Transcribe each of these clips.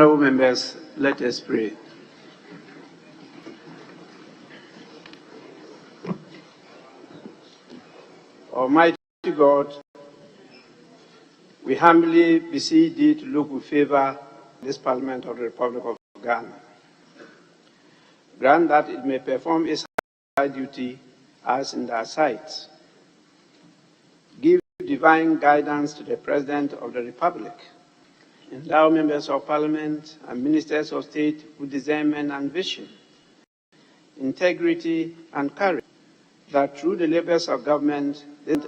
Honorable members, let us pray. Almighty God, we humbly beseech thee to look with favor this Parliament of the Republic of Ghana. Grant that it may perform its high duty as in thy sight. Give divine guidance to the President of the Republic. Endow members of Parliament and ministers of state with discernment and vision, integrity and courage, that through the labors of government,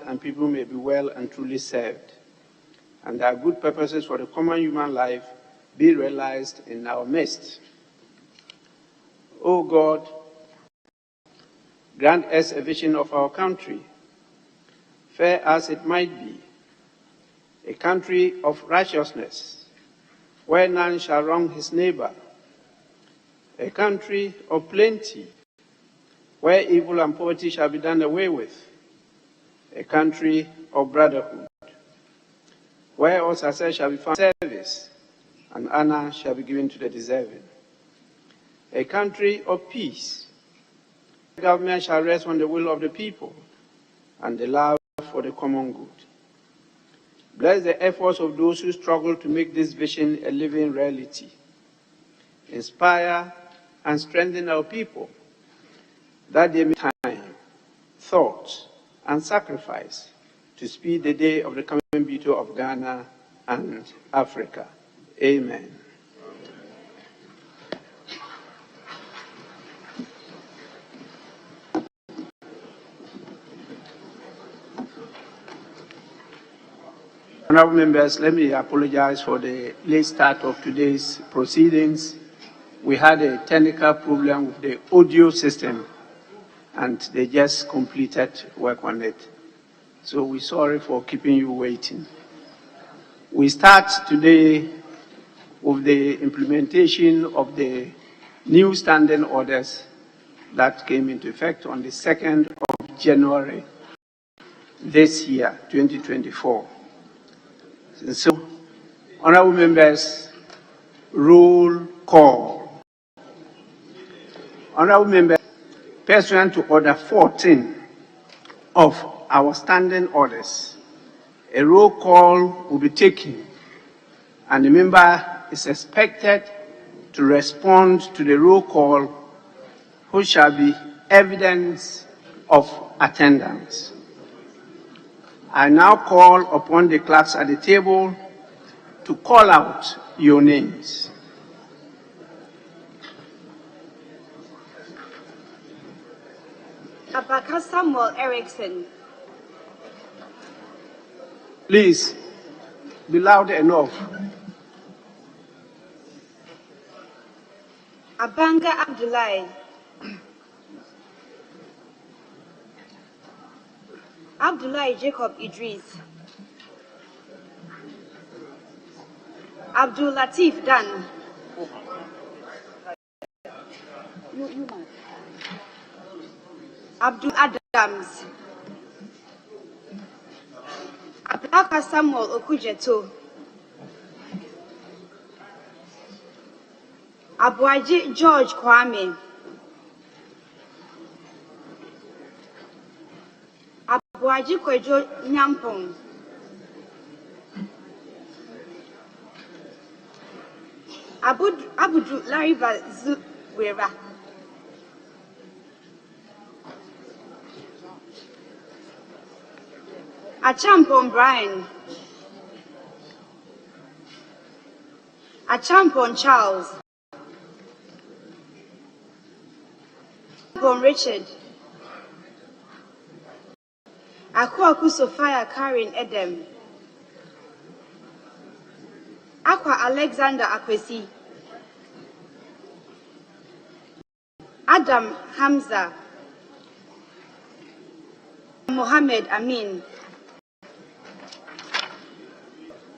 and people may be well and truly served, and our good purposes for the common human life be realized in our midst. O God, grant us a vision of our country, fair as it might be, a country of righteousness, where none shall wrong his neighbor, a country of plenty, where evil and poverty shall be done away with, a country of brotherhood, where all success shall be found in service, and honor shall be given to the deserving, a country of peace, where government shall rest on the will of the people, and the love for the common good. Bless the efforts of those who struggle to make this vision a living reality. Inspire and strengthen our people, that they may time, thought, and sacrifice to speed the day of the coming beauty of Ghana and Africa. Amen. Honorable members, let me apologize for the late start of today's proceedings. We had a technical problem with the audio system, and they just completed work on it. So we're sorry for keeping you waiting. We start today with the implementation of the new standing orders that came into effect on the 2nd of January this year, 2024. So, honorable members, roll call. Honorable members, pursuant to Order 14 of our standing orders, a roll call will be taken, and the member is expected to respond to the roll call, which shall be evidence of attendance. I now call upon the clerks at the table to call out your names. Abaka Samuel Erickson. Please be loud enough. Abanga Abdullahi. Abdullahi Jacob Idris. Abdul Latif Dan. Abdul Adams. Abaka Samuel Okujeto. Abuaji George Kwame. Abuaji Kwejo Nyampong. Abudu Lariva Zuwera. Achampong Brian. Achampong Charles. Achampong Richard. Akwaku Sophia Karen Edem. Akwa Alexander Akwesi. Adam Hamza. Mohammed Amin.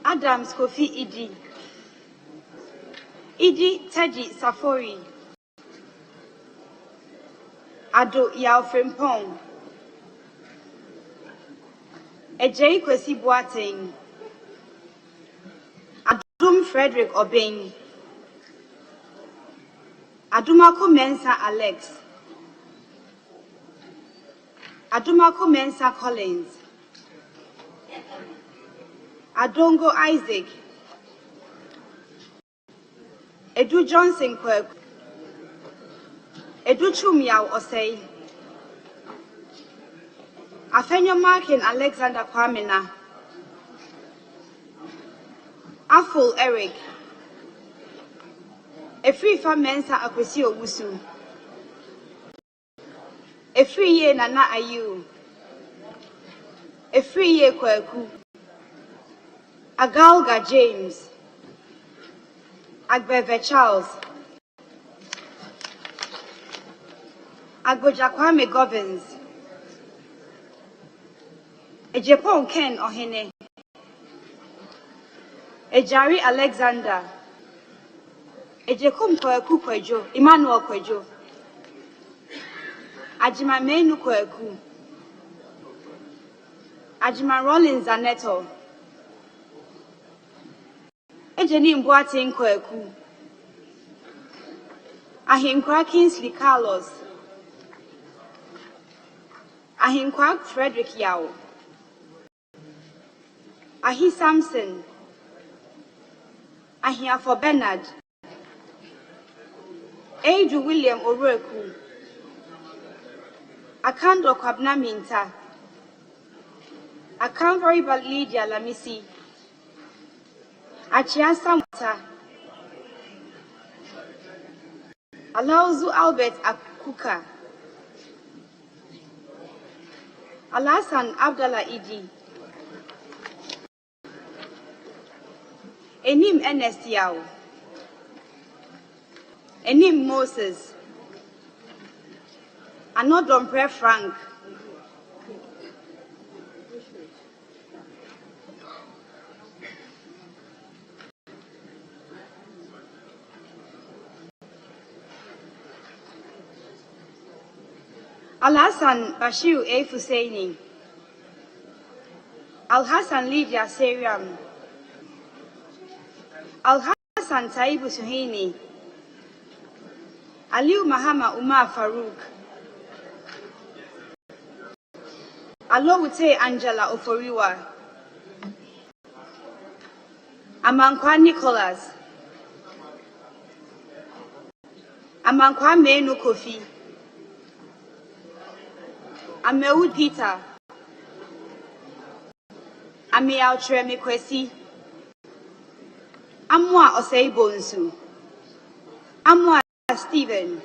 Adams Kofi Idi. Idi Teddy Safori. Ado Yao Frimpong. Ejei Kwesi Boateng. Adum Frederick Obeng. Adumako Mensa Alex, Adumako Mensa Collins, Adongo Isaac, Edu Johnson Quirk, Edu Chumiao Osei, Afenyo Markin Alexander Kwamina, Aful Eric, Efrifa Mensa Akwesi Owusu, Efriye Nana Ayu, Efriye Kweku, Agalga James, Agbeve Charles, Agbojakwame Govins, Ejepon Ken Ohene, Ejari Alexander, Ejekum Kweku Kwejo, Emmanuel Kwejo, Ajima Menu Kweku, Ajima Rollins Zaneto, Ejeni Mbuati Kweku, Ahinkwa Kingsley Carlos, Ahinkwa Frederick Yao, Ahi Samson, Ahiafo Bernard, Eju William Oreku, Akando Kwabna Minta, Akanvari Lydia Lamisi, Achiasa Mata, Alauzu Albert Akuka, Alasan Abdallah Idi, Enim Ernest Yao, Enim Moses, Anodompre Frank, Al-Hassan Bashir A. Fusaini, Al-Hassan Lydia Seriam, Al-Hassan Taibu Suhaini, Aliu Mahama Umar Farouk, Alowute Angela Oforiwa, Amankwa Nicholas, Amankwa Menu Kofi, Ameud Peter, Amiao Tremi Kwesi, Amwa Osei Bonsu, Amwa Stephen,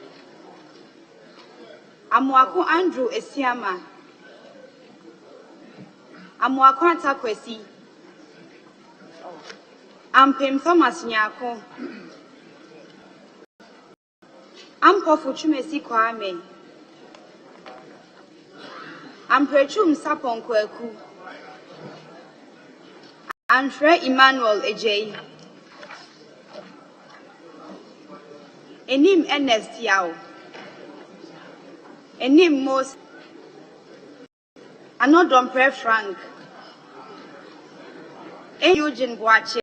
Amwaku Andrew Esiama, Amwakwanta Kwesi, Ampem Thomas Nyako, Ampofu Chumesi Kwame, Amprechum Sapon Kweku, Anfre Emmanuel Ejay, Enim Ernest Yao, Enim Mos, Anodompre Frank, Eugene Boache,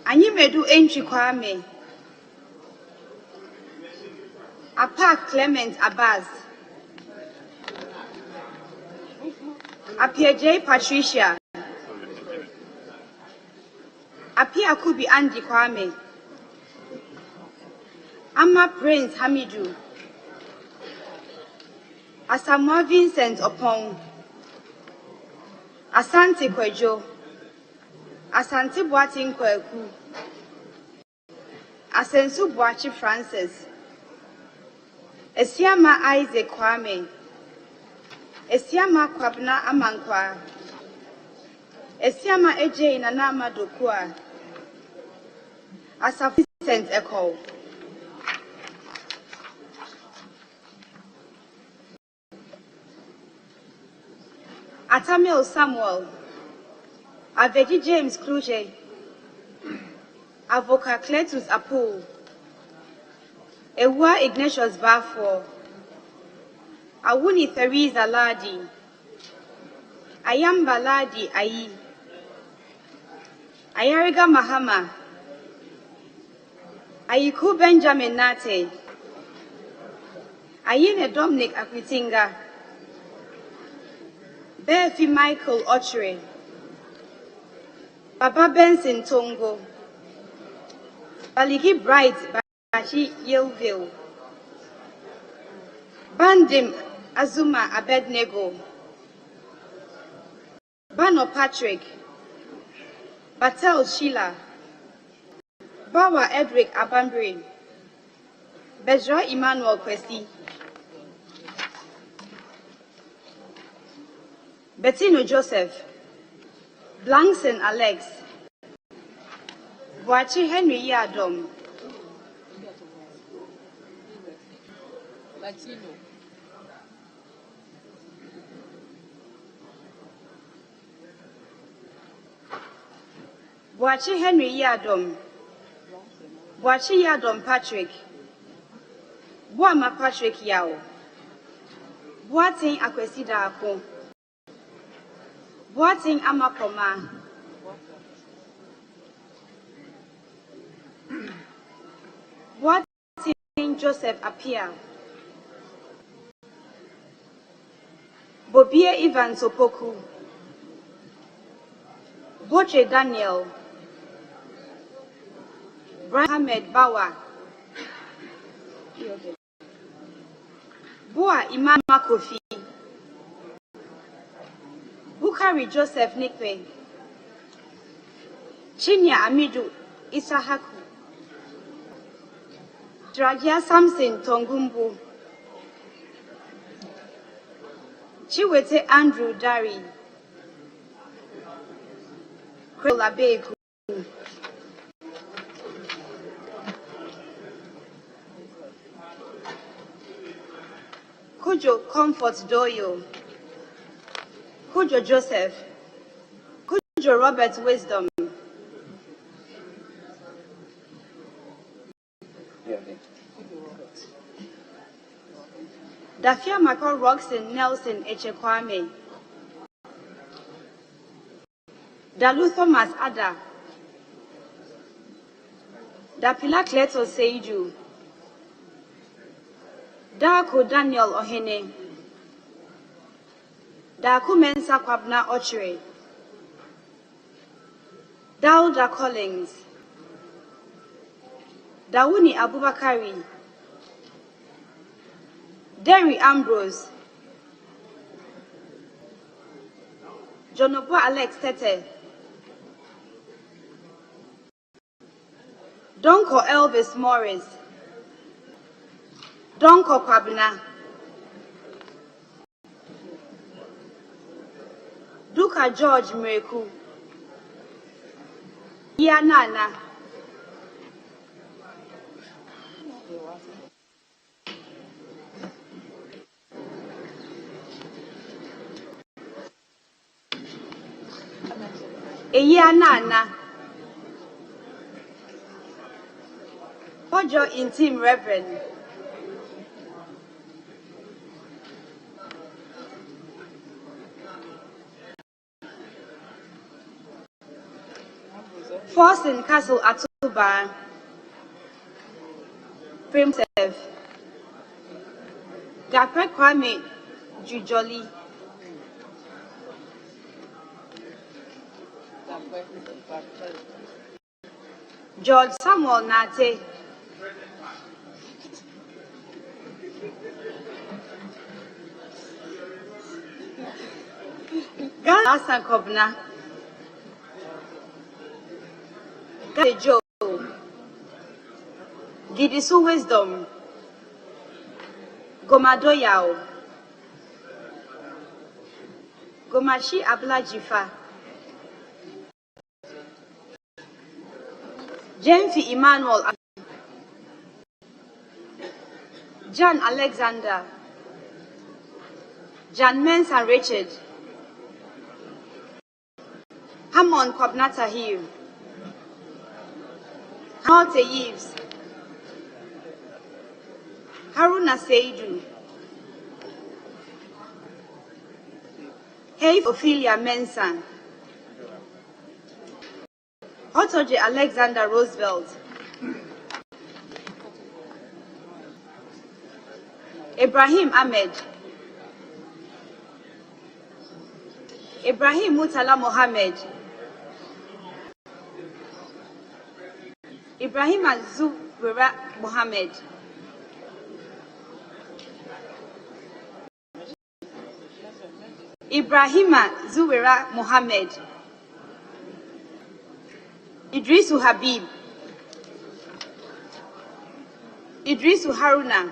Animedu Entry Kwame, Apak Clement Abbas, Apia J. Patricia, Apia Kubi Andy Kwame, Amma Prince Hamidu, Asamoah Vincent Opong, Asante Kwejo, Asante Boating Kweku, Asensu Boachi Francis, Esiama Isaac Kwame, Esiama Kwabna Amankwa, Esiama Eje Nanama Dokua, Asaf Vincent Echo, Atamil Samuel, Aveji James Kluge, Avoka Cletus Apul, Ewa Ignatius Balfour, Awuni Theresa Ladi, Ayamba Ladi Ayi, Ayariga Mahama, Ayiku Benjamin Nate, Ayine Dominic Akwitinga, Befi Michael Ochre, Baba Benson Tongo, Baligi Bright Bashi Yelville, Bandim Azuma Abednego, Bano Patrick, Batel Sheila, Bawa Edric Abambri, Bezra Emmanuel Kwesi, Bettino Joseph, Blankson Alex, Boachi Henry Yadom, Boachi Henry Yadom, Boachi Yadom Patrick, Boama Patrick Yao, Boating Akwesida Ako, Boating Amakoma, Boating Joseph Apia, Bobie Ivan Sopoku, Boche Daniel, Brian Ahmed Bawa, Boa Imam Kofi, Bukari Joseph Nikwe, Chinya Amidu Isahaku, Dragia Samson Tongumbu, Chiwete Andrew Dari, Krela Beku, Kujo Comfort Doyo, Kujo Joseph, Kujo Robert Wisdom, Dafia Mako Roxon Nelson Echekwame, Dalu Thomas Ada, Dapila Kleto Seiju, Dako Daniel Ohene, Daku Mensa Kwabna Ochre, Dauda Collins, Dawuni Abubakari, Derry Ambrose, Jonobo Alex Tete, Donko Elvis Morris, Donko Kwabna, Duka George Mreku, Yanana, Eyanana, Ojo Intim Reverend, Forsen Castle Atuba, Primsev, Gapre Kwame Jujoli, George Samuel Nate, Hassan Kobna, Joe, Gidisu Wisdom, Gomadoyao, Gomashi Ablajifa, Jenfi Emmanuel, John Alexander, Jan Mensa Richard, Hamon Kwabnata Hill, Haute Yves, Haruna Seidu, Heif Ophelia Mensan, Otoje Alexander Roosevelt, Ibrahim Ahmed, Ibrahim Mutala Mohammed, Ibrahim Zuwira Mohammed, Ibrahima Zuwira Mohammed, Idrisu Habib, Idrisu Haruna,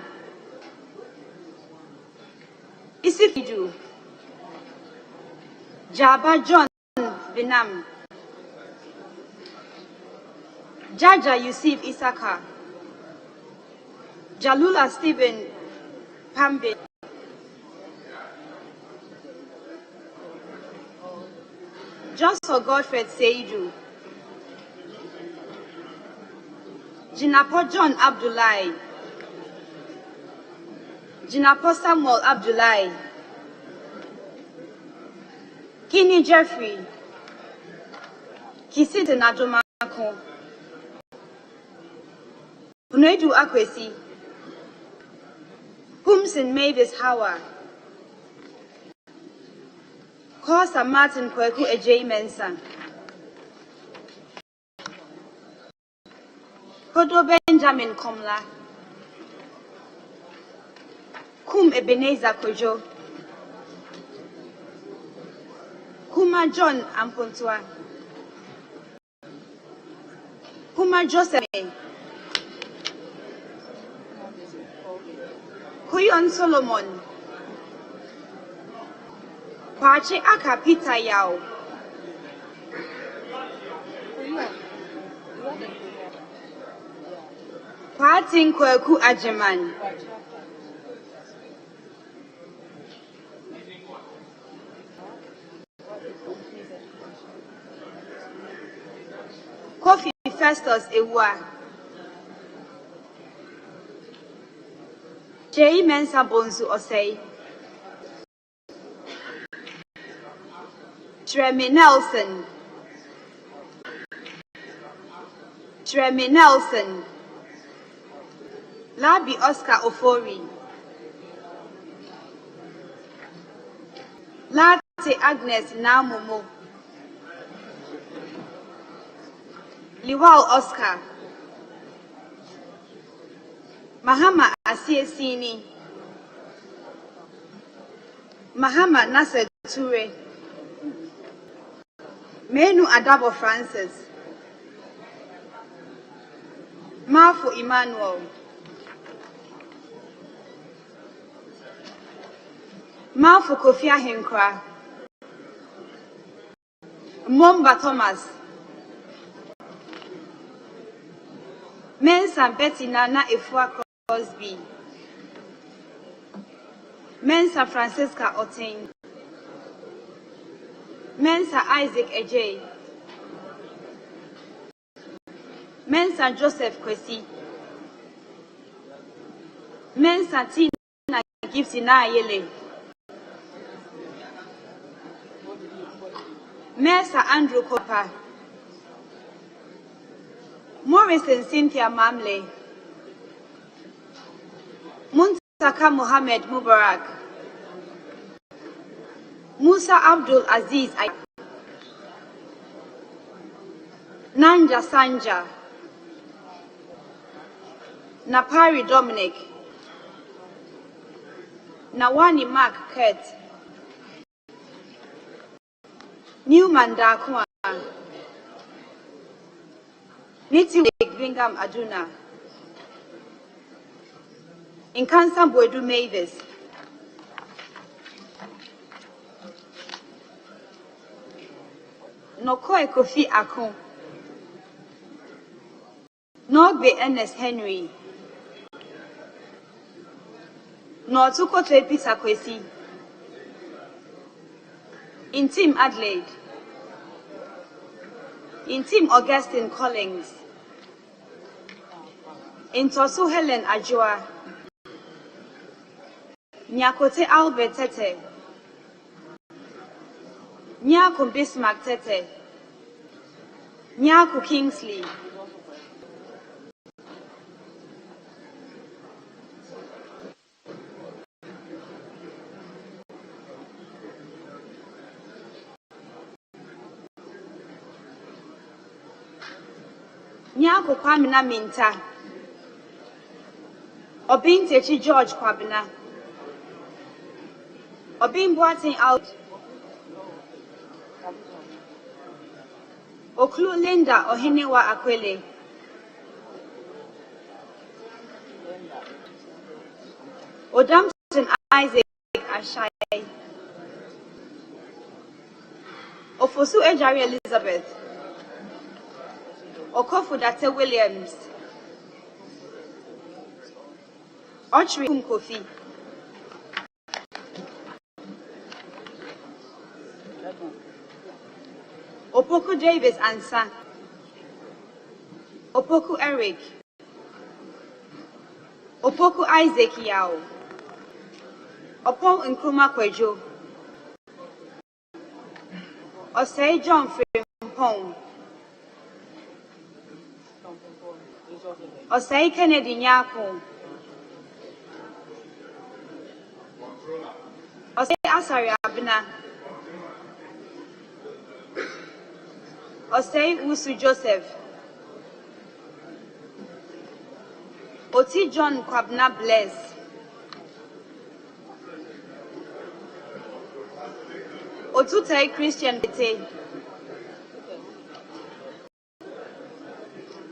Isifidu, Jaba John Binam, Jaja Yusuf Isaka, Jalula Stephen Pambe, Joshua Godfred Seidu, Jinapo John Abdullahi, Jinapo Samuel Abdullahi, Kini Jeffrey, Kisite Najomako, Unedu Akwesi, Pumsin Mavis Hawa, Kosa Martin Kweku Ejay Mensa, Kodo Benjamin Komla, Kum Ebenezer Kojo, Kuma John Ampontua, Kuma Joseph, Kuyon Solomon, Kwache Aka Peter Yao, Kwatin Kweku Ajeman, Kofi Festus Ewa, J. Mensa Bonsu Osei, Treme Nelson, Treme Nelson, Labi Oscar Ofori, Lati Agnes Namomo, Liwal Oscar, Mahama Asiesini, Mahama Nasser Ture, Menu Adabo Francis, Mafu Emmanuel, Mafu Kofia Henkra, Momba Thomas, Mensa Betty Nana Efua Crosby, Mensa Francisca Otain, Mensa Isaac Ejay, Mensa Joseph Kwesi, Mensa Tina Gibson Ayele, Mensa Andrew Copper, Morrison Cynthia Mamle, Muntaka Mohammed Mubarak, Musa Abdul Aziz Nanja Sanja, Napari Dominic, Nawani Mark Kurt, Newman Dakwa, Niti Bingham Aduna, Inkansa Boedu Mavis, Nokoi Kofi Akon, Nogbe Ernest Henry, Notuko Peter Kwesi, Intim Adelaide, Intim Augustine Collins, Intosu Helen Ajua, Nyakote Albert Tete, Nyaku Bismarck Tete, Nyaku Kingsley, Nyako Kwamina Minta. Obin Techi George Kwabena. Obin Boating out. Oklu Linda Ohinewa Akwele. Odamson Isaac Ashai. Ofosu Ejari Elizabeth. Okofu Date Williams. Ochri Kofi. Opoku Davis Ansa. Opoku Eric. Opoku Isaac Yao. Opon Nkrumah Kwejo. Osei John Frimpong. Osei Kennedy Nyako. Osei Asari Abna. Osei Usu Joseph. Oti John Kwabna Bless. Otutai Christian Bete.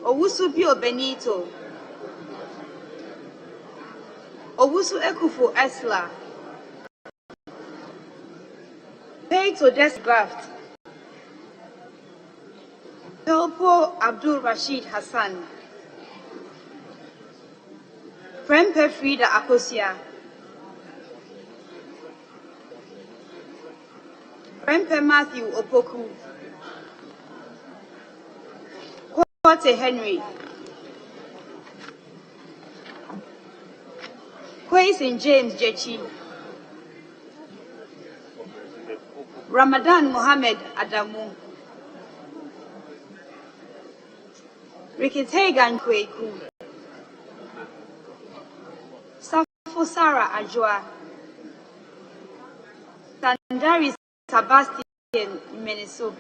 Owusu Bio Benito. Owusu Ekufu Esla. Peito Desgraft. Pelpo Abdul Rashid Hassan. Prempe Frida Akosia. Prempe Matthew Opoku. Kwate Henry. Kwaisin James Jechi. Ramadan Mohammed Adamu. Rikitegan Kweku. Safo Sarah Ajwa. Sandari Sebastian Meniso.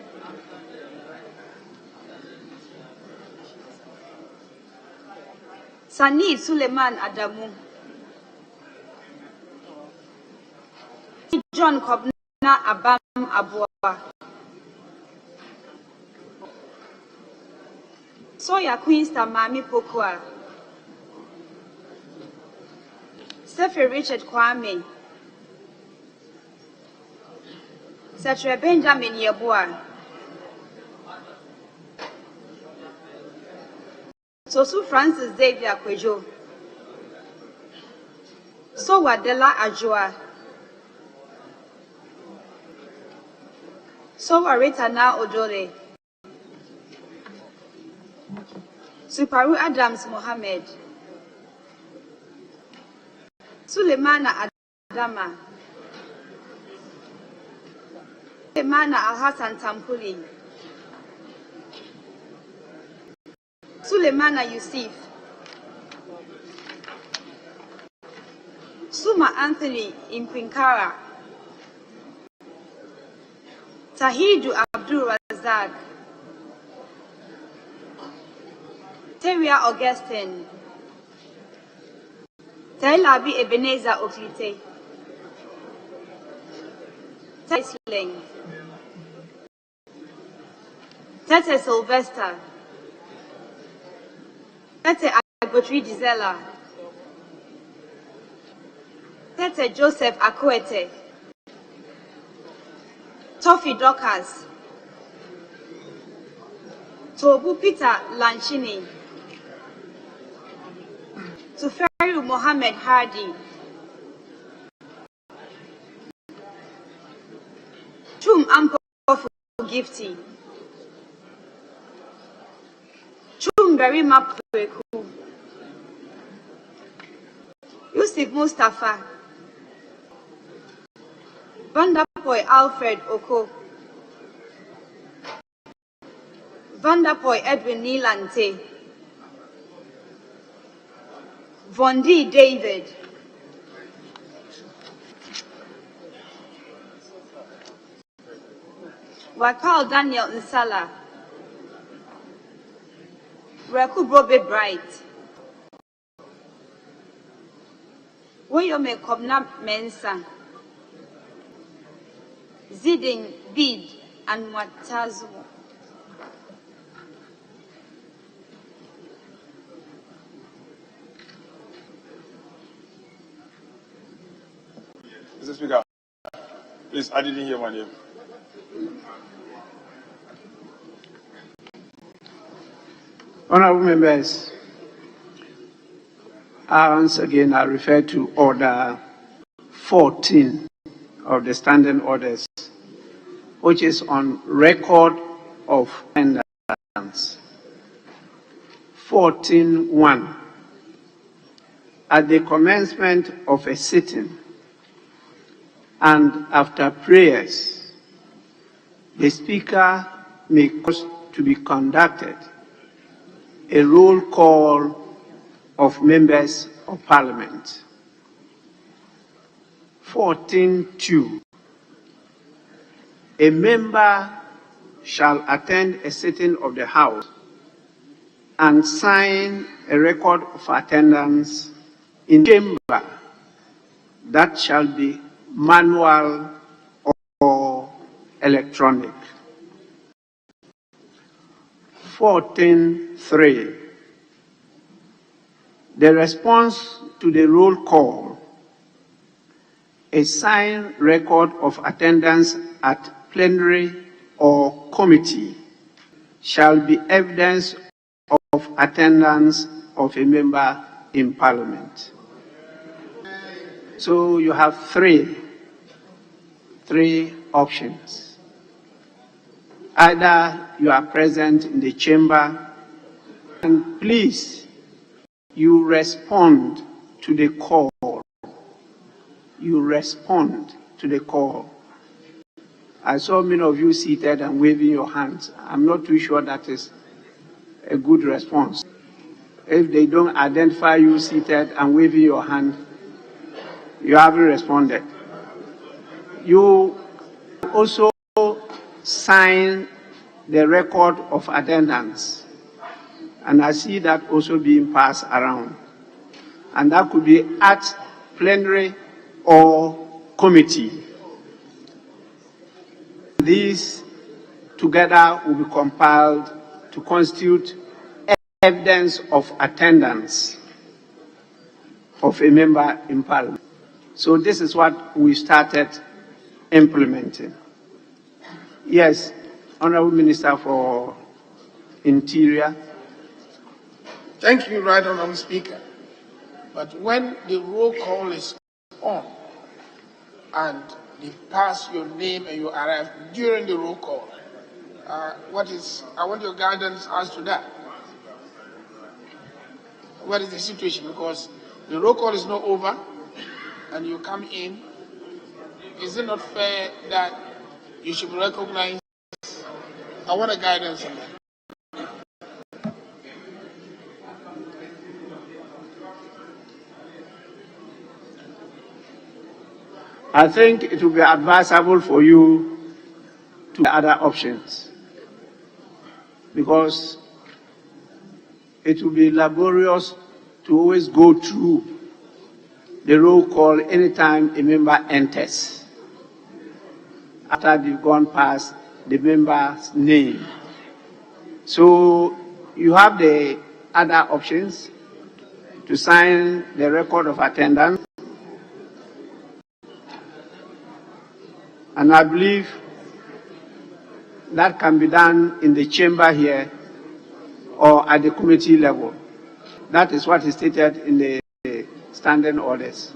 Sani Suleiman Adamu. John Kobna Abam Abua. Soya Queensta Mami Pokua. Sefe Richard Kwame. Setre Benjamin Yeboah. Sosu Francis Xavier Kwejo. Sowa Dela Ajua. Sowa Rita Na Odole. Suparu Adams Mohammed. Sulemana Adama. Sulemana Al-Hassan Tampuli. Sulemana Yusuf. Suma Anthony Impinkara. Tahidu Abdul Razak. Teria Augustine. Tailabi Ebenezer Oklite. Taisling. Tete Sylvester. Tete Agotri Dizella. Tete Joseph Akwete. Toffee Dockers. Tobu Peter Lanchini. Tuferu Mohammed Hardy. Chum Ampo Gifty. Chum Berry Mapweku. Yusuf Mustafa. Vanderpoy Alfred Oko. Vanderpoy Edwin Nilante. Vondi David. Wakal Daniel Nsala. Breku Brobe Bright. Woyome Kobna Mensa. Ziding Bid and Watazu. Mr. Speaker, please, I didn't hear my name. Honorable members, once again I refer to Order 14 of the Standing Orders, which is on record of attendance. 14.1. At the commencement of a sitting and after prayers, the Speaker may cause to be conducted a roll call of members of Parliament. 14.2. A member shall attend a sitting of the House and sign a record of attendance in chamber that shall be manual or electronic. 14.3. The response to the roll call, a signed record of attendance at plenary or committee, shall be evidence of attendance of a member in Parliament. So you have three options. Either you are present in the chamber, and please, you respond to the call. You respond to the call. I saw many of you seated and waving your hands. I'm not too sure that is a good response. If they don't identify you seated and waving your hand, you haven't responded. You also sign the record of attendance, and I see that also being passed around. And that could be at plenary or committee. These together will be compiled to constitute evidence of attendance of a member in Parliament. So this is what we started implementing. Yes, Honorable Minister for Interior. Thank you, Right Honorable Speaker. But when the roll call is on and they pass your name and you arrive during the roll call, I want your guidance as to that. What is the situation? Because the roll call is not over and you come in. Is it not fair that you should be recognized? I want a guidance on that. I think it will be advisable for you to other options, because it will be laborious to always go through the roll call anytime a member enters, after they've gone past the member's name. So you have the other options to sign the record of attendance. And I believe that can be done in the chamber here or at the committee level. That is what is stated in the standing orders.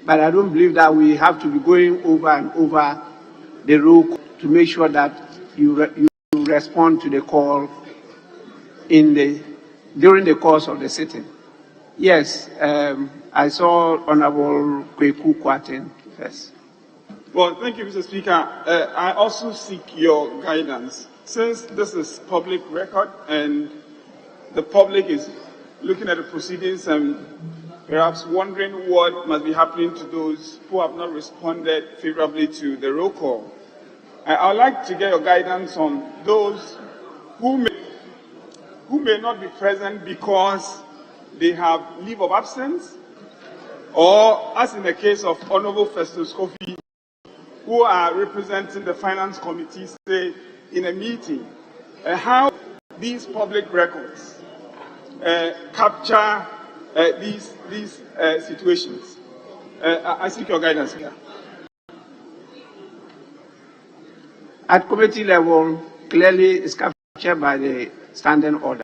But I don't believe that we have to be going over and over the rule to make sure that you respond to the call during the course of the sitting. Yes, I saw Honorable Kweku Kwatin first. Well, thank you, Mr. Speaker. I also seek your guidance. Since this is public record and the public is looking at the proceedings and perhaps wondering what must be happening to those who have not responded favorably to the roll call, I would like to get your guidance on those who may who may not be present because they have leave of absence, or as in the case of Honorable Festus Kofi, who are representing the Finance Committee, say, in a meeting, how these public records capture these situations. I seek your guidance here. At committee level, clearly is captured by the standing order.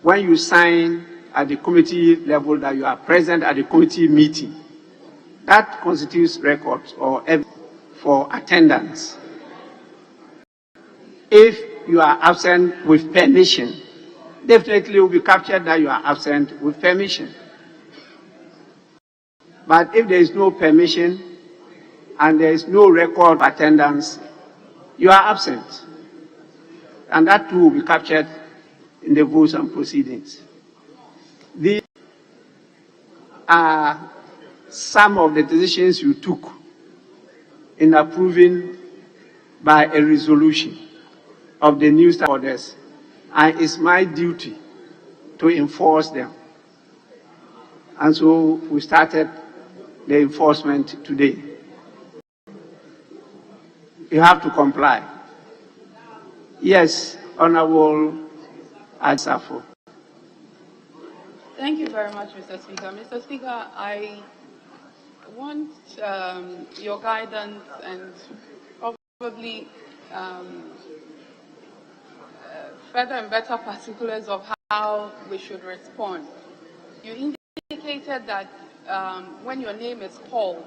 When you sign at the committee level that you are present at the committee meeting, that constitutes records or evidence for attendance. If you are absent with permission, definitely will be captured that you are absent with permission. But if there is no permission and there is no record of attendance, you are absent. And that too will be captured in the votes and proceedings. These are some of the decisions you took in approving by a resolution of the new orders, and it's my duty to enforce them. And so we started the enforcement today. You have to comply. Yes, Honorable Adsafo. Thank you very much, Mr. Speaker. Mr. Speaker, I want your guidance and probably further and better particulars of how we should respond. You indicated that when your name is called,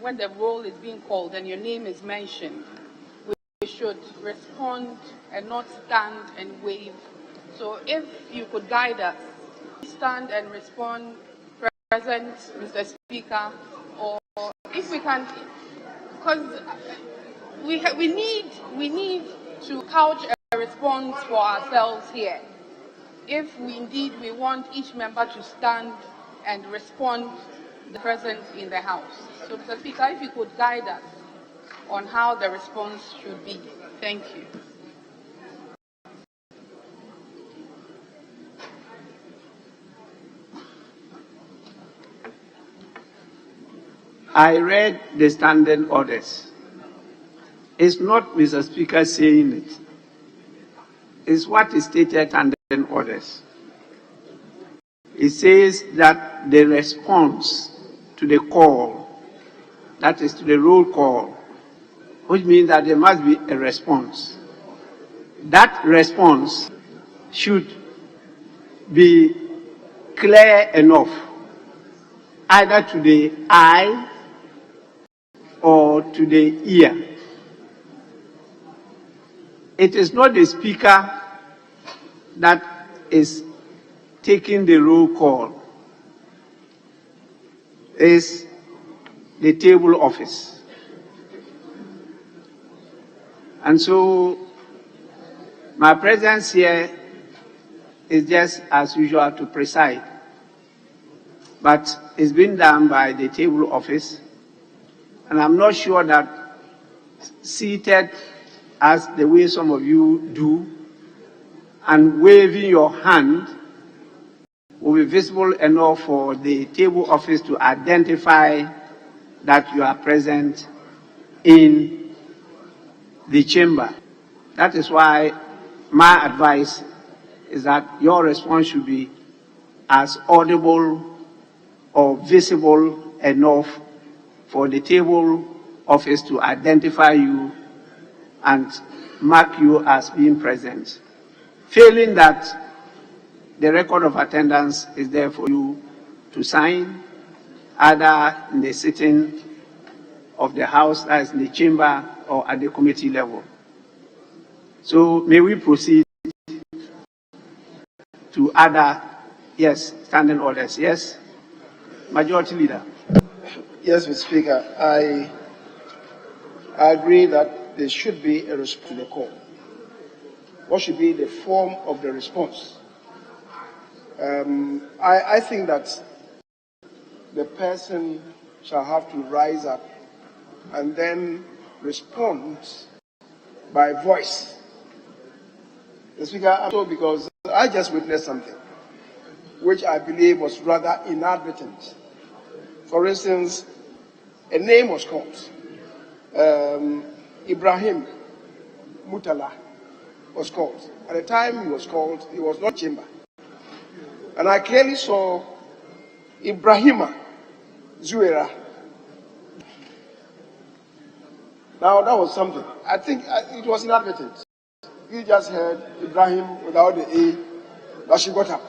when the roll is being called and your name is mentioned, we should respond and not stand and wave. So if you could guide us, stand and respond, present, Mr. Speaker, or if we can, because we need to couch a response for ourselves here. If we want each member to stand and respond the present in the House. So, Mr. Speaker, if you could guide us on how the response should be. Thank you. I read the standing orders. It's not Mr. Speaker saying it. It's what is stated in standing orders. It says that the response to the call, that is to the roll call, which means that there must be a response. That response should be clear enough, either to the eye or to the ear. It is not the speaker that is taking the roll call. It's the table office. And so my presence here is just as usual to preside. But it's been done by the table office. And I'm not sure that seated as the way some of you do and waving your hand will be visible enough for the table office to identify that you are present in the chamber. That is why my advice is that your response should be as audible or visible enough for the table office to identify you and mark you as being present. Failing that, the record of attendance is there for you to sign, either in the sitting of the House, that is in the chamber, or at the committee level. So may we proceed to other, yes, standing orders. Yes, Majority Leader. Yes, Mr. Speaker, I agree that there should be a response to the call. What should be the form of the response? I think that the person shall have to rise up and then respond by voice. Mr. Speaker, I'm so because I just witnessed something which I believe was rather inadvertent. For instance, a name was called. Ibrahim Mutala was called. At the time he was called, he was not chamber. And I clearly saw Ibrahima Zuera. Now that was something. I think it was inadvertent. You just heard Ibrahim without the A, but she got up.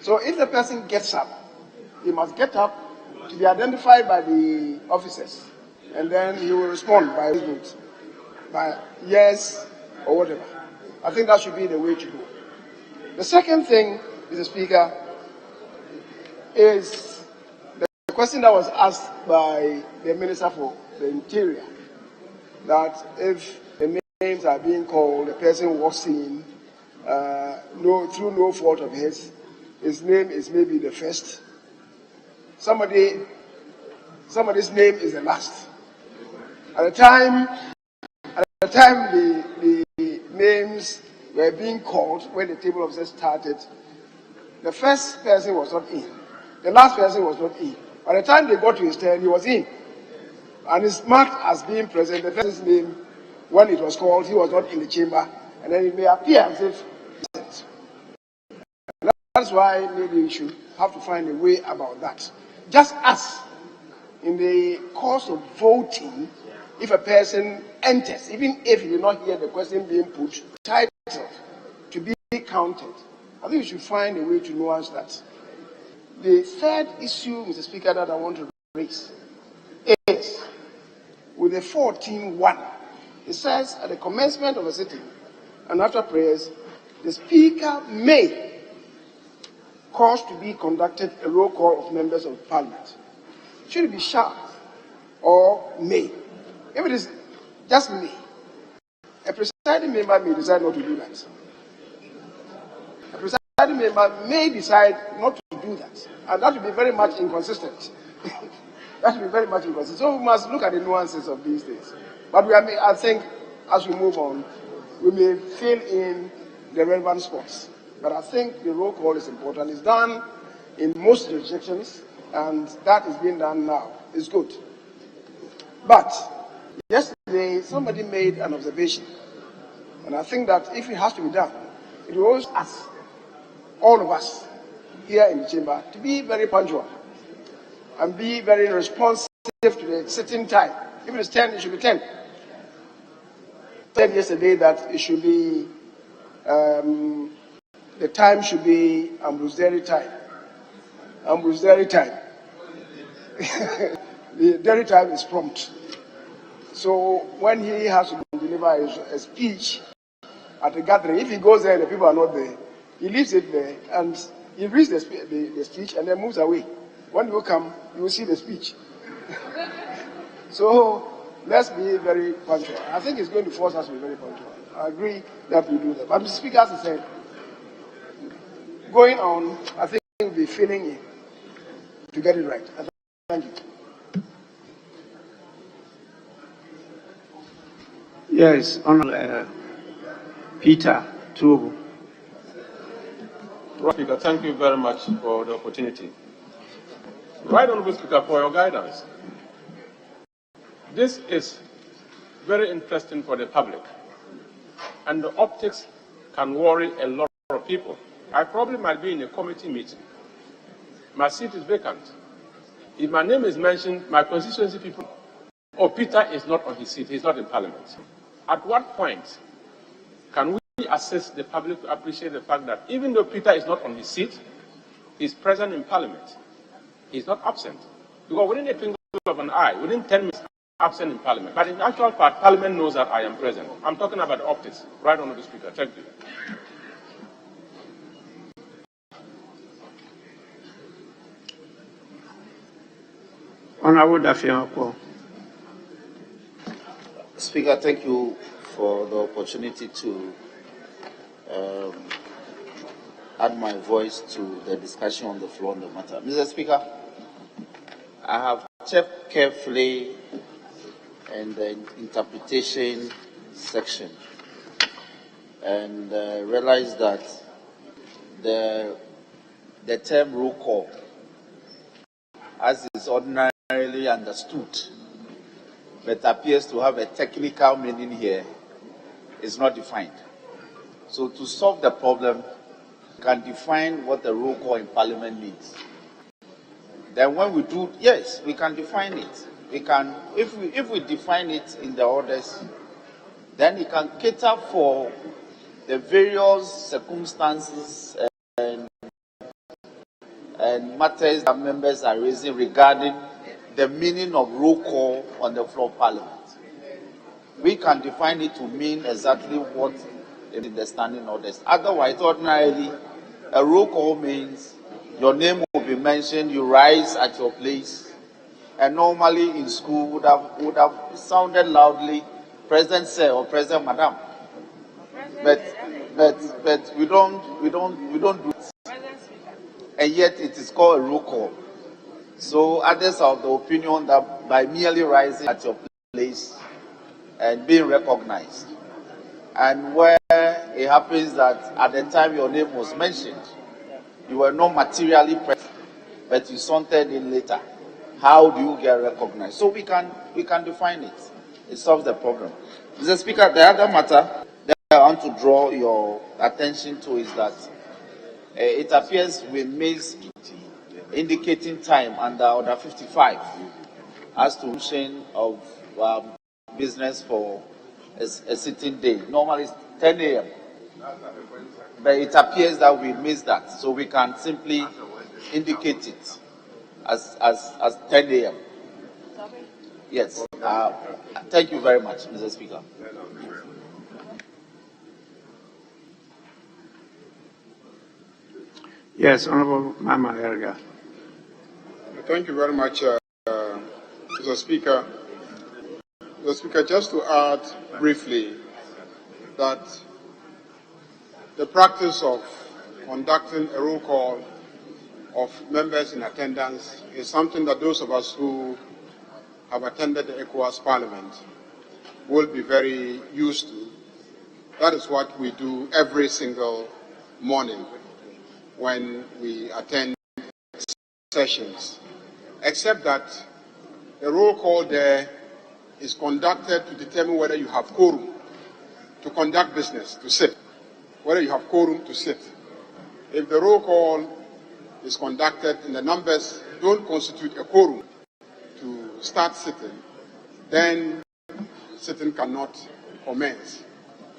So if the person gets up, he must get up to be identified by the officers, and then he will respond by his vote, by yes or whatever. I think that should be the way to go. The second thing, Mr. Speaker, is the question that was asked by the Minister for the Interior, that if the names are being called, the person walks in through no fault of his name is maybe the first. Somebody's name is the last. At the time the names were being called, when the table of officers started, the first person was not in. The last person was not in. By the time they got to his turn, he was in. And it's marked as being present. The person's name, when it was called, he was not in the chamber. And then it may appear as if he's present. And that's why maybe we should have to find a way about that. Just as in the course of voting, if a person enters, even if he did not hear the question being put, titled to be counted, I think we should find a way to nuance that. The third issue, Mr. Speaker, that I want to raise is with the 14.1. It says at the commencement of a sitting and after prayers, the Speaker may cause to be conducted a roll call of members of Parliament. Should it be shall or may? If it is just may, a presiding member may decide not to do that. A presiding member may decide not to do that. And that will be very much inconsistent. That will be very much inconsistent. So we must look at the nuances of these things. But I think as we move on, we may fill in the relevant spots. But I think the roll call is important. It's done in most jurisdictions, and that is being done now. It's good. But yesterday, somebody made an observation, and I think that if it has to be done, it owes us, all of us here in the chamber, to be very punctual and be very responsive to the sitting time. If it is 10, it should be 10. I said yesterday that it should be, the time should be Ambrose time. Ambrose time. The dairy time is prompt. So when he has to deliver a speech at a gathering, if he goes there and the people are not there, he leaves it there and he reads the speech and then moves away. When you come, you will see the speech. So let's be very punctual. I think it's going to force us to be very punctual. I agree that we do that. But the Speaker has said, going on, I think we'll be filling in to get it right. Thank you. Yes, Honorable Peter Tuobu. Speaker, thank you very much for the opportunity. Right, Honorable Speaker, for your guidance. This is very interesting for the public, and the optics can worry a lot of people. I probably might be in a committee meeting. My seat is vacant. If my name is mentioned, my constituency people, oh, Peter is not on his seat, he's not in Parliament. At what point can we assess the public to appreciate the fact that even though Peter is not on his seat, he's present in Parliament? He's not absent. Because within a twinkle of an eye, within 10 minutes, I'm absent in Parliament. But in actual fact, Parliament knows that I am present. I'm talking about the optics. Right, Honourable Speaker. Thank you. Honorable Dafiako. Speaker, thank you for the opportunity to add my voice to the discussion on the floor on the matter. Mr. Speaker, I have checked carefully in the interpretation section. and realized that the term roll call, as is ordinarily understood, but appears to have a technical meaning here, is not defined. So to solve the problem, we can define what the roll call in Parliament means. Then when we do, yes, we can define it. We can, if we define it in the orders, then it can cater for the various circumstances and matters that members are raising regarding the meaning of roll call on the floor of Parliament. We can define it to mean exactly what is in the standing orders. Otherwise, ordinarily, a roll call means your name will be mentioned, you rise at your place, and normally in school would have sounded loudly, President Sir or President Madam. But we don't do it. And yet it is called a roll call. So others are of the opinion that by merely rising at your place and being recognized, and where it happens that at the time your name was mentioned, you were not materially present, but you sauntered in later, how do you get recognized? So we can define it. It solves the problem. Mr. Speaker, the other matter that I want to draw your attention to is that it appears we missed indicating time under Order 55 as to function of business for a sitting day. Normally it's 10 a.m. But it appears that we missed that, so we can simply indicate it as 10 a.m. Yes. Thank you very much, Mr. Speaker. Yes, Honorable Mama Erga. Thank you very much, Mr. Speaker. Mr. Speaker, just to add briefly that the practice of conducting a roll call of members in attendance is something that those of us who have attended the ECOWAS Parliament will be very used to. That is what we do every single morning when we attend sessions, except that the roll call there is conducted to determine whether you have quorum to conduct business, to sit, whether you have quorum to sit. If the roll call is conducted and the numbers don't constitute a quorum to start sitting, then sitting cannot commence.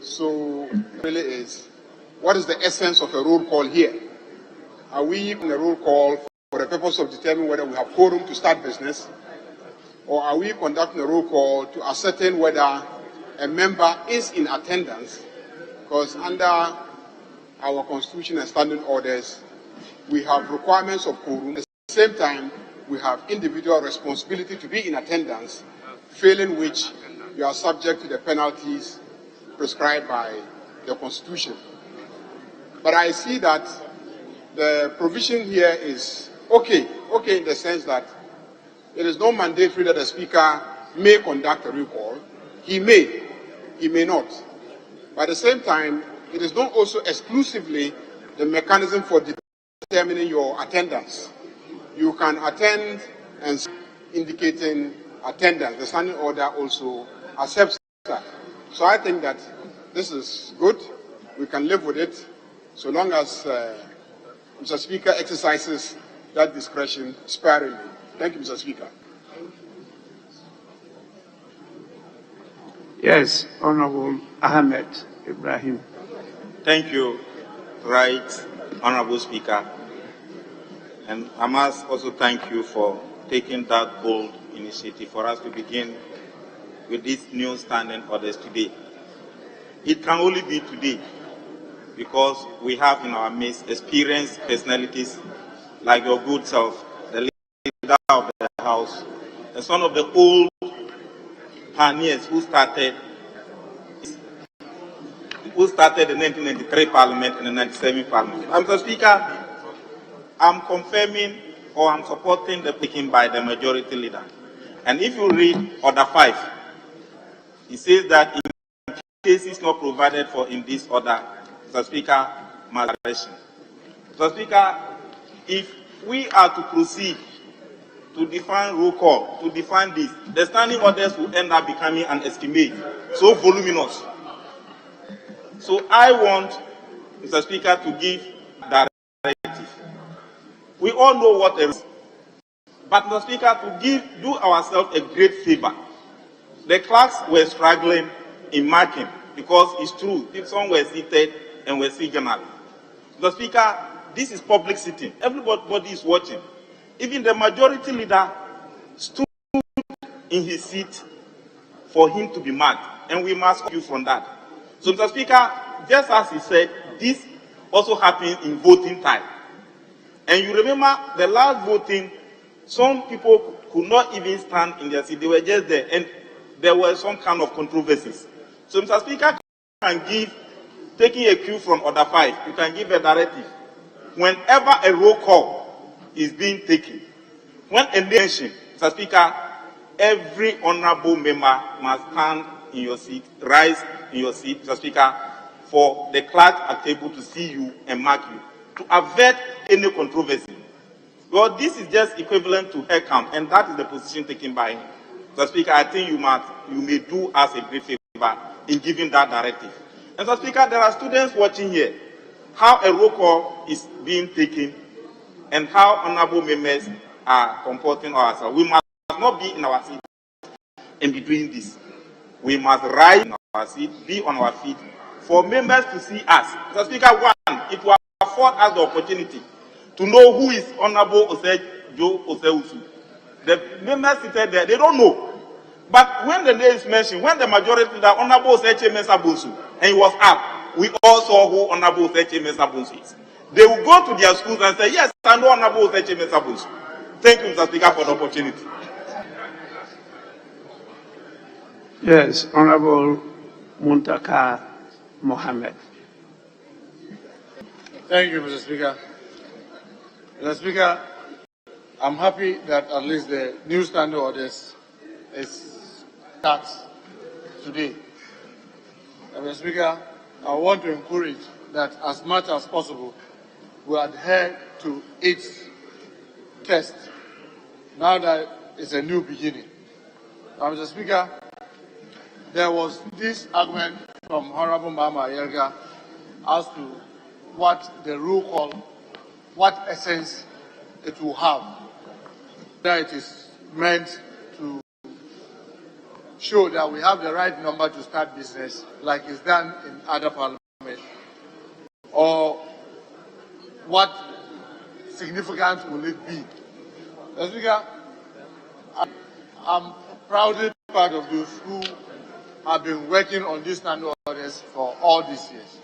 So really is, what is the essence of a roll call here? Are we in a roll call for the purpose of determining whether we have quorum to start business, or are we conducting a roll call to ascertain whether a member is in attendance? Because under our constitution and standing orders, we have requirements of quorum. At the same time, we have individual responsibility to be in attendance, failing which you are subject to the penalties prescribed by the Constitution. But I see that the provision here is okay in the sense that it is not mandatory that the Speaker may conduct a recall. He may not. But at the same time, it is not also exclusively the mechanism for determining your attendance. You can attend and indicating attendance. The standing order also accepts that. So I think that this is good. We can live with it so long as Mr. Speaker exercises that discretion sparingly. Thank you, Mr. Speaker. Yes, Honorable Ahmed Ibrahim. Thank you, Right Honorable Speaker. And I must also thank you for taking that bold initiative for us to begin with these new standing orders today. It can only be today because we have in our midst experienced personalities like your good self, the leader of the House, the son of the old pioneers who started the 1993 Parliament and the 1997 Parliament. Mr. Speaker, I'm confirming or I'm supporting the picking by the majority leader. And if you read Order 5, it says that in cases not provided for in this order, Mr. Speaker, my direction. Mr. Speaker, if we are to proceed to define roll call, to define this, the standing orders will end up becoming an estimate, so voluminous. So I want, Mr. Speaker, to give directive. We all know what it is. But, Mr. Speaker, to do ourselves a great favor, the clerks were struggling in marking because it's true, some were seated and were signaled. Mr. Speaker, this is public sitting. Everybody is watching. Even the majority leader stood in his seat for him to be marked, and we must you from that. So, Mr. Speaker, just as he said, this also happened in voting time. And you remember the last voting, some people could not even stand in their seat. They were just there, and there were some kind of controversies. So, Mr. Speaker, can give, taking a cue from Order 5, you can give a directive. Whenever a roll call is being taken, when a nation, Mr. Speaker, every honorable member must stand in your seat, rise in your seat, Mr. Speaker, for the clerk at table to see you and mark you, to avert any controversy. Well, this is just equivalent to hair count, and that is the position taken by him. Mr. Speaker, I think you may do us a great favor in giving that directive. And Mr. Speaker, there are students watching here, how a roll call is being taken and how honorable members are comporting ourselves. We must not be in our seat and be doing this. We must rise in our seat, be on our feet, for members to see us. Mr. Speaker, one, it will afford us the opportunity to know who is Honorable Joe Oseusu. The members seated there, they don't know. But when the name is mentioned, when the majority, the Honorable Oseche Mensah Bonsu, and he was up, we all saw who Honorable Oseche Mensah Bonsu is. They will go to their schools and say, yes, I know Honorable Oseche Mensah Bonsu. Thank you, Mr. Speaker, for the opportunity. Yes, Honorable Muntaka Mohammed. Thank you, Mr. Speaker. Mr. Speaker, I'm happy that at least the new standing orders starts today. And Mr. Speaker, I want to encourage that as much as possible, we adhere to its test now that it's a new beginning. Now, Mr. Speaker, there was this argument from Honorable Mama Yerga as to what the rule call, what essence it will have. That it is meant to show that we have the right number to start business, like it's done in other parliaments, or what significance will it be? Mr. Speaker, I'm proudly part of those who have been working on these standing orders for all these years.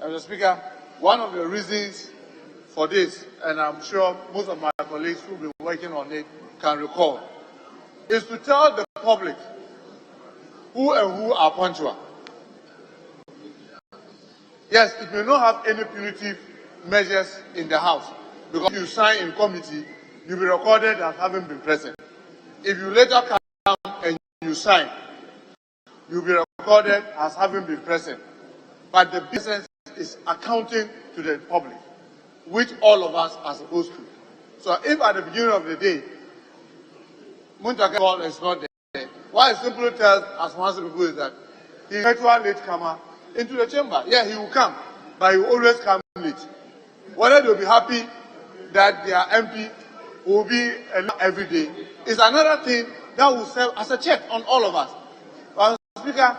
And Mr. Speaker, one of the reasons for this, and I'm sure most of my colleagues who have been working on it can recall, is to tell the public who are punctual. Yes, it may not have any punitive measures in the House, because if you sign in committee, you'll be recorded as having been present. If you later come and you sign, you'll be recorded as having been present. But the business is accounting to the public, which all of us are supposed to. So if at the beginning of the day, Muntaka is not there, what I simply tell as one people is that he is a virtual latecomer into the chamber. Yeah, he will come, but he will always come late. Whether they'll be happy that their MP will be every day is another thing that will serve as a check on all of us. But, Speaker,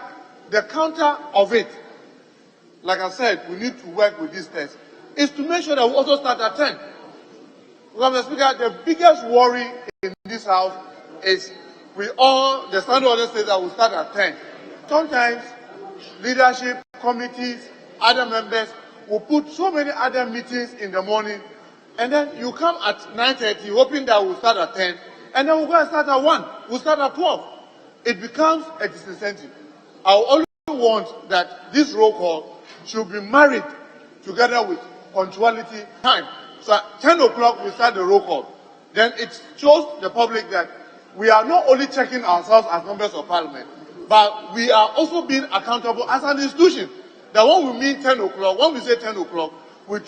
the counter of it, like I said, we need to work with this test, is to make sure that we also start at 10. Because, Mr. Speaker, the biggest worry in this House is the standing order says that we start at 10. Sometimes leadership, committees, other members will put so many other meetings in the morning, and then you come at 9:30 hoping that we'll start at 10, and then we'll go and start at 1. We'll start at 12. It becomes a disincentive. I only want that this roll call should be married together with punctuality time. So at 10 o'clock we start the roll call. Then it shows the public that we are not only checking ourselves as members of parliament, but we are also being accountable as an institution. That when we mean 10 o'clock, when we say 10 o'clock, we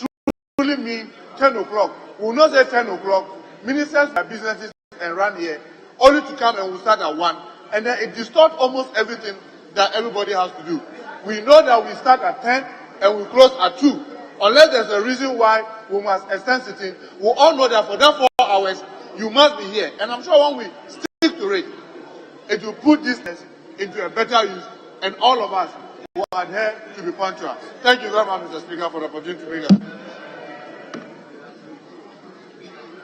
truly mean 10 o'clock. We will not say 10 o'clock. Ministers have businesses and run here, only to come and we start at 1. And then it distorts almost everything that everybody has to do. We know that we start at 10 and we close at 2. Unless there's a reason why we must extend sitting, we all know that for that 4 hours, you must be here. And I'm sure when we stick to it, it will put this into a better use, and all of us will adhere to be punctual. Thank you very much, Mr. Speaker, for the opportunity to be here.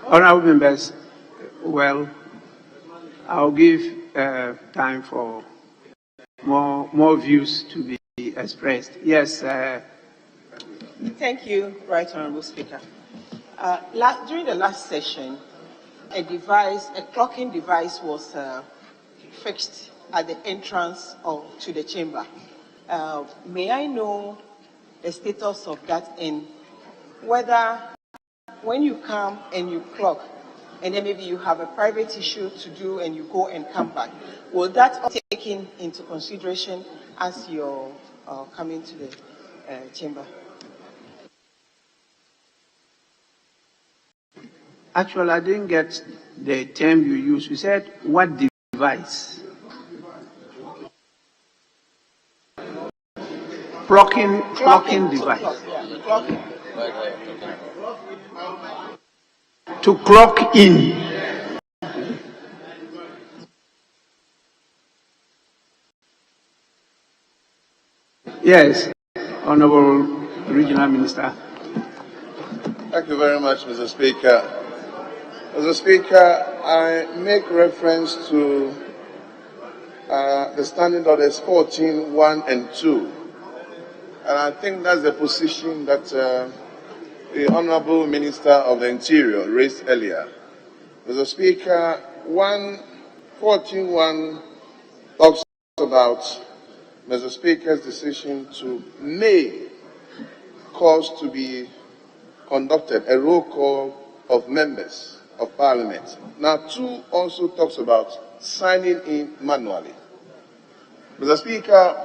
Honorable members, well, I'll give time for more views to be expressed. Yes. Thank you, Right Honourable Speaker. During the last session, a clocking device was fixed at the entrance to the chamber. May I know the status of that and whether when you come and you clock and then maybe you have a private issue to do and you go and come back, will that be taken into consideration as you're coming to the chamber? Actually, I didn't get the term you used. You said, what device? Clocking device. Clocking. To clock in. Yes, Honorable Regional Minister. Thank you very much, Mr. Speaker. Mr. Speaker, I make reference to the Standing Orders 14, 1 and 2. And I think that's the position that the Honorable Minister of the Interior raised earlier. Mr. Speaker, 14.1 talks about Mr. Speaker's decision to may cause to be conducted a roll call of members of Parliament. Now, 2 also talks about signing in manually. Mr. Speaker,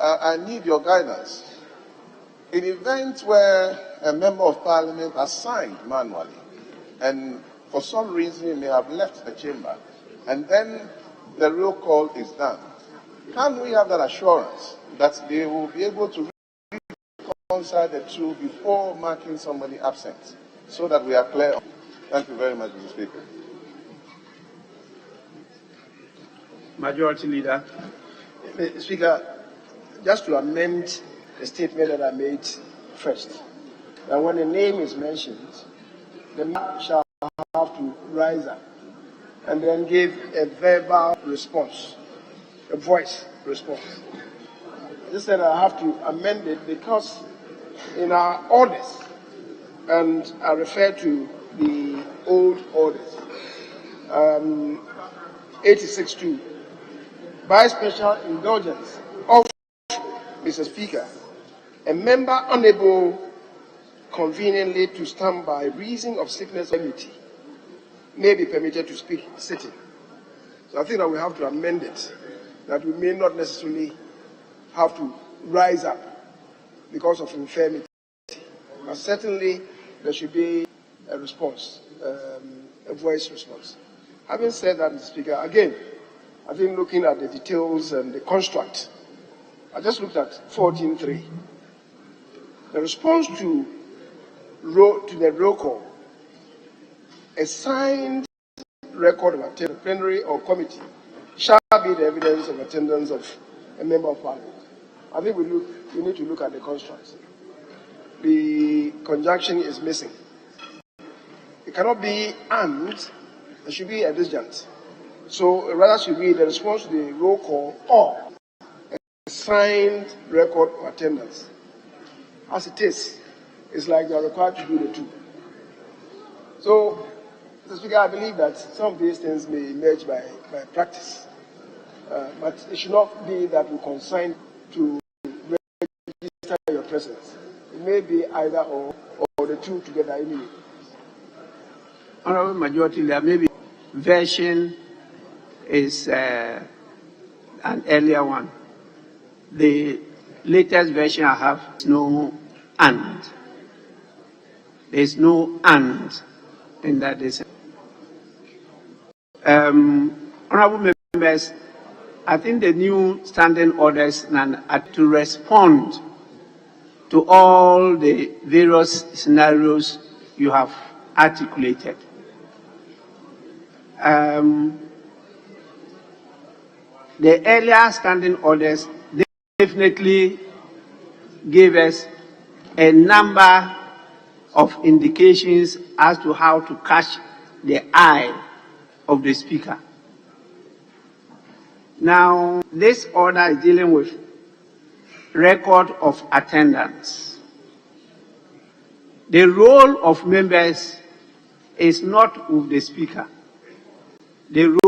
I need your guidance. In the event where a member of Parliament has signed manually, and for some reason he may have left the chamber, and then the roll call is done, can we have that assurance that they will be able to reconcile the 2 before marking somebody absent, so that we are clear? Thank you very much, Mr. Speaker. Majority Leader. Speaker, just to amend the statement that I made first, that when a name is mentioned, the man shall have to rise up and then give a verbal response, a voice response. I just said I have to amend it because in our orders, and I refer to the old orders, 86.2, by special indulgence of Mr. Speaker, a member unable conveniently to stand by reason of sickness or infirmity may be permitted to speak sitting. So I think that we have to amend it, that we may not necessarily have to rise up because of infirmity. But certainly there should be a response, a voice response. Having said that, Mr. Speaker, again, I think looking at the details and the construct, I just looked at 14.3. The response to the roll call, a signed record of attendance, plenary or committee, shall be the evidence of attendance of a member of Parliament. I think we need to look at the construct. The conjunction is missing. It cannot be and, there should be a disjunct. So rather should be the response to the roll call or a signed record of attendance. As it is, it's like they are required to do the 2. So, Mr. Speaker, I believe that some of these things may emerge by practice. But it should not be that we consign to register your presence. It may be either or the 2 together anyway. Honorable Majority Leader, maybe version is an earlier one. The latest version I have is no and. There's no and in that decision. Honorable members, I think the new standing orders are to respond to all the various scenarios you have articulated. The earlier standing orders definitely gave us a number of indications as to how to catch the eye of the speaker. Now, this order is dealing with record of attendance. The role of members is not with the speaker. The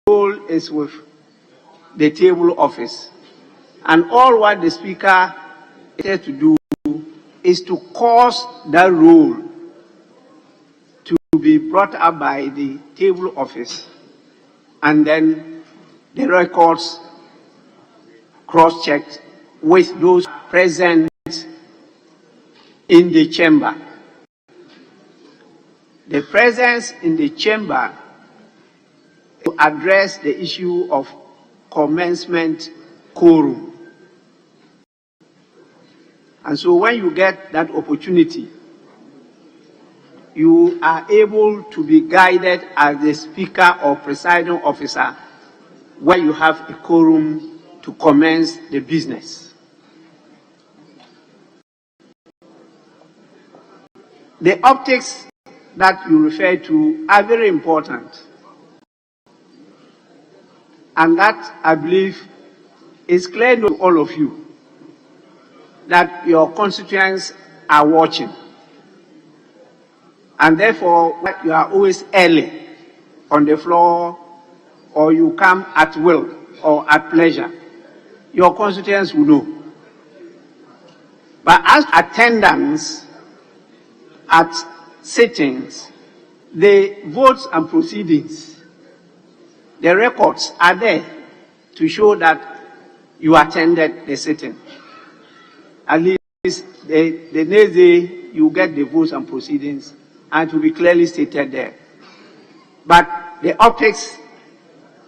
role is with the table office. And all what the speaker is to do is to cause that role to be brought up by the table office, and then the records cross-checked with those present in the chamber. The presence in the chamber to address the issue of commencement quorum. And so when you get that opportunity, you are able to be guided as the speaker or presiding officer when you have a quorum to commence the business. The optics that you refer to are very important. And that, I believe, is clear to all of you that your constituents are watching. And therefore, you are always early on the floor, or you come at will or at pleasure. Your constituents will know. But as attendance at sittings, the votes and proceedings, the records are there to show that you attended the sitting. At least the next day you get the votes and proceedings, and it will be clearly stated there. But the optics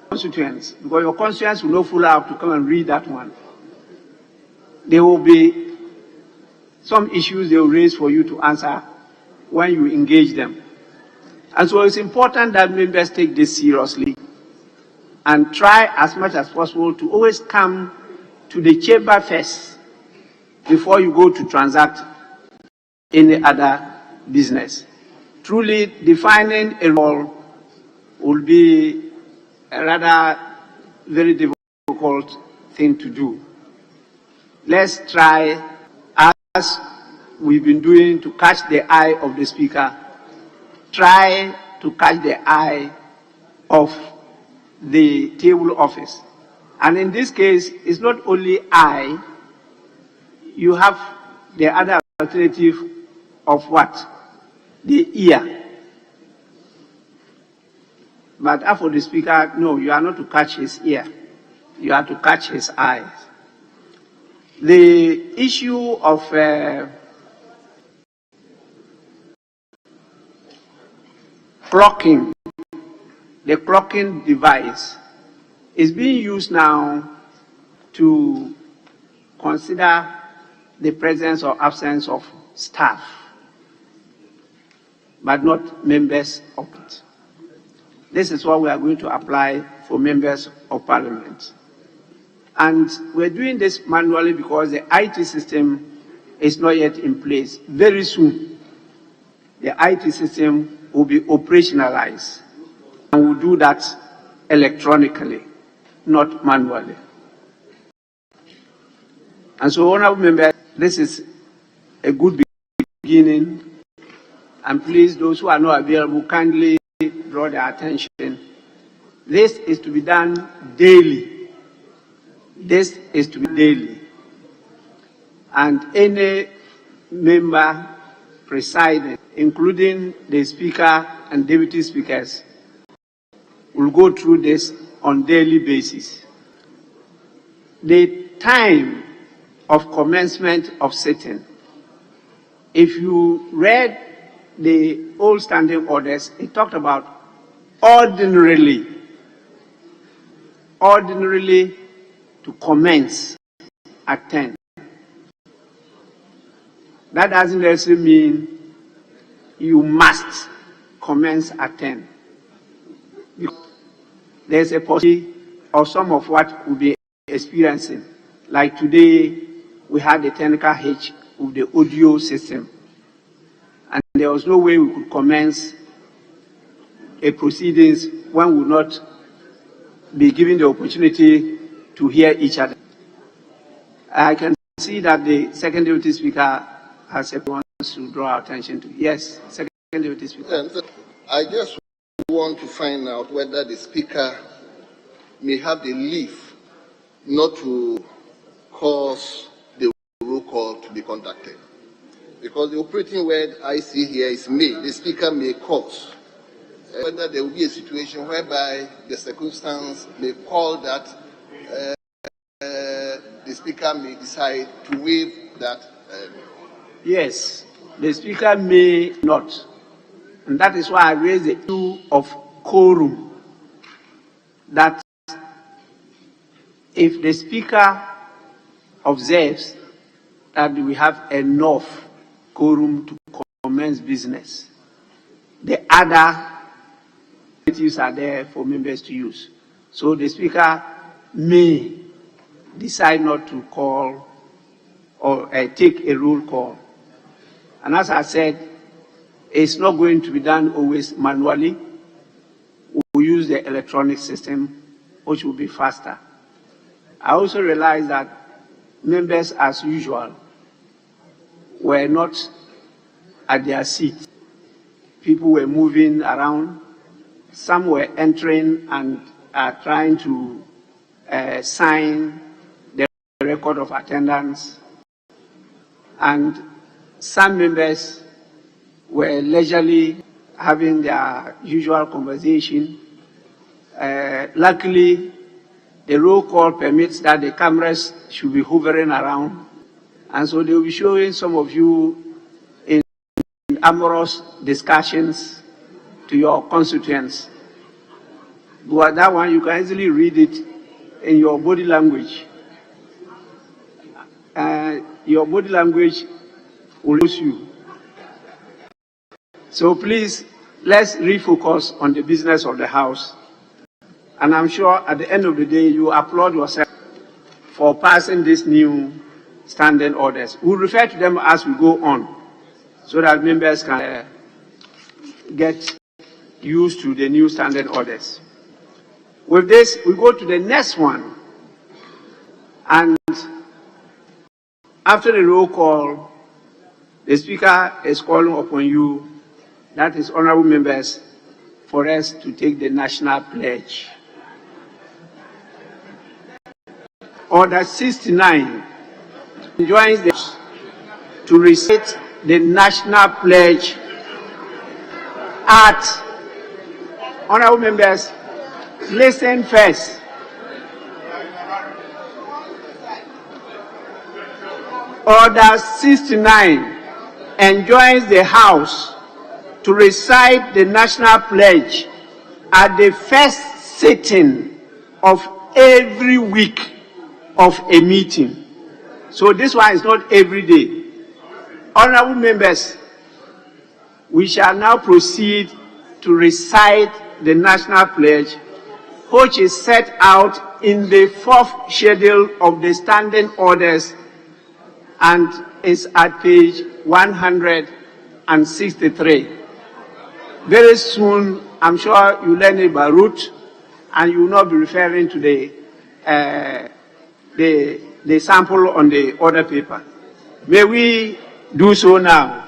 constituents, because your constituents will not full up to come and read that one. There will be some issues they will raise for you to answer when you engage them. And so it's important that members take this seriously and try as much as possible to always come to the chamber first before you go to transact any other business. Truly defining a role will be a rather very difficult thing to do. Let's try, as we've been doing, to catch the eye of the speaker. Try to catch the eye of the table office. And in this case, it's not only eye, you have the other alternative of what? The ear. But as for the speaker, no, you are not to catch his ear. You are to catch his eyes. The issue of clocking, the clocking device, is being used now to consider the presence or absence of staff, but not members of it. This is what we are going to apply for members of parliament. And we're doing this manually because the IT system is not yet in place. Very soon, the IT system will be operationalized, and we'll do that electronically, not manually. And so, honorable members, this is a good beginning. And please, those who are not available, kindly draw their attention. This is to be done daily. This is to be daily. And any member presiding, including the speaker and deputy speakers, will go through this on daily basis. the time of commencement of sitting. If you read the old standing orders, it talked about ordinarily to commence at 10. That doesn't necessarily mean you must commence at 10. There's a possibility of some of what we'll be experiencing. Like today, we had a technical hitch with the audio system. And there was no way we could commence a proceedings when we would not be given the opportunity to hear each other. I can see that the second deputy speaker has wants to draw our attention to. Yes, second deputy speaker. I just want to find out whether the speaker may have the leave not to cause the roll call to be conducted. Because the operating word I see here is may. The speaker may cause. Whether there will be a situation whereby the circumstance may call that the speaker may decide to waive that. Yes, the speaker may not. And that is why I raised the issue of quorum. That if the speaker observes that we have enough quorum to commence business, the other activities are there for members to use. So the speaker may decide not to call or take a roll call. And as I said, it's not going to be done always manually. We'll use the electronic system, which will be faster. I also realize that members, as usual, were not at their seats. People were moving around. Some were entering and trying to sign the record of attendance. And some members were leisurely having their usual conversation. Luckily, the roll call permits that the cameras should be hovering around. And so they will be showing some of you in amorous discussions to your constituents. But that one, you can easily read it in your body language. Your body language will lose you. So please, let's refocus on the business of the House. And I'm sure at the end of the day, you applaud yourself for passing these new standing orders. We'll refer to them as we go on, so that members can get used to the new standing orders. With this, we go to the next one. And after the roll call, the Speaker is calling upon you, that is, honorable members, for us to take the national pledge. Order 69 joins the to recite the national pledge at, honorable members, listen first. Order 69 enjoins the House to recite the national pledge at the first sitting of every week of a meeting. So this one is not every day. Honorable members, we shall now proceed to recite the national pledge, which is set out in the fourth schedule of the standing orders and is at page 163. Very soon, I'm sure you learn it by root, and you will not be referring to the sample on the order paper. May we do so now?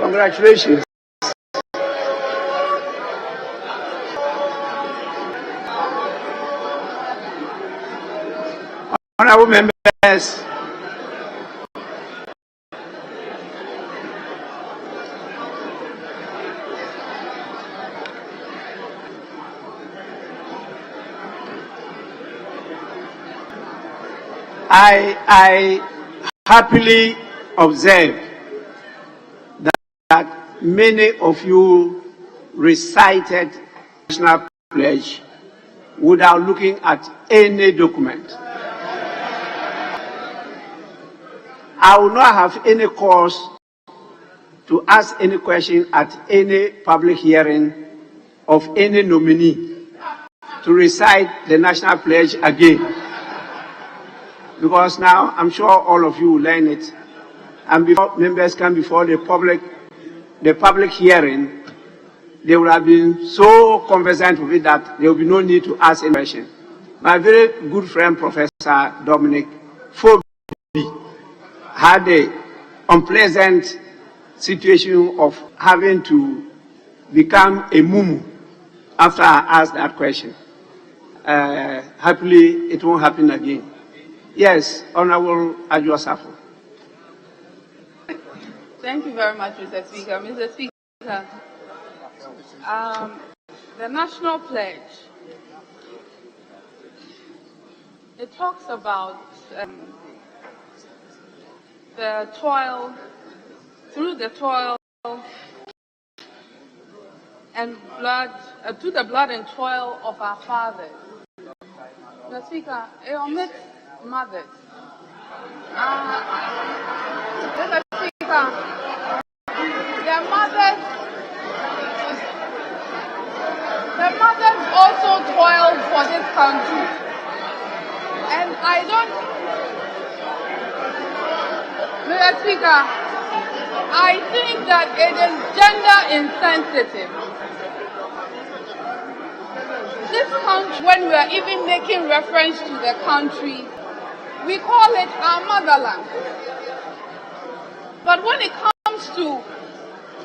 Congratulations. Honorable members, I happily observe that many of you recited the national pledge without looking at any document. I will not have any cause to ask any question at any public hearing of any nominee to recite the national pledge again. Because now I'm sure all of you will learn it. And before members come before the public hearing, they will have been so conversant with it that there will be no need to ask any question. My very good friend, Professor Dominic Fobi, had the unpleasant situation of having to become a mumu after I asked that question. Happily, it won't happen again. Yes, Honorable Adjua. Thank you very much, Mr. Speaker. Mr. Speaker, the National Pledge, it talks about the toil, through the toil and blood, through the blood and toil of our fathers. Mr. Speaker, it omits mothers. Mr. Speaker, their mothers also toiled for this country. And I don't, Mr. Speaker, I think that it is gender insensitive. This country, when we are even making reference to the country, we call it our motherland. But when it comes to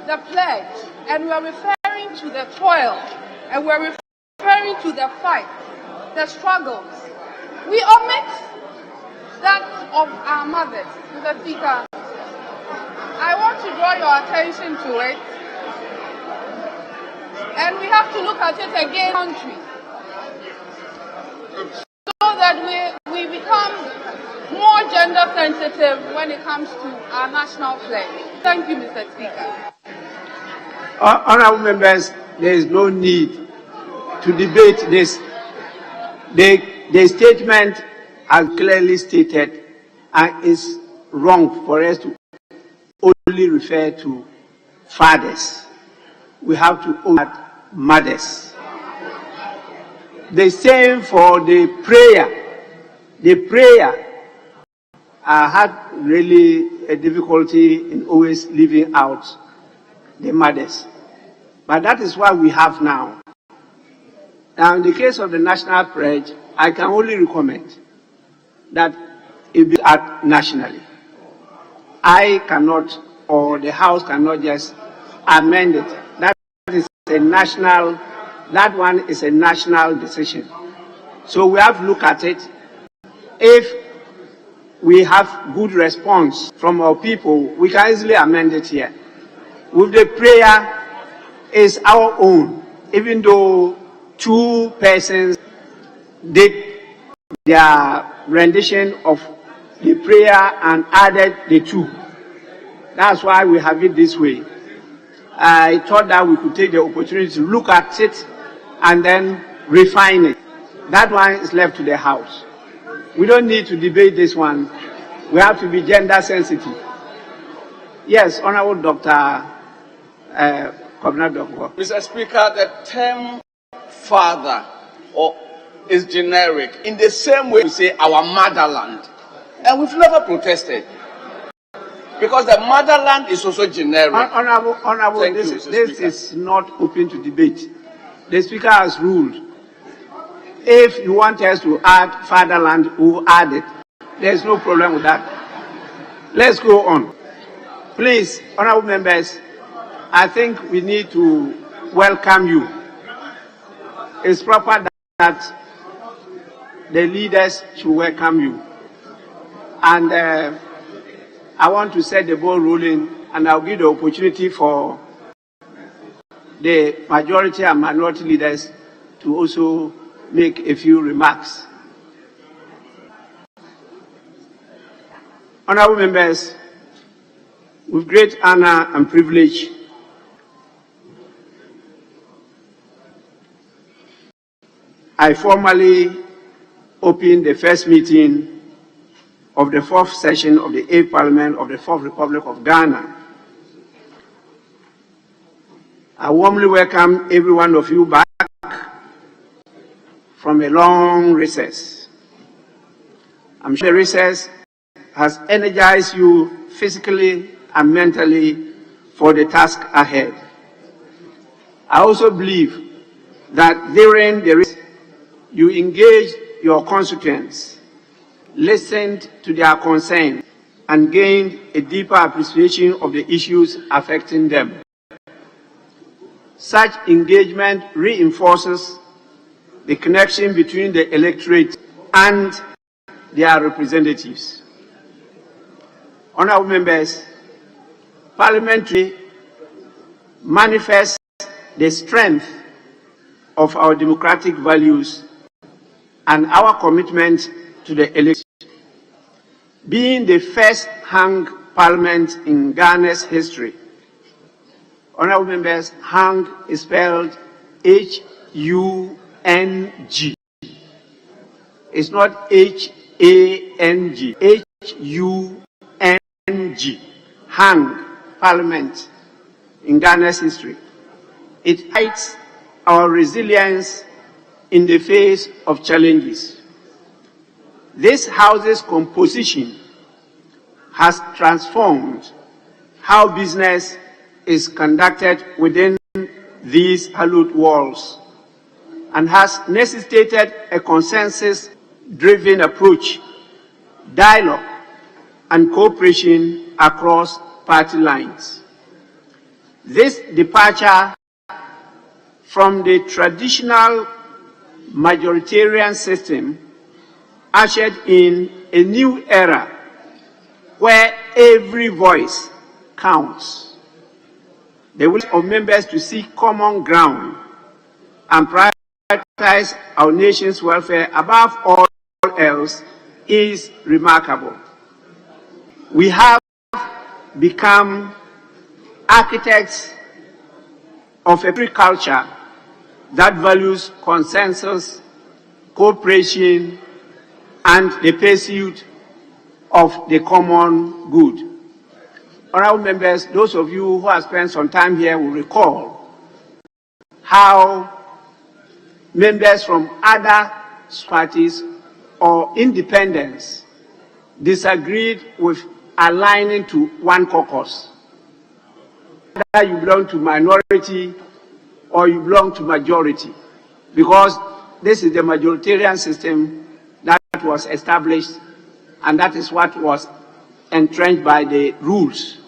the pledge, and we are referring to the toil, and we are referring to the fight, the struggles, we omit that of our mothers. Mr. Speaker, I want to draw your attention to it, and we have to look at it again, country, so that we become more gender sensitive when it comes to our national pledge. Thank you, Mr. Speaker. Honorable members, there is no need to debate this. The statement as clearly stated and is wrong for us to only refer to fathers. We have to own mothers. The same for the prayer. The prayer, I had really a difficulty in always leaving out the mothers. But that is what we have now. Now, in the case of the national pledge, I can only recommend that it be at nationally. I cannot, or the House cannot just amend it. That is a national, that one is a national decision. So we have to look at it. If we have good response from our people, we can easily amend it here. With the prayer, is our own, even though two persons did their rendition of the prayer and added the two. That's why we have it this way. I thought that we could take the opportunity to look at it and then refine it. That one is left to the House. We don't need to debate this one. We have to be gender sensitive. Yes, Honorable Dr. Mr. Speaker, the term father is generic. In the same way we say our motherland. And we've never protested. Because the motherland is also generic. Honorable, this is not open to debate. The Speaker has ruled. If you want us to add fatherland, we'll add it. There's no problem with that. Let's go on. Please, honorable members, I think we need to welcome you. It's proper that the leaders should welcome you. And I want to set the ball rolling, and I'll give the opportunity for the majority and minority leaders to also make a few remarks. Honorable members, with great honor and privilege, I formally open the first meeting of the fourth session of the 8th Parliament of the Fourth Republic of Ghana. I warmly welcome every one of you back from a long recess. I'm sure the recess has energized you physically and mentally for the task ahead. I also believe that during the recess, you engaged your constituents, listened to their concerns, and gained a deeper appreciation of the issues affecting them. Such engagement reinforces the connection between the electorate and their representatives. Honorable members, parliamentary manifests the strength of our democratic values and our commitment to the election. Being the first hung parliament in Ghana's history, honorable members, hung is spelled H-U-N-G. It's not H-A-N-G, H-U-N-G, hung parliament in Ghana's history. It highlights our resilience in the face of challenges. This House's composition has transformed how business is conducted within these hallowed walls and has necessitated a consensus-driven approach, dialogue, and cooperation across party lines. This departure from the traditional majoritarian system ushered in a new era where every voice counts. The will of members to seek common ground and prioritize our nation's welfare above all else is remarkable. We have become architects of a free culture that values consensus, cooperation, and the pursuit of the common good. Honorable members, those of you who have spent some time here will recall how members from other parties or independents disagreed with aligning to one caucus. Whether you belong to minority or you belong to majority, because this is the majoritarian system that was established, and that is what was entrenched by the rules.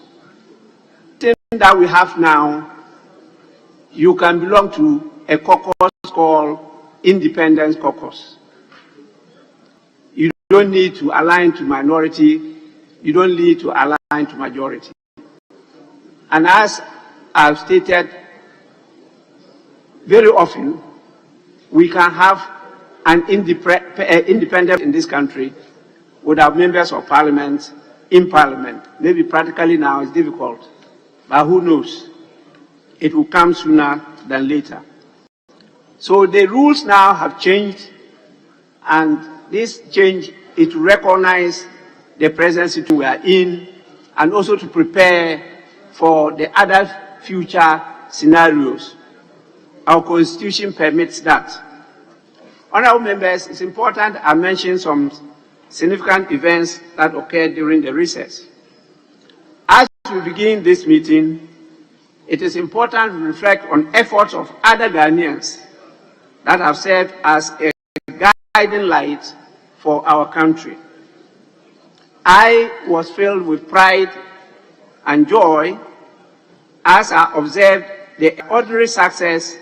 The thing that we have now, you can belong to a caucus called Independence Caucus. You don't need to align to minority, you don't need to align to majority. And as I've stated very often, we can have an independent in this country without members of parliament in parliament. Maybe practically now it's difficult, but who knows? It will come sooner than later. So the rules now have changed, and this change is to recognize the present situation we are in and also to prepare for the other future scenarios. Our constitution permits that. Honorable members, it's important I mention some significant events that occurred during the recess. As we begin this meeting, it is important to reflect on efforts of other Ghanaians that have served as a guiding light for our country. I was filled with pride and joy as I observed the ordinary success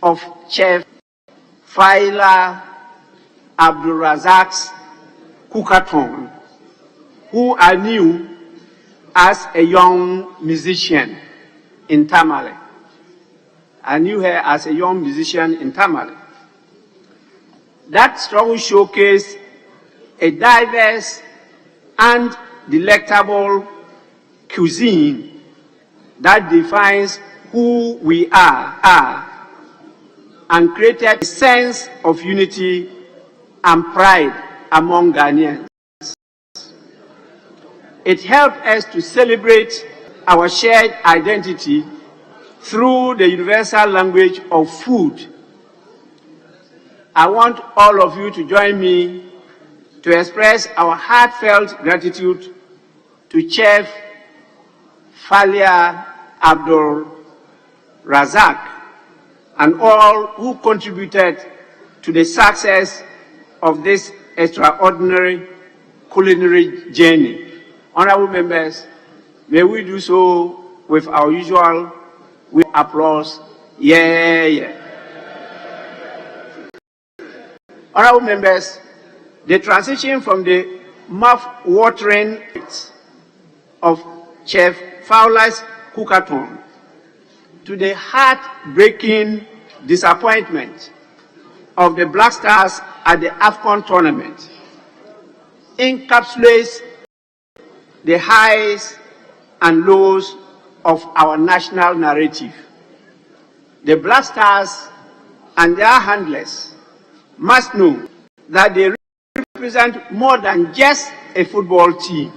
of Chef Faila Abdulrazak's cookathon, who I knew as a young musician in Tamale. I knew her as a young musician in Tamale. That struggle showcased a diverse and delectable cuisine that defines who we are and created a sense of unity and pride among Ghanaians. It helped us to celebrate our shared identity through the universal language of food. I want all of you to join me to express our heartfelt gratitude to Chef Falia Abdul Razak and all who contributed to the success of this extraordinary culinary journey. Honorable members, may we do so with our usual applause. Yeah. Honorable members, the transition from the mouth-watering of Chef Fowler's cookathon to the heart-breaking disappointment of the Black Stars at the AFCON tournament encapsulates the highs and lows of our national narrative. The Black Stars and their handlers must know that they represent more than just a football team.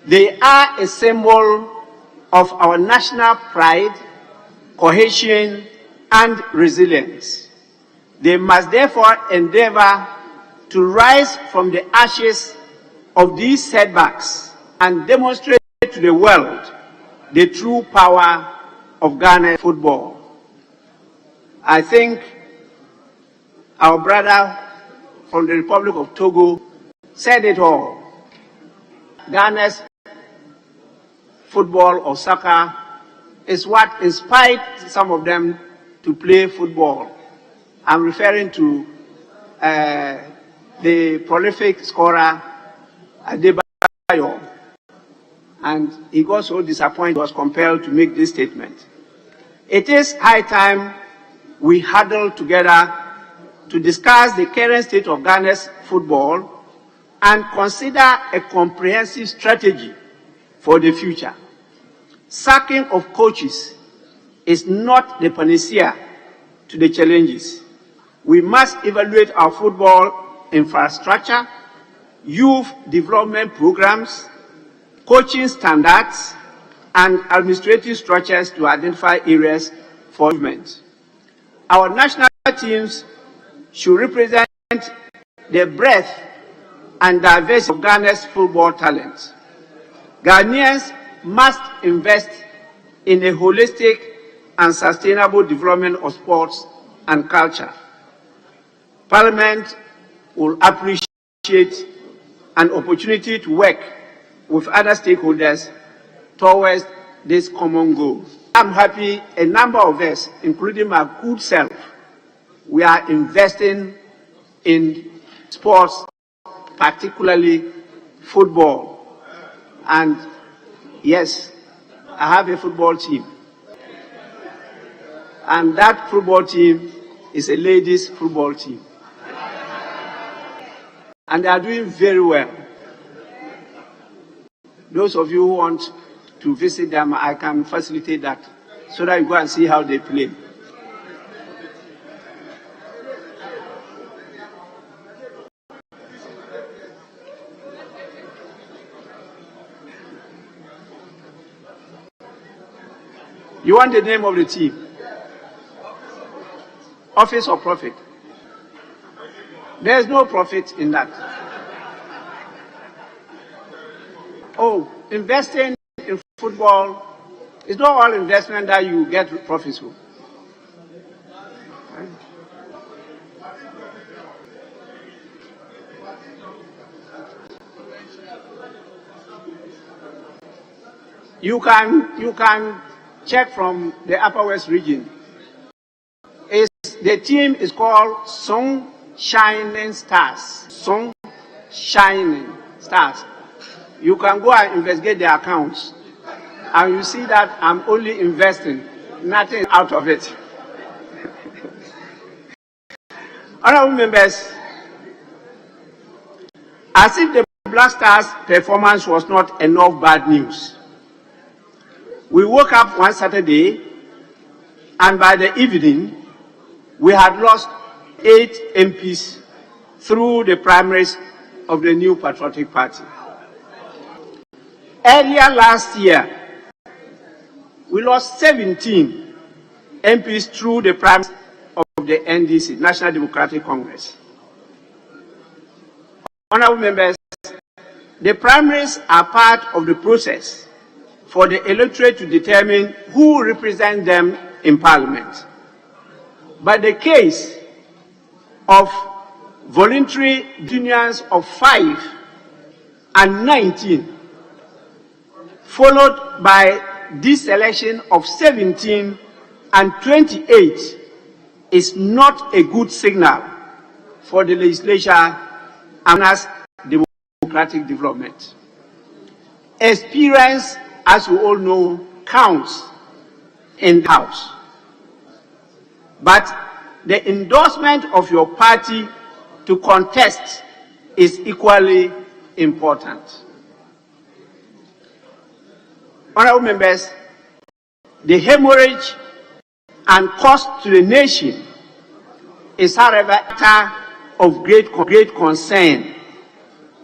They are a symbol of our national pride, cohesion, and resilience. They must therefore endeavor to rise from the ashes of these setbacks and demonstrate to the world the true power of Ghana football. I think our brother from the Republic of Togo said it all. Ghana's football or soccer is what inspired some of them to play football. I'm referring to the prolific scorer Adebayo, and he got so disappointed he was compelled to make this statement. It is high time we huddle together to discuss the current state of Ghana's football and consider a comprehensive strategy for the future. Sacking of coaches is not the panacea to the challenges. We must evaluate our football infrastructure, youth development programs, coaching standards, and administrative structures to identify areas for improvement. Our national teams should represent the breadth and diversity of Ghana's football talent. Ghanaians must invest in a holistic and sustainable development of sports and culture. Parliament will appreciate an opportunity to work with other stakeholders towards this common goal. I'm happy a number of us, including my good self, we are investing in sports, particularly football. And yes, I have a football team. And that football team is a ladies' football team. And they are doing very well. Those of you who want to visit them, I can facilitate that so that you go and see how they play. You want the name of the team? Office or profit? There's no profit in that. Oh, investing in football is not all investment that you get profits from. You can check from the Upper West region. The team is called Sun Shining Stars. Sun Shining Stars. You can go and investigate their accounts, and you see that I'm only investing, nothing out of it. Honorable members, as if the Black Stars' performance was not enough bad news, we woke up one Saturday, and by the evening, we had lost 8 MPs through the primaries of the New Patriotic Party. Earlier last year, we lost 17 MPs through the primaries of the NDC, National Democratic Congress. Honorable members, the primaries are part of the process for the electorate to determine who represents them in Parliament. But the case of voluntary unions of 5 and 19, followed by this election of 17 and 28, is not a good signal for the legislature and as democratic development. Experience, as we all know, counts in the House. But the endorsement of your party to contest is equally important. Honorable members, the hemorrhage and cost to the nation is, however, a matter of great concern,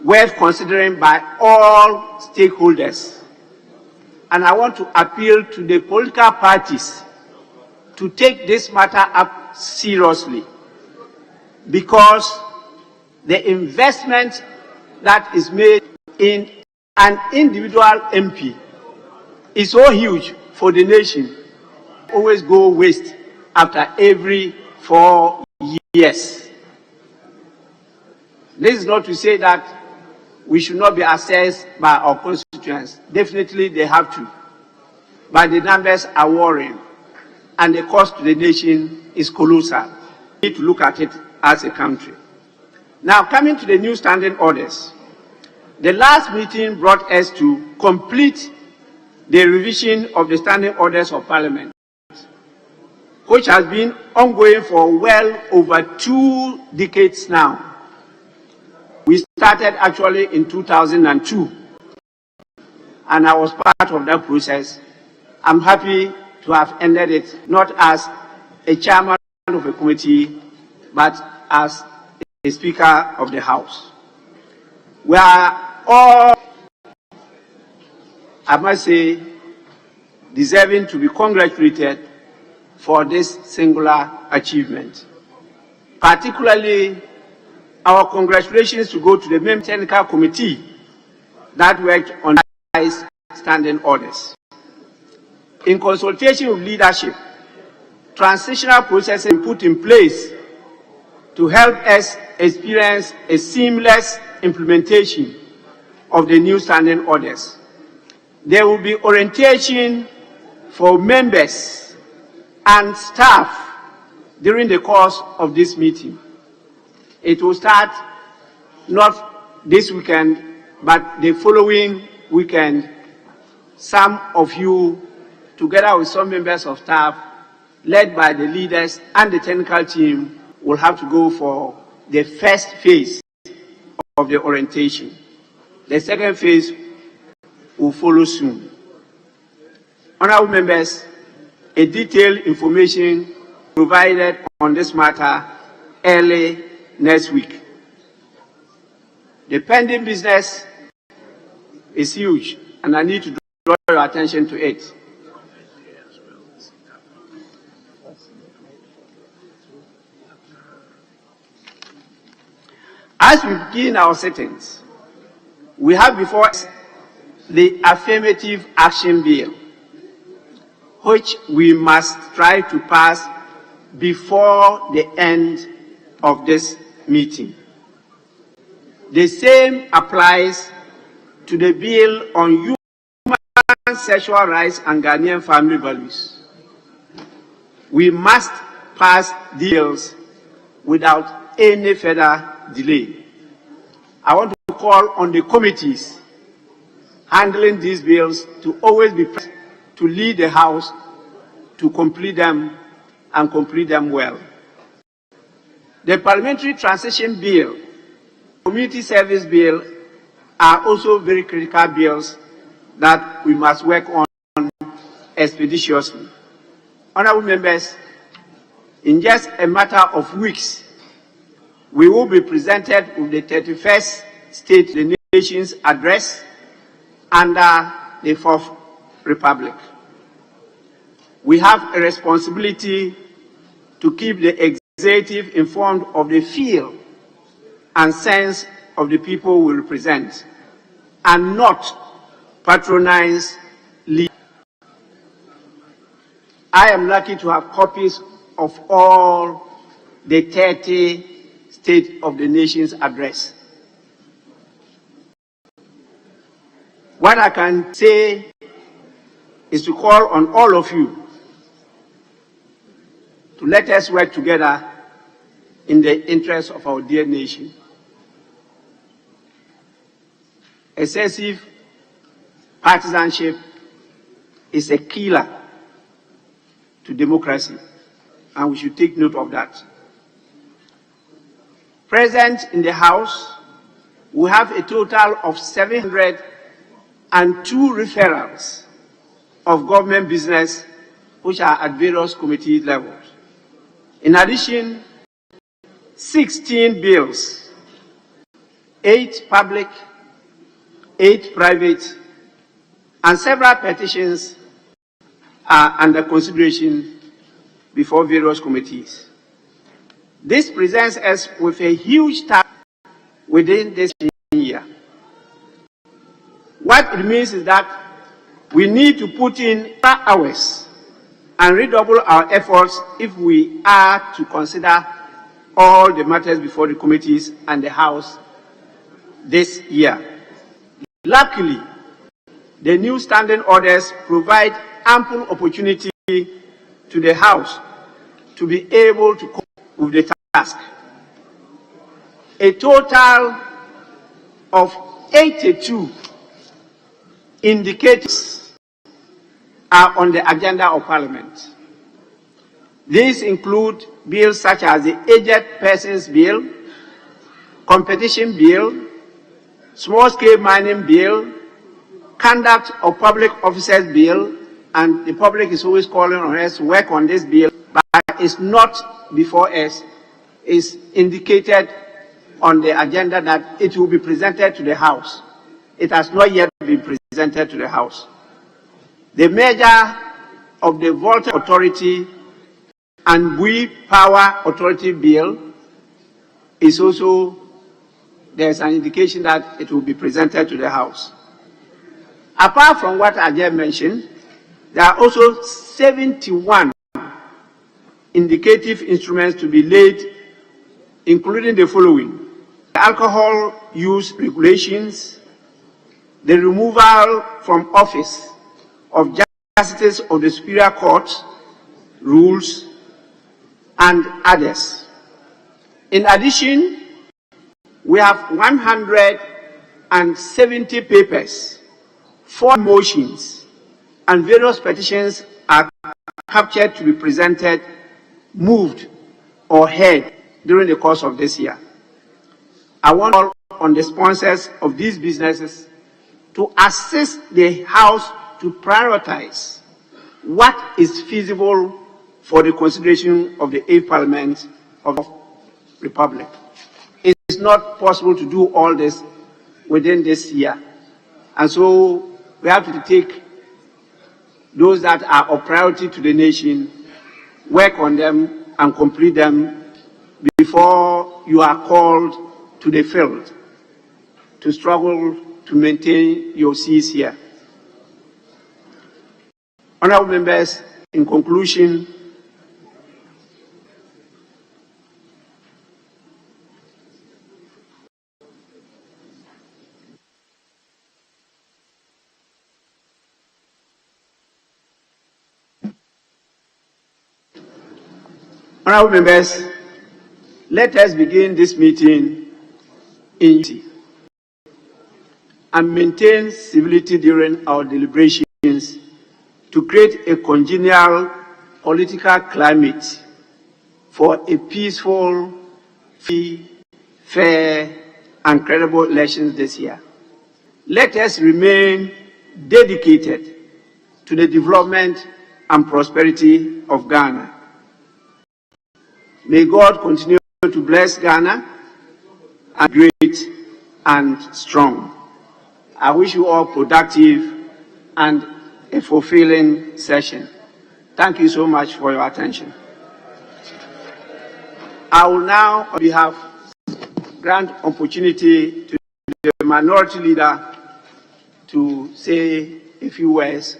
worth considering by all stakeholders. And I want to appeal to the political parties to take this matter up seriously, because the investment that is made in an individual MP is so huge for the nation, always go waste after every 4 years. This is not to say that we should not be assessed by our constituents. Definitely they have to. But the numbers are worrying, and the cost to the nation is colossal. We need to look at it as a country. Now, coming to the new standing orders. The last meeting brought us to complete the revision of the standing orders of Parliament, which has been ongoing for well over 2 decades now. We started actually in 2002, and I was part of that process. I'm happy to have ended it, not as a chairman of a committee, but as a Speaker of the House. We are all, I must say, deserving to be congratulated for this singular achievement. Particularly, our congratulations to go to the main technical committee that worked on standing orders. In consultation with leadership, transitional processes put in place to help us experience a seamless implementation of the new standing orders. There will be orientation for members and staff during the course of this meeting. It will start not this weekend, but the following weekend. Some of you, together with some members of staff, led by the leaders and the technical team, will have to go for the first phase of the orientation. The second phase will follow soon. Honorable members, a detailed information provided on this matter early next week. The pending business is huge, and I need to draw your attention to it. As we begin our sittings, we have before us the Affirmative Action Bill, which we must try to pass before the end of this meeting. The same applies to the Bill on Human sexual rights and Ghanaian family values. We must pass deals without any further delay. I want to call on the committees handling these bills to always be present to lead the House to complete them and complete them well. The Parliamentary Transition Bill, Community Service Bill are also very critical bills that we must work on expeditiously. Honourable members, in just a matter of weeks, we will be presented with the 31st State of the Nation's address under the Fourth Republic. We have a responsibility to keep the executive informed of the feel and sense of the people we represent, and not patronize leaders. I am lucky to have copies of all the 30 State of the Nation's address. What I can say is to call on all of you to let us work together in the interest of our dear nation. Excessive partisanship is a killer to democracy, and we should take note of that. Present in the House, we have a total of 702 referrals of government business which are at various committee levels. In addition, 16 bills, 8 public, 8 private, and several petitions are under consideration before various committees. This presents us with a huge task within this year. What it means is that we need to put in hours and redouble our efforts if we are to consider all the matters before the committees and the House this year. Luckily, the new standing orders provide ample opportunity to the House to be able to cope with the task. A total of 82 indicators are on the agenda of Parliament. These include bills such as the Aged Persons Bill, Competition Bill, Small-Scale Mining Bill, Conduct of Public Officers Bill, and the public is always calling on us to work on this bill, but it's not before us. It's indicated on the agenda that it will be presented to the House. It has not yet been presented to the House. The merger of the Volta Authority and Bui Power Authority Bill is also, there's an indication that it will be presented to the House. Apart from what I just mentioned, there are also 71 indicative instruments to be laid, including the following: the alcohol use regulations, the removal from office of justices of the Superior Court rules, and others. In addition, we have 170 papers, 4 motions, and various petitions are captured to be presented, moved, or heard during the course of this year. I want to call on the sponsors of these businesses to assist the House to prioritize what is feasible for the consideration of the 8th Parliament of the Republic. It is not possible to do all this within this year. And so we have to take those that are of priority to the nation, work on them and complete them before you are called to the field to struggle to maintain your seats here. Honourable members, in conclusion, Honorable members, let us begin this meeting in unity and maintain civility during our deliberations to create a congenial political climate for a peaceful, free, fair, and credible elections this year. Let us remain dedicated to the development and prosperity of Ghana. May God continue to bless Ghana and great and strong. I wish you all productive and a fulfilling session. Thank you so much for your attention. I will now, on behalf, grant opportunity to the minority leader to say a few words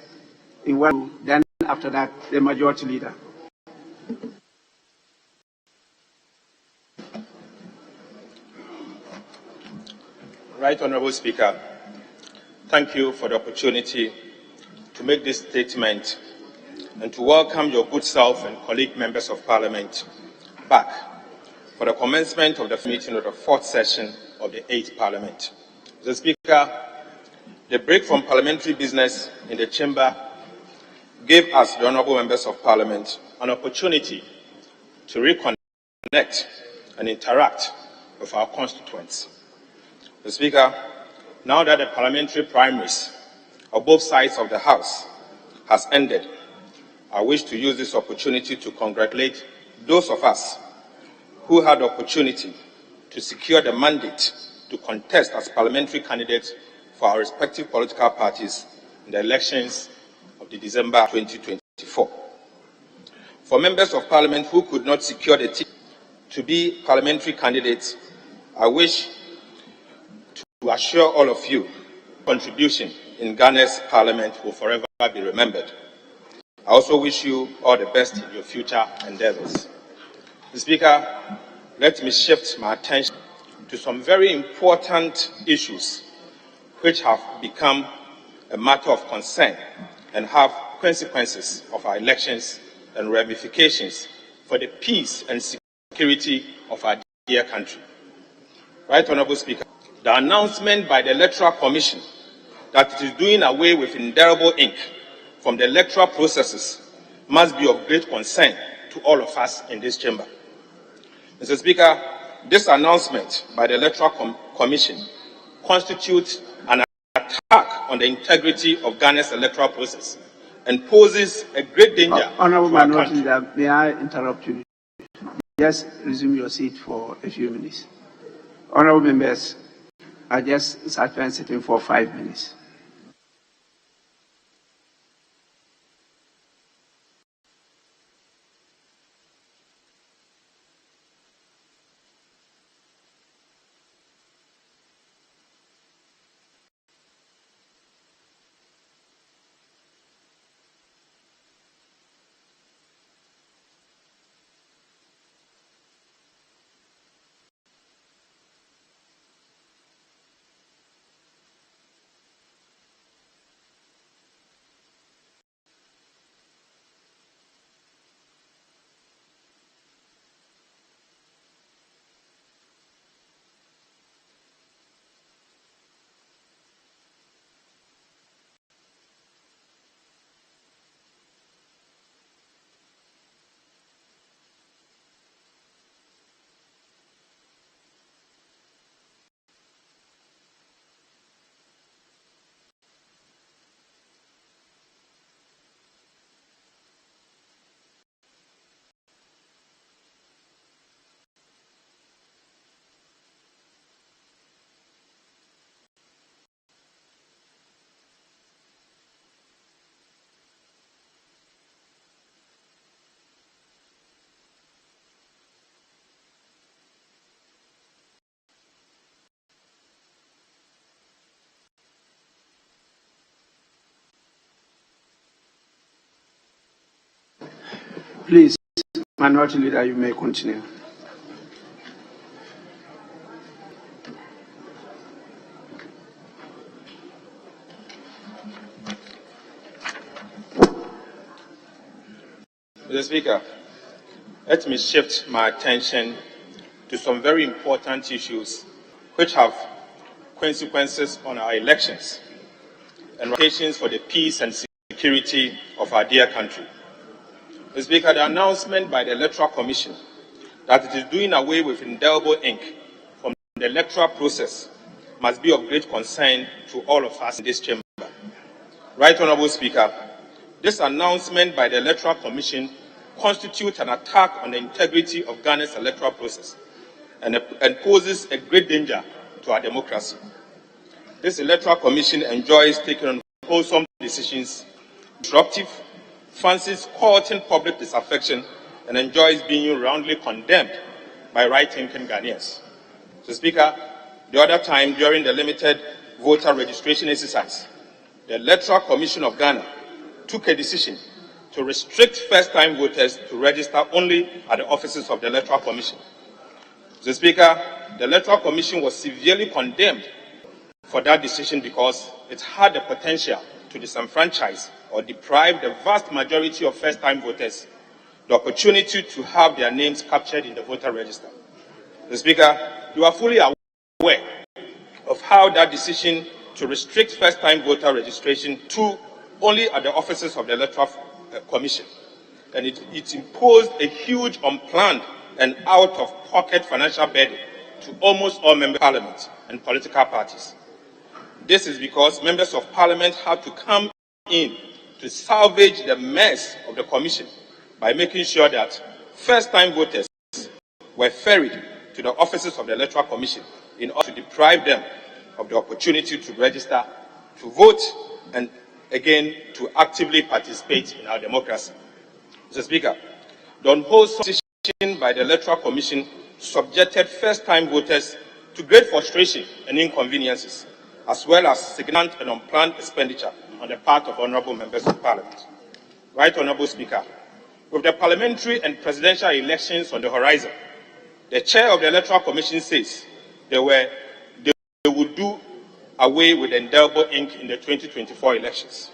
in one, then after that, the majority leader. Right Honourable Speaker, thank you for the opportunity to make this statement and to welcome your good self and colleague members of Parliament back for the commencement of the meeting of the fourth session of the 8th Parliament. Mr. Speaker, the break from parliamentary business in the chamber gave us, the honourable members of Parliament, an opportunity to reconnect and interact with our constituents. Mr. Speaker, now that the parliamentary primaries of both sides of the House has ended, I wish to use this opportunity to congratulate those of us who had the opportunity to secure the mandate to contest as parliamentary candidates for our respective political parties in the elections of the December 2024. For members of Parliament who could not secure the ticket to be parliamentary candidates, I wish to assure all of you contribution in Ghana's Parliament will forever be remembered. I also wish you all the best in your future endeavors. Mr. Speaker, let me shift my attention to some very important issues which have become a matter of concern and have consequences of our elections and ramifications for the peace and security of our dear country. Right Honourable Speaker, the announcement by the Electoral Commission that it is doing away with indelible ink from the electoral processes must be of great concern to all of us in this chamber. Mr. Speaker, this announcement by the Electoral Commission constitutes an attack on the integrity of Ghana's electoral process and poses a great danger Honourable to our minority country. leader, may I interrupt you? Just resume your seat for a few minutes. Honourable members, I just suspend sitting for 5 minutes. Please, minority leader, you may continue. Mr. Speaker, let me shift my attention to some very important issues which have consequences on our elections and ramifications for the peace and security of our dear country. Mr. Speaker, the announcement by the Electoral Commission that it is doing away with indelible ink from the electoral process must be of great concern to all of us in this chamber. Right Honourable Speaker, this announcement by the Electoral Commission constitutes an attack on the integrity of Ghana's electoral process and poses a great danger to our democracy. This Electoral Commission enjoys taking unwholesome decisions, disruptive, fancies courting public disaffection, and enjoys being roundly condemned by right-thinking Ghanaians. So, Speaker, the other time during the limited voter registration exercise, the Electoral Commission of Ghana took a decision to restrict first-time voters to register only at the offices of the Electoral Commission. So, Speaker, the Electoral Commission was severely condemned for that decision because it had the potential to disenfranchise or deprive the vast majority of first-time voters the opportunity to have their names captured in the voter register. So, Speaker, you are fully aware of how that decision to restrict first-time voter registration to only at the offices of the Electoral Commission, and it imposed a huge unplanned and out-of-pocket financial burden to almost all members of Parliament and political parties. This is because members of Parliament had to come in to salvage the mess of the Commission by making sure that first-time voters were ferried to the offices of the Electoral Commission in order to deprive them of the opportunity to register, to vote, and again to actively participate in our democracy. Mr. Speaker, the unwholesome decision by the Electoral Commission subjected first-time voters to great frustration and inconveniences, as well as significant and unplanned expenditure on the part of honourable members of Parliament. Right Honourable Speaker, with the parliamentary and presidential elections on the horizon, the chair of the Electoral Commission says they would do away with indelible ink in the 2024 elections.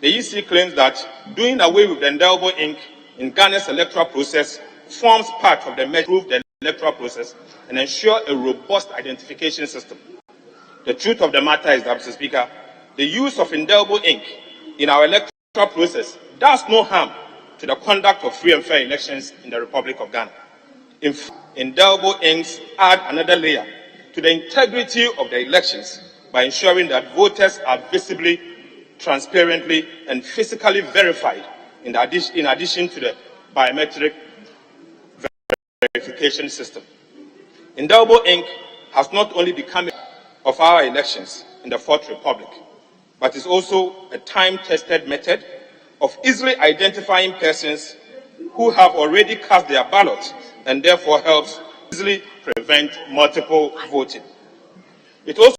The EC claims that doing away with the indelible ink in Ghana's electoral process forms part of the measure to improve the electoral process and ensure a robust identification system. The truth of the matter is that, Mr. Speaker, the use of indelible ink in our electoral process does no harm to the conduct of free and fair elections in the Republic of Ghana. In fact, indelible inks add another layer to the integrity of the elections by ensuring that voters are visibly, transparently, and physically verified in addition to the biometric verification system. Indelible ink has not only become of our elections in the Fourth Republic, but is also a time-tested method of easily identifying persons who have already cast their ballot and therefore helps easily prevent multiple voting. It also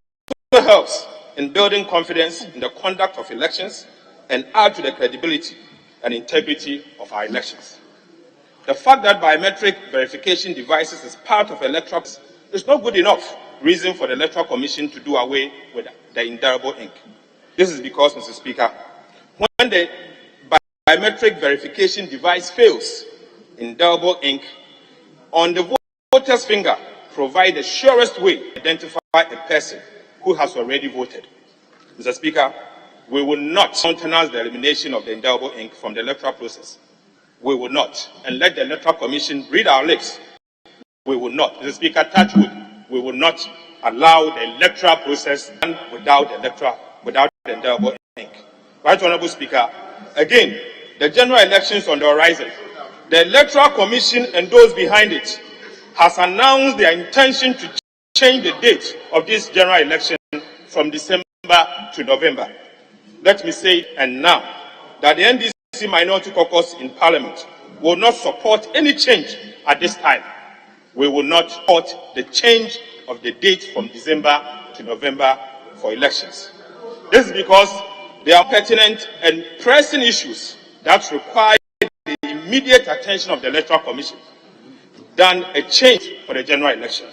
helps in building confidence in the conduct of elections and add to the credibility and integrity of our elections. The fact that biometric verification devices is part of electoral is not good enough reason for the Electoral Commission to do away with the indelible ink. This is because, Mr. Speaker, when the biometric verification device fails, indelible ink on the voter's finger provides the surest way to identify a person who has already voted. Mr. Speaker, we will not countenance the elimination of the indelible ink from the electoral process. We will not. And let the Electoral Commission read our lips. We will not. Mr. Speaker, touch wood. We will not allow the electoral process done without the indelible ink. Right Honourable Speaker, again, the general elections on the horizon, the Electoral Commission and those behind it has announced their intention to change the date of this general election from December to November. Let me say and now that the NDC Minority Caucus in Parliament will not support any change at this time. We will not support the change of the date from December to November for elections. This is because there are pertinent and pressing issues that require the immediate attention of the Electoral Commission than a change for the general election.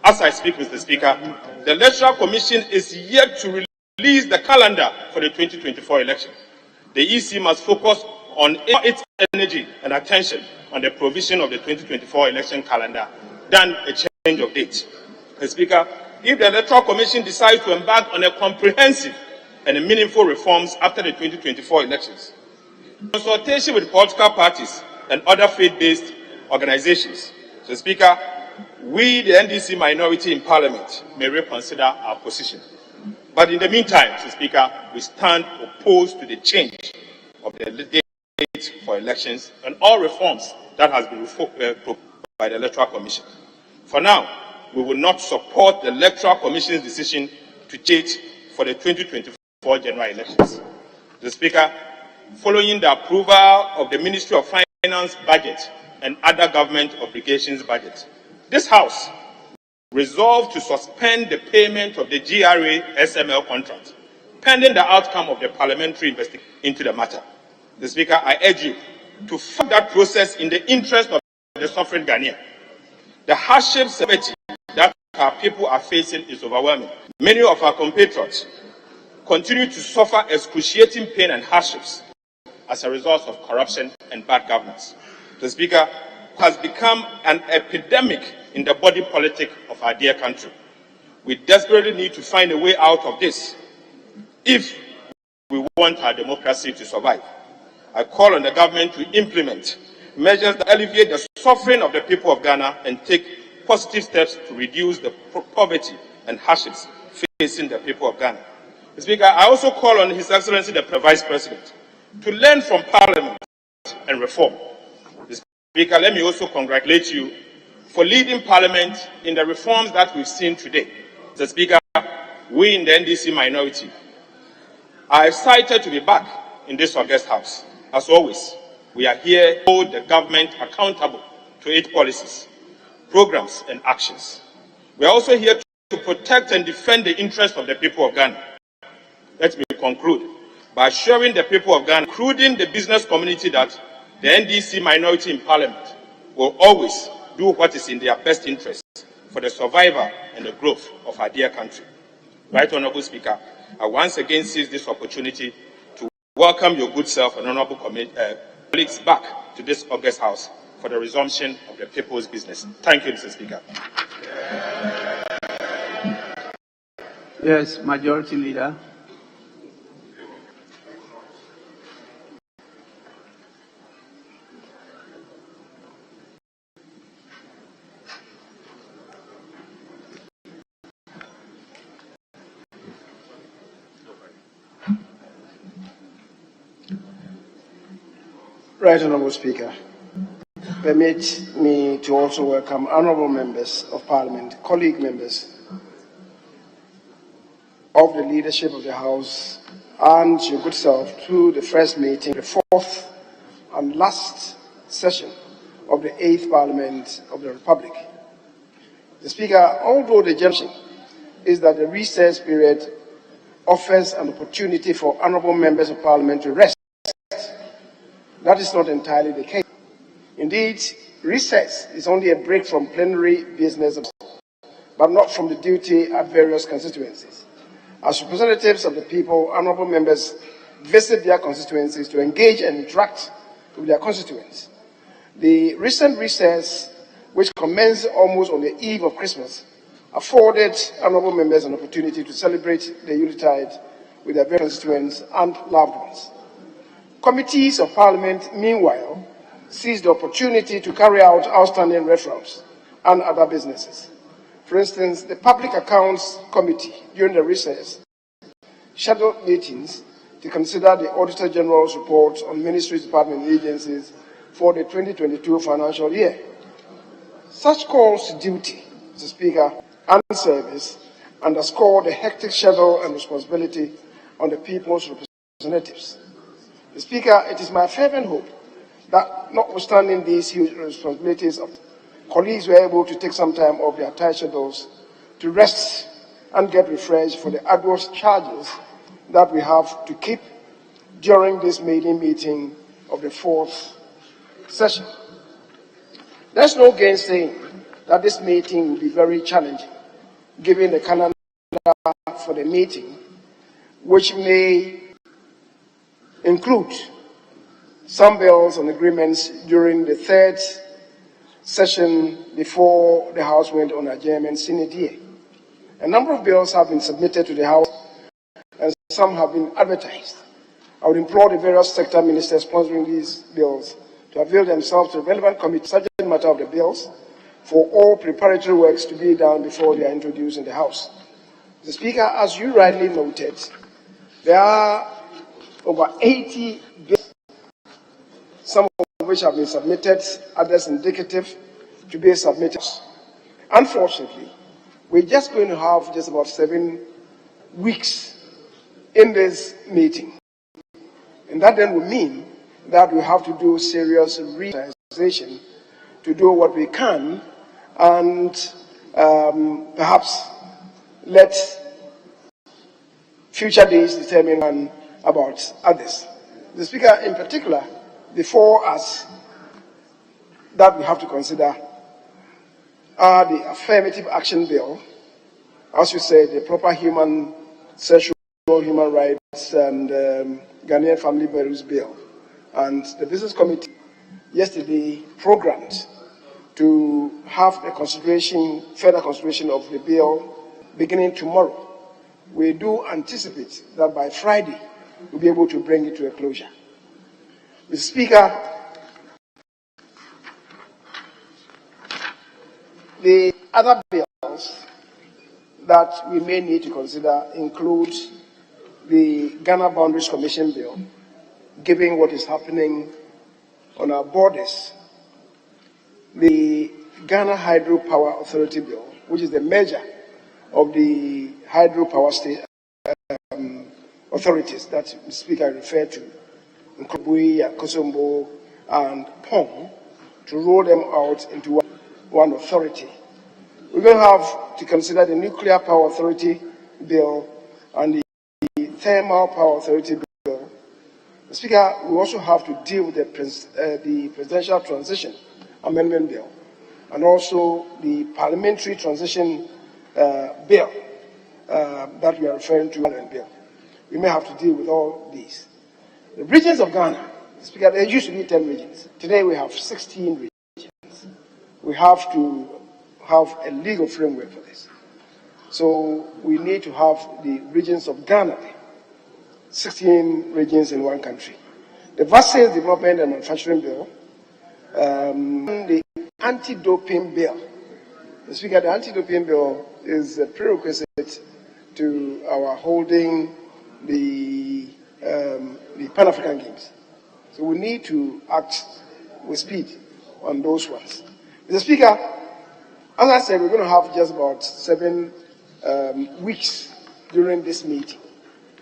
As I speak, Mr. Speaker, the Electoral Commission is yet to release the calendar for the 2024 election. The EC must focus on its energy and attention on the provision of the 2024 election calendar than a change of date. Mr. Speaker, if the Electoral Commission decides to embark on a comprehensive and meaningful reforms after the 2024 elections, consultation with political parties and other faith-based organizations, Mr. Speaker, we, the NDC minority in Parliament, may reconsider our position. But in the meantime, Mr. Speaker, we stand opposed to the change of the date for elections and all reforms that has been proposed by the Electoral Commission. For now, we will not support the Electoral Commission's decision to date for the 2024 general elections. Mr. Speaker, following the approval of the Ministry of Finance budget and other government obligations budget, this House resolved to suspend the payment of the GRA SML contract, pending the outcome of the parliamentary investigation into the matter. Mr. Speaker, I urge you to fund that process in the interest of the suffering Ghanaian. The hardships that our people are facing is overwhelming. Many of our compatriots continue to suffer excruciating pain and hardships as a result of corruption and bad governance. The Speaker has become an epidemic in the body politic of our dear country. We desperately need to find a way out of this if we want our democracy to survive. I call on the government to implement measures that alleviate the suffering of the people of Ghana and take positive steps to reduce the poverty and hardships facing the people of Ghana. Mr. Speaker, I also call on His Excellency the Vice President to learn from Parliament and reform. Mr. Speaker, let me also congratulate you for leading Parliament in the reforms that we've seen today. Mr. Speaker, we in the NDC minority are excited to be back in this august House. As always, we are here to hold the government accountable to its policies, programs, and actions. We are also here to protect and defend the interests of the people of Ghana. Let me conclude by assuring the people of Ghana, including the business community, that the NDC minority in Parliament will always do what is in their best interest for the survival and the growth of our dear country. Right Honourable Speaker, I once again seize this opportunity to welcome your good self and honourable colleagues back to this august House for the resumption of the people's business. Thank you, Mr. Speaker. Yes, Majority Leader. Right Honourable Speaker, permit me to also welcome honourable members of Parliament, colleague members of the leadership of the House and your good self to the first meeting, the fourth and last session of the 8th Parliament of the Republic. The Speaker, although the general is that the recess period offers an opportunity for honourable members of Parliament to rest, that is not entirely the case. Indeed, recess is only a break from plenary business, but not from the duty at various constituencies. As representatives of the people, honourable members visit their constituencies to engage and interact with their constituents. The recent recess, which commenced almost on the eve of Christmas, afforded honourable members an opportunity to celebrate the Yuletide with their various constituents and loved ones. Committees of Parliament, meanwhile, seized the opportunity to carry out outstanding referrals and other businesses. For instance, the Public Accounts Committee, during the recess, scheduled meetings to consider the Auditor General's report on ministries, departments, and agencies for the 2022 financial year. Such calls to duty, Mr. Speaker, and service underscore the hectic schedule and responsibility on the people's representatives. Mr. Speaker, it is my fervent hope that, notwithstanding these huge responsibilities, colleagues were able to take some time off their tight schedules to rest and get refreshed for the arduous charges that we have to keep during this maiden meeting of the fourth session. There's no gainsaying that this meeting will be very challenging, given the calendar for the meeting, which may include some bills on agreements during the third session before the House went on adjournment sine die. A number of bills have been submitted to the House and some have been advertised. I would implore the various sector ministers sponsoring these bills to avail themselves to the relevant committee subject matter of the bills for all preparatory works to be done before they are introduced in the House. Mr. Speaker, as you rightly noted, there are over 80 bills, some of which have been submitted, others indicative to be submitted. Unfortunately, we're just going to have just about 7 weeks in this meeting. And that then will mean that we have to do serious reorganization to do what we can and perhaps let future days determine about others. The Speaker, in particular, before us, that we have to consider are the Affirmative Action Bill, as you said, the Proper Sexual Human Rights and Ghanaian Family Values Bill, and the Business Committee yesterday programmed to have a further consideration of the bill beginning tomorrow. We do anticipate that by Friday we'll be able to bring it to a closure. Mr. Speaker, the other bills that we may need to consider include the Ghana Boundaries Commission Bill, given what is happening on our borders, the Ghana Hydropower Authority Bill, which is the merger of the hydropower state authorities that the Speaker referred to, Nkobui, Kosombo, and Pong, to roll them out into one authority. We're going to have to consider the Nuclear Power Authority Bill and the Thermal Power Authority Bill. The Speaker, we also have to deal with the Presidential Transition Amendment Bill and also the Parliamentary Transition Bill that we are referring to in bill. We may have to deal with all these. The regions of Ghana, Speaker, there used to be 10 regions. Today we have 16 regions. We have to have a legal framework for this. So we need to have the regions of Ghana, 16 regions in one country. The Vassals Development and Manufacturing Bill, the Anti-Doping Bill. The Speaker, the Anti-Doping Bill is a prerequisite to our holding the Pan-African Games. So we need to act with speed on those ones. Mr. Speaker, as I said, we're going to have just about 7 weeks during this meeting.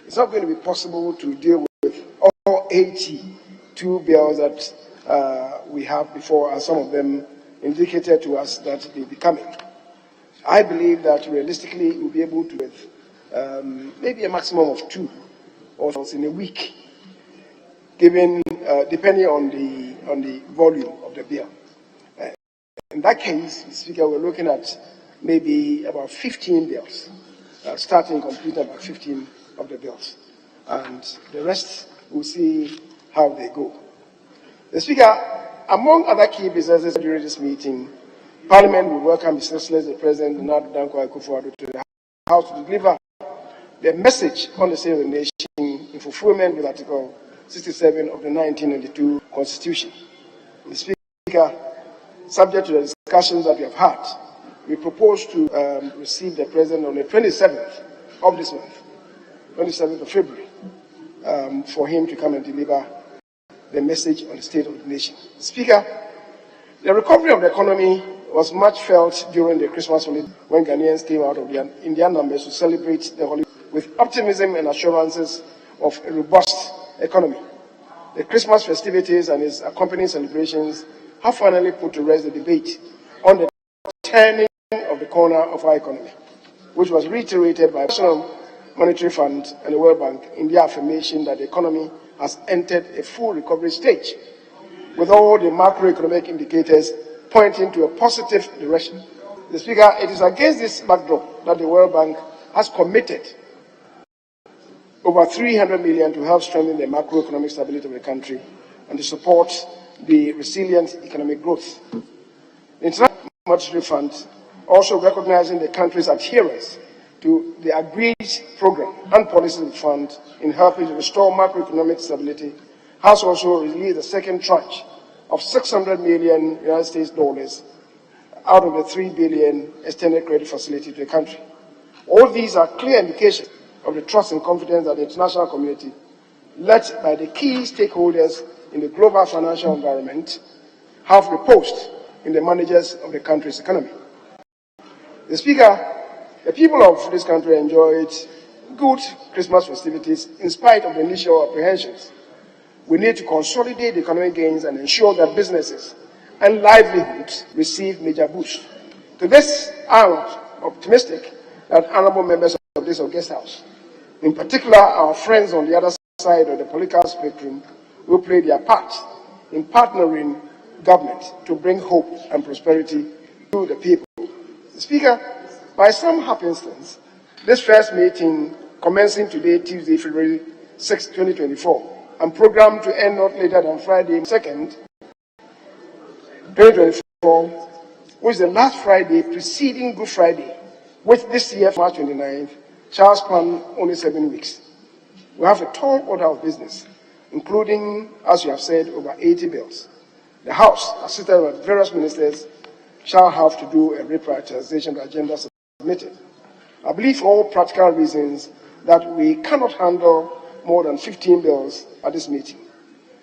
It's not going to be possible to deal with all 82 bills that we have before, and some of them indicated to us that they'll be coming. I believe that realistically we'll be able to with maybe a maximum of 2 or in a week, given depending on the volume of the bill. In that case, Mr. Speaker, we're looking at maybe about 15 bills, starting completing about 15 of the bills, and the rest we'll see how they go. The Speaker, among other key businesses during this meeting, Parliament will welcome His Excellency the President Nana Dankwa Akufo-Addo to the House to deliver the message on the state of the nation in fulfillment with Article 67 of the 1992 Constitution. Mr. Speaker, subject to the discussions that we have had, we propose to receive the President on the 27th of this month, 27th of February, for him to come and deliver the message on the state of the nation. Speaker, the recovery of the economy was much felt during the Christmas holiday when Ghanaians came out in their numbers to celebrate the holiday with optimism and assurances of a robust economy. The Christmas festivities and its accompanying celebrations have finally put to rest the debate on the turning of the corner of our economy, which was reiterated by the National Monetary Fund and the World Bank in their affirmation that the economy has entered a full recovery stage, with all the macroeconomic indicators pointing to a positive direction. The Speaker, it is against this backdrop that the World Bank has committed over 300 million to help strengthen the macroeconomic stability of the country and to support the resilient economic growth. The International Monetary Fund, also recognizing the country's adherence to the agreed program and policies of the fund in helping to restore macroeconomic stability, has also released the second tranche of $600 million US out of the $3 billion extended credit facility to the country. All these are clear indications of the trust and confidence that the international community, led by the key stakeholders in the global financial environment, have reposed in the managers of the country's economy. The Speaker, the people of this country enjoyed good Christmas festivities in spite of the initial apprehensions. We need to consolidate the economic gains and ensure that businesses and livelihoods receive major boosts. To this, I am optimistic that honourable members of this August House, in particular our friends on the other side of the political spectrum, will play their part in partnering government to bring hope and prosperity to the people. Speaker, by some happenstance, this first meeting, commencing today, Tuesday, February 6, 2024, and programmed to end not later than Friday, 2nd, 2024, which is the last Friday preceding Good Friday, which this year, March 29th, shall span only 7 weeks. We have a tall order of business, including, as you have said, over 80 bills. The House, assisted by various ministers, shall have to do a reprioritization of the agenda submitted. I believe for all practical reasons that we cannot handle more than 15 bills at this meeting,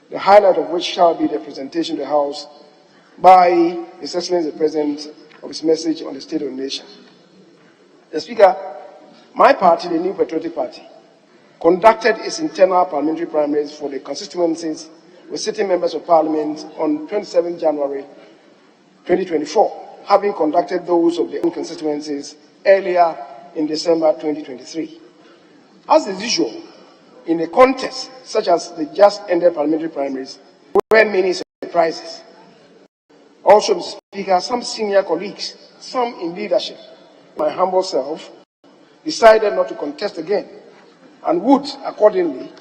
the highlight of which shall be the presentation to the House by His Excellency the President of his message on the state of the nation. The Speaker, my party, the New Patriotic Party, conducted its internal parliamentary primaries for the constituencies with sitting members of Parliament on 27 January 2024, having conducted those of the own constituencies earlier in December 2023. As is usual, in a contest such as the just ended parliamentary primaries, there were many surprises. Also, Mr. Speaker, some senior colleagues, some in leadership, my humble self, decided not to contest again and would accordingly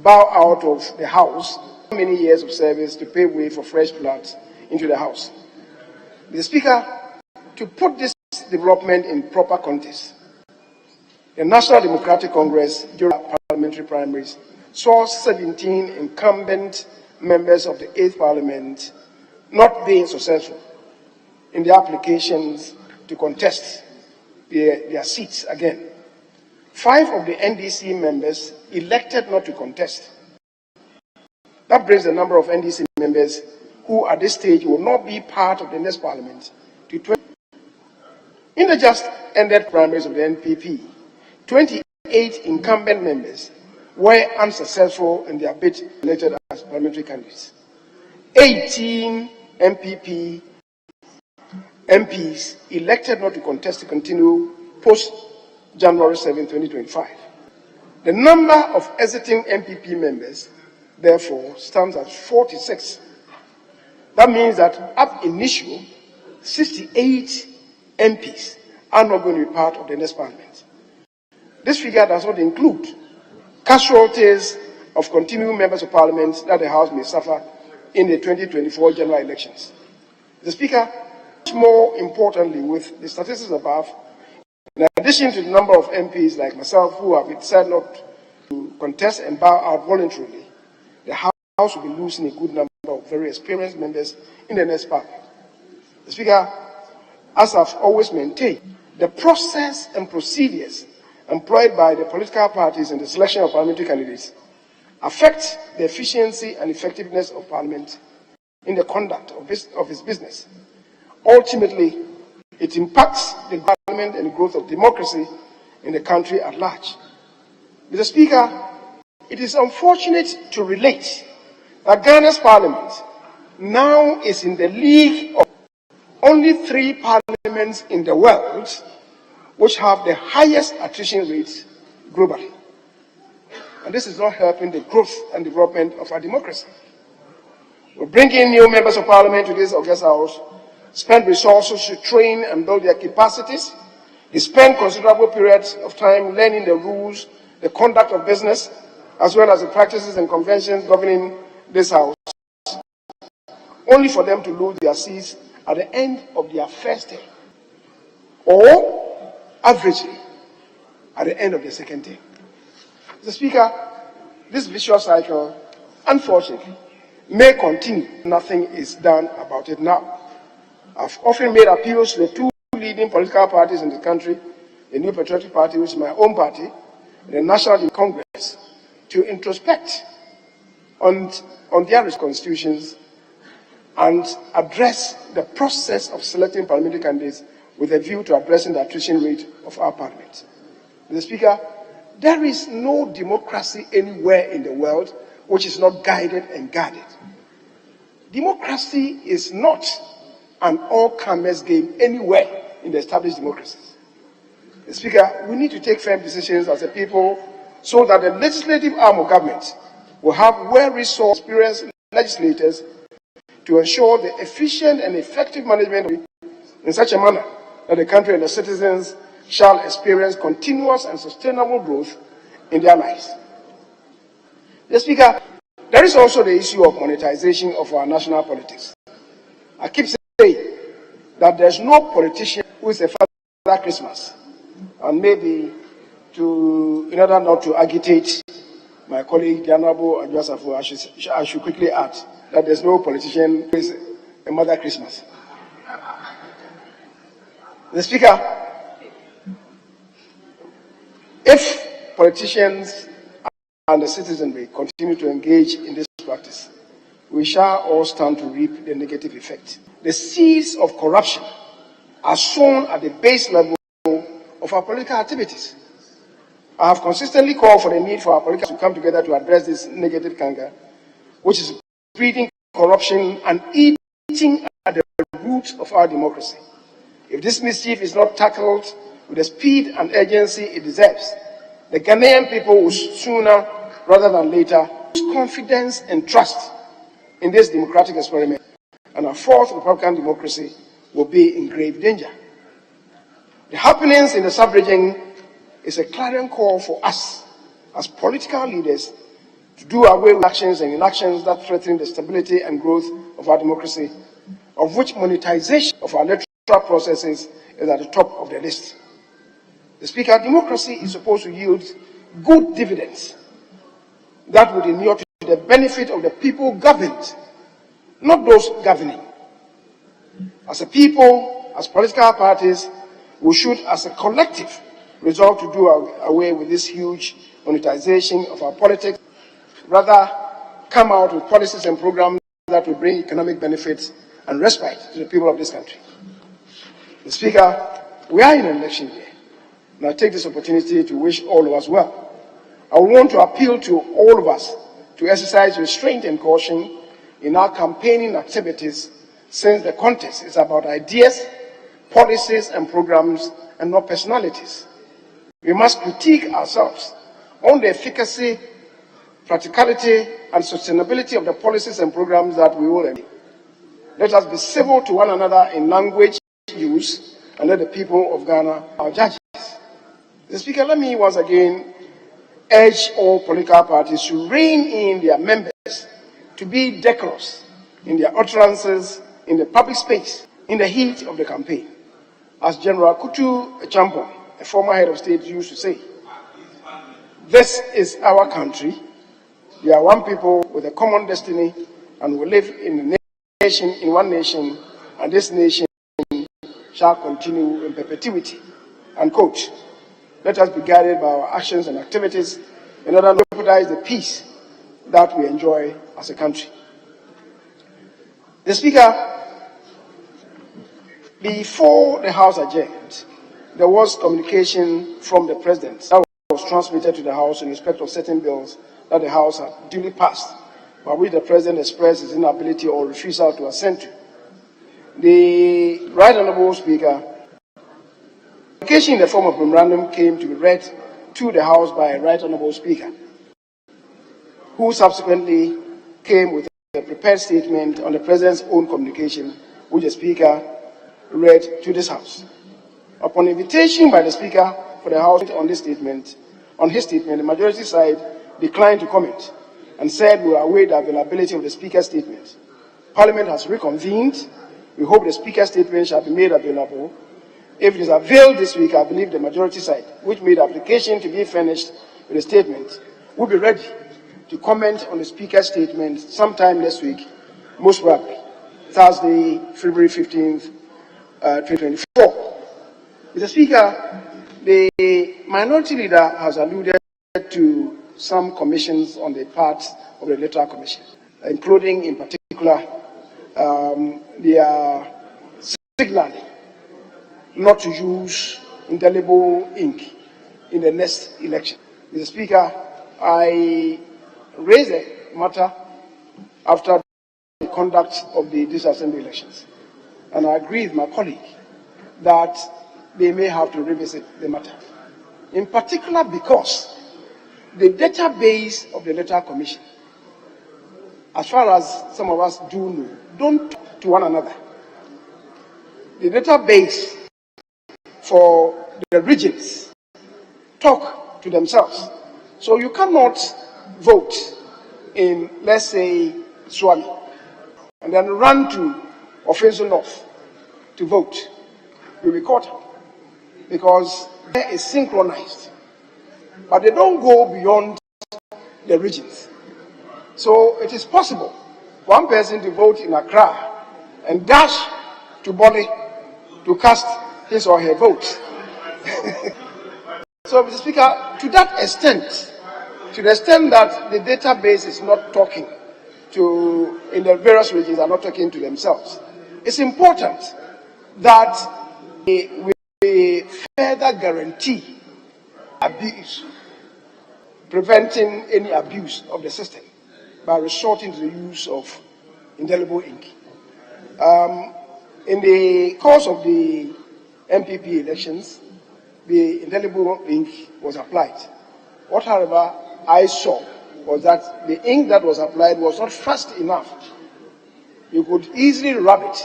bow out of the House many years of service to pave way for fresh blood into the House. Mr. Speaker, to put this development in proper context, the National Democratic Congress during parliamentary primaries saw 17 incumbent members of the 8th Parliament not being successful in their applications to contest their seats again. 5 of the NDC members elected not to contest. That brings the number of NDC members who at this stage will not be part of the next Parliament to 20. In the just ended primaries of the NPP, 28 incumbent members were unsuccessful in their bid elected as parliamentary candidates. 18 MPP MPs elected not to contest to continue post-January 7, 2025. The number of exiting MPP members, therefore, stands at 46. That means that ab initio, 68 MPs are not going to be part of the next Parliament. This figure does not include casualties of continuing members of Parliament that the House may suffer in the 2024 general elections. The Speaker, much more importantly, with the statistics above, in addition to the number of MPs like myself who have decided not to contest and bow out voluntarily, the House will be losing a good number of very experienced members in the next Parliament. The Speaker, as I've always maintained, the process and procedures employed by the political parties in the selection of parliamentary candidates affect the efficiency and effectiveness of Parliament in the conduct of its business. Ultimately, it impacts the government and the growth of democracy in the country at large. Mr. Speaker, it is unfortunate to relate that Ghana's Parliament now is in the league of only 3 parliaments in the world which have the highest attrition rates globally. And this is not helping the growth and development of our democracy. We bring in new members of Parliament to this August House, spend resources to train and build their capacities. They spend considerable periods of time learning the rules, the conduct of business, as well as the practices and conventions governing this House. only for them to lose their seats at the end of their first term, or averagely at the end of the second term. Mr. Speaker, this vicious cycle, unfortunately, may continue. Nothing is done about it now. I've often made appeals to the two leading political parties in the country, the New Patriotic Party, which is my own party, and the National Congress, to introspect on their constitutions and address the process of selecting parliamentary candidates with a view to addressing the attrition rate of our parliament. Mr. Speaker, there is no democracy anywhere in the world which is not guided and guarded. Democracy is not an all-comers game anywhere in the established democracies. Mr. Speaker, we need to take firm decisions as a people so that the legislative arm of government will have well-resourced, experienced legislators to ensure the efficient and effective management in such a manner that the country and the citizens shall experience continuous and sustainable growth in their lives. Mr. Speaker, there is also the issue of monetization of our national politics. I keep saying that there's no politician who is a Father Christmas, and maybe in order not to agitate my colleague, the Honorable Adjosafo, I should quickly add that there's no politician who is a Mother Christmas. The Speaker, if politicians and the citizenry continue to engage in this practice, we shall all stand to reap the negative effect. The seeds of corruption are sown at the base level of our political activities. I have consistently called for the need for our politicians to come together to address this negative canker, which is breeding corruption and eating at the roots of our democracy. If this mischief is not tackled with the speed and urgency it deserves, the Ghanaian people will sooner rather than later lose confidence and trust in this democratic experiment, and our fourth Republican democracy will be in grave danger. The happenings in the sub-region is a clarion call for us as political leaders to do away with actions and inactions that threaten the stability and growth of our democracy, of which monetization of our electoral processes is at the top of the list. The Speaker, democracy is supposed to yield good dividends that would inure to the benefit of the people governed, not those governing. As a people, as political parties, we should, as a collective, resolve to do away with this huge monetization of our politics, rather come out with policies and programs that will bring economic benefits and respite to the people of this country. Mr. Speaker, we are in an election year, and I take this opportunity to wish all of us well. I want to appeal to all of us to exercise restraint and caution in our campaigning activities, since the contest is about ideas, policies, and programs, and not personalities. We must critique ourselves on the efficacy, practicality, and sustainability of the policies and programs that we will employ. Let us be civil to one another in language use, and let the people of Ghana our judges. Mr. Speaker, let me once again urge all political parties to rein in their members to be decorous in their utterances in the public space in the heat of the campaign. As General Kutu Champon, a former head of state, used to say, this is our country. We are one people with a common destiny, and we live in one nation, and this nation shall continue in perpetuity. Unquote. Let us be guided by our actions and activities in order to jeopardize the peace that we enjoy as a country. The Speaker, before the House adjourned, there was communication from the President that was transmitted to the House in respect of certain bills that the House had duly passed, by which the President expressed his inability or refusal to assent to. The Right Honourable Speaker, communication in the form of memorandum came to be read to the House by a Right Honourable Speaker, who subsequently came with a prepared statement on the President's own communication, which the Speaker read to this House. Upon invitation by the Speaker for the House on his statement, the majority side declined to comment and said we will await the availability of the Speaker's statement. Parliament has reconvened. We hope the Speaker's statement shall be made available. If it is availed this week, I believe the majority side, which made application to be furnished with a statement, will be ready to comment on the Speaker's statement sometime next week, most probably Thursday, February 15th, 2024. Mr. Speaker, the minority leader has alluded to some commissions on the part of the Electoral Commission, including in particular their signaling not to use indelible ink in the next election. Mr. Speaker, I raised the matter after the conduct of the disassembly elections, and I agree with my colleague that they may have to revisit the matter, in particular because the database of the Electoral Commission, as far as some of us do know, don't talk to one another. The database for the regions talk to themselves. So you cannot vote in, let's say, Swami, and then run to Offensive North to vote. You'll be caught because there is synchronized, but they don't go beyond the regions. So it is possible one person to vote in Accra and dash to Bali to cast his or her vote. So, Mr. Speaker, to that extent, to the extent that the database is not talking to, in the various regions are not talking to themselves, it's important that we further guarantee abuse, preventing any abuse of the system by resorting to the use of indelible ink. In the course of the MPP elections, the indelible ink was applied. What, however, I saw was that the ink that was applied was not fast enough. You could easily rub it.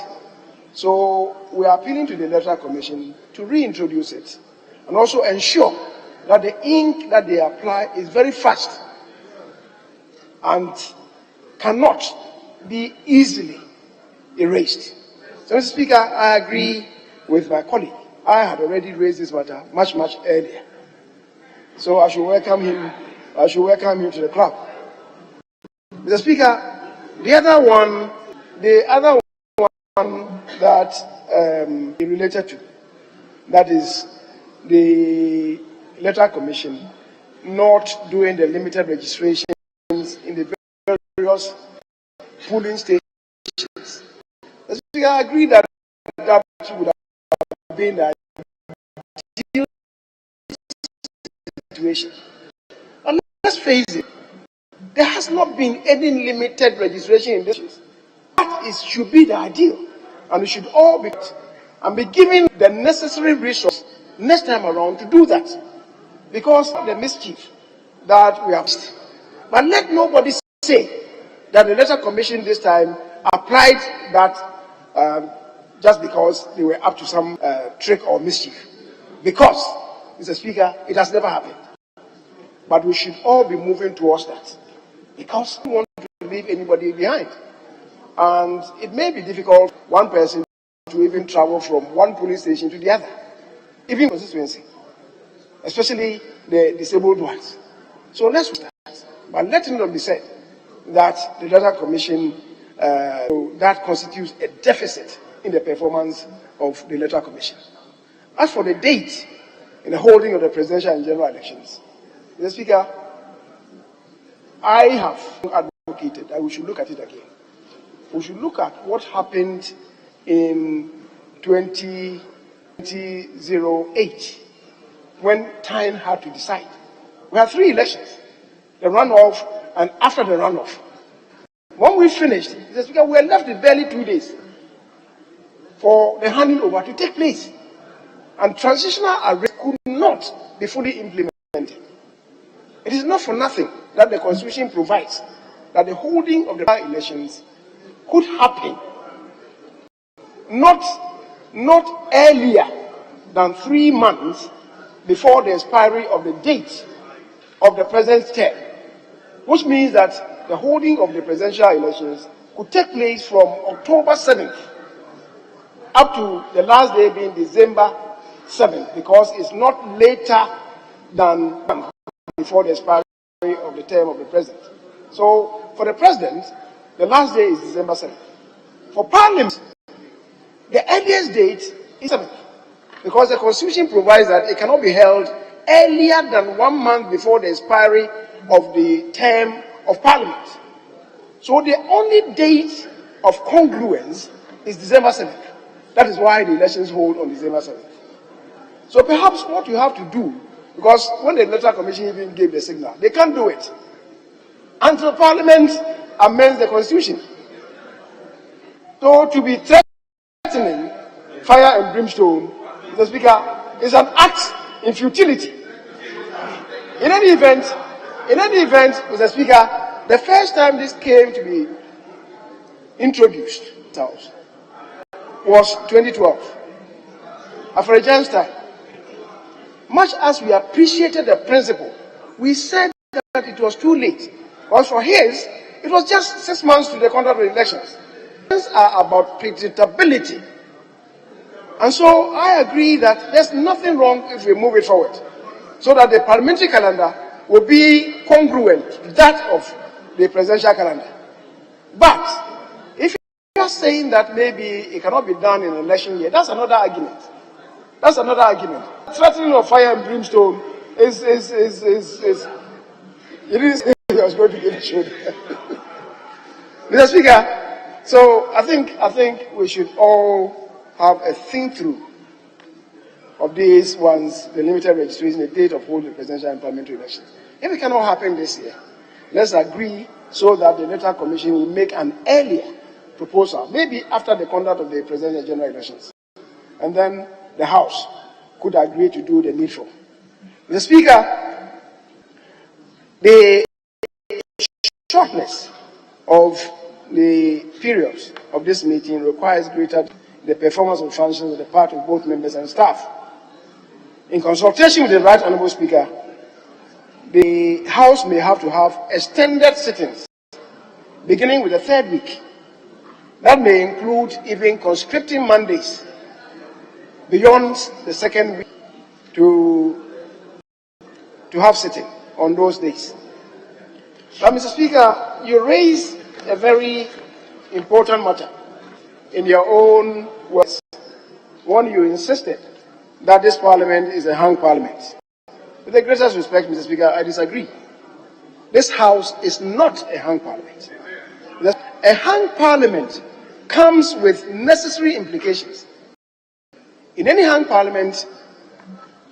So we are appealing to the Electoral Commission to reintroduce it and also ensure that the ink that they apply is very fast and cannot be easily erased. So, Mr. Speaker, I agree with my colleague. I had already raised this matter much earlier. So I should welcome him. I should welcome him to the club. Mr. Speaker, the other one that related to, that is the Electoral Commission not doing the limited registrations in the various polling stations. Mr. Speaker, I agree that that would have been the ideal situation. And let's face it, there has not been any limited registration in this. That should be the ideal. And we should all be given the necessary resources next time around to do that. Because of the mischief that we have seen. But let nobody say that the Electoral Commission this time applied that just because they were up to some trick or mischief. Because, Mr. Speaker, it has never happened. But we should all be moving towards that. Because we want to leave anybody behind. And it may be difficult for one person to even travel from one police station to the other, even constituency, especially the disabled ones. So let's do that. But let it not be said that the Data Commission, that constitutes a deficit in the performance of the Electoral Commission. As for the date in the holding of the presidential and general elections, Mr. Speaker, I have advocated that we should look at it again. We should look at what happened in 2008 when time had to decide. We had 3 elections, the runoff and after the runoff. When we finished, Mr. Speaker, we were left with barely 2 days for the handing over to take place. And transitional arrest could not be fully implemented. It is not for nothing that the Constitution provides that the holding of the elections could happen not earlier than 3 months before the expiry of the date of the president's term, which means that the holding of the presidential elections could take place from October 7th up to the last day being December 7th, because it's not later than before the expiry of the term of the president. So for the president, the last day is December 7th. For Parliament, the earliest date is 7th, because the Constitution provides that it cannot be held earlier than 1 month before the expiry of the term of Parliament. So the only date of congruence is December 7th. That is why the elections hold on December 7th. So perhaps what you have to do, because when the Electoral Commission even gave the signal, they can't do it until Parliament amends the Constitution. So to be threatening fire and brimstone, Mr. Speaker, is an act in futility. In any event, Mr. Speaker, the first time this came to be introduced in this House was 2012, Afrejan's time. Much as we appreciated the principle, we said that it was too late. Because for his, it was just 6 months to the conduct of the elections. Things are about predictability. And so I agree that there's nothing wrong if we move it forward, so that the parliamentary calendar will be congruent to that of the presidential calendar. But if you are saying that maybe it cannot be done in an election year, that's another argument. That's another argument. Threatening of fire and brimstone is going to get the shoulder. Mr. Speaker, so I think we should all have a think through of these ones, the limited registration, the date of holding presidential and parliamentary elections. If it cannot happen this year, let's agree so that the Electoral Commission will make an earlier proposal, maybe after the conduct of the presidential general elections. And then the House could agree to do the needful. Mr. Speaker, the shortness of the periods of this meeting requires greater the performance of functions on the part of both members and staff. In consultation with the Right Honourable Speaker, the House may have to have extended sittings, beginning with the third week. That may include even conscripting Mondays beyond the second week to have sitting on those days. But, Mr. Speaker, you raise a very important matter in your own words. One, you insisted that this parliament is a hung parliament. With the greatest respect, Mr. Speaker, I disagree. This House is not a hung parliament. A hung parliament comes with necessary implications. In any hung parliament,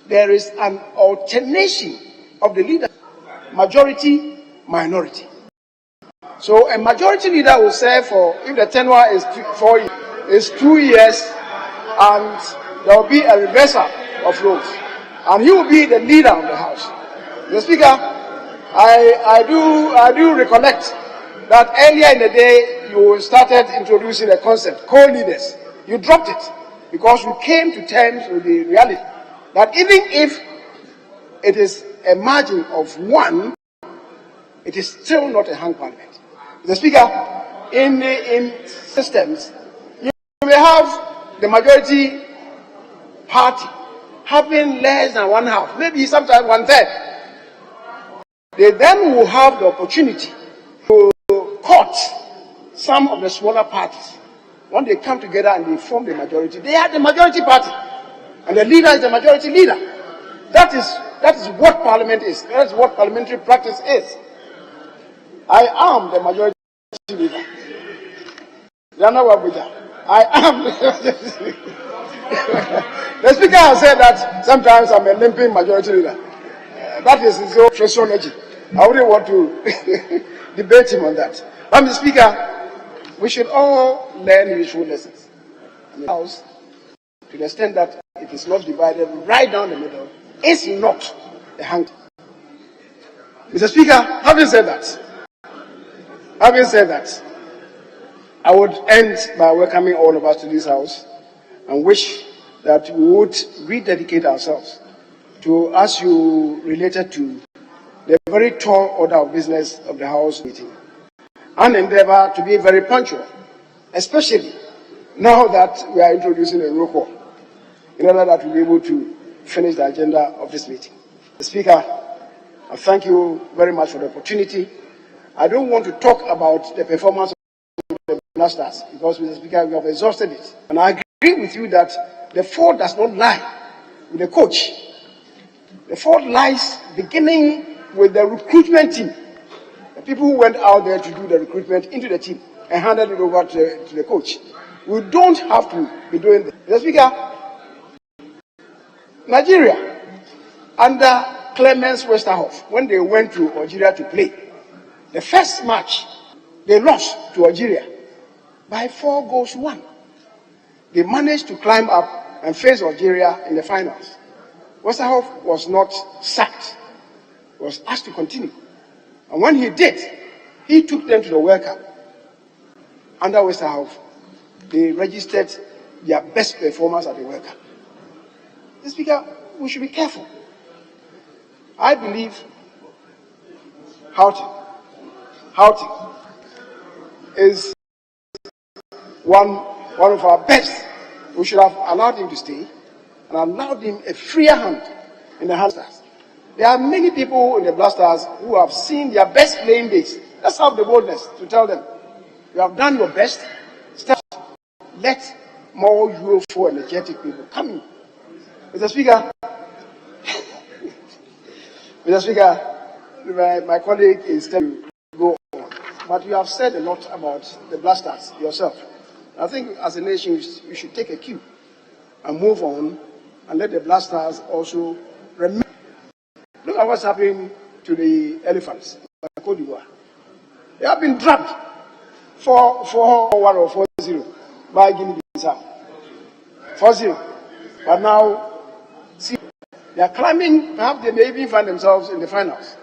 there is an alternation of the leader, majority, minority. So a majority leader will serve for, if the tenure is 4 years, is 2 years, and there will be a reversal of roles. And he will be the leader of the House. Mr. Speaker, I do recollect that earlier in the day you started introducing a concept, co-leaders. You dropped it because you came to terms with the reality that even if it is a margin of 1, it is still not a hung parliament. Mr. Speaker, in systems, you may have the majority party having less than 1/2, maybe sometimes 1/3. They then will have the opportunity to court some of the smaller parties. When they come together and they form the majority, they are the majority party, and the leader is the majority leader. That is what parliament is. That is what parliamentary practice is. I am the majority leader. I am. The speaker has said that sometimes I'm a limping majority leader. That is his own phraseology. I wouldn't want to debate him on that. But Mr. Speaker, we should all learn useful lessons in the House to the extent that it is not divided right down the middle. It's not a hang. Mr. Speaker, having said that, I would end by welcoming all of us to this House and wish that we would rededicate ourselves to, as you related to, the very tall order of business of the House meeting, and endeavor to be very punctual, especially now that we are introducing a roll call, in order that we'll be able to finish the agenda of this meeting. Mr. Speaker, I thank you very much for the opportunity. I don't want to talk about the performance of the Blasters because, Mr. Speaker, we have exhausted it. And I agree with you that the fault does not lie with the coach. The fault lies beginning with the recruitment team. The people who went out there to do the recruitment into the team and handed it over to the coach. We don't have to be doing this. Mr. Speaker, Nigeria, under Clemens Westerhoff, when they went to Algeria to play, the first match, they lost to Algeria by 4-1. They managed to climb up and face Algeria in the finals. Westerhoff was not sacked, was asked to continue. And when he did, he took them to the World Cup. Under Westerhoff, they registered their best performance at the World Cup. Mr. Speaker, we should be careful. I believe Houghton is one of our best. We should have allowed him to stay and allowed him a freer hand in the Blasters. There are many people in the Blasters who have seen their best playing days. Let's have the boldness to tell them, you have done your best. Step, let more youthful, energetic people come in. Mr. Speaker, Mr. Speaker, my colleague is telling you to go on, but you have said a lot about the Blasters yourself. I think as a nation, we should take a cue and move on and let the Blasters also remember. Look at what's happening to the Elephants in Côte d'Ivoire. They have been drubbed 4-1 or 4-0 by Guinea-Bissau. 4-0. But now, see, they are climbing, perhaps they may even find themselves in the finals.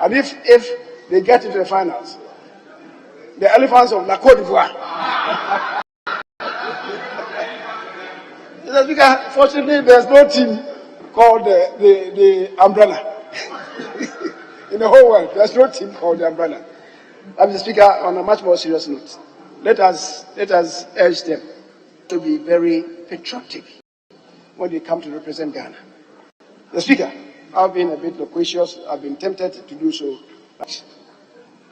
And if they get into the finals, the Elephants of La Côte d'Ivoire. Mr. Speaker, fortunately, there's no team called the Umbrella. In the whole world, there's no team called the Umbrella. Mr. Speaker, on a much more serious note, let us urge them to be very patriotic when they come to represent Ghana. The Speaker, I've been a bit loquacious. I've been tempted to do so. But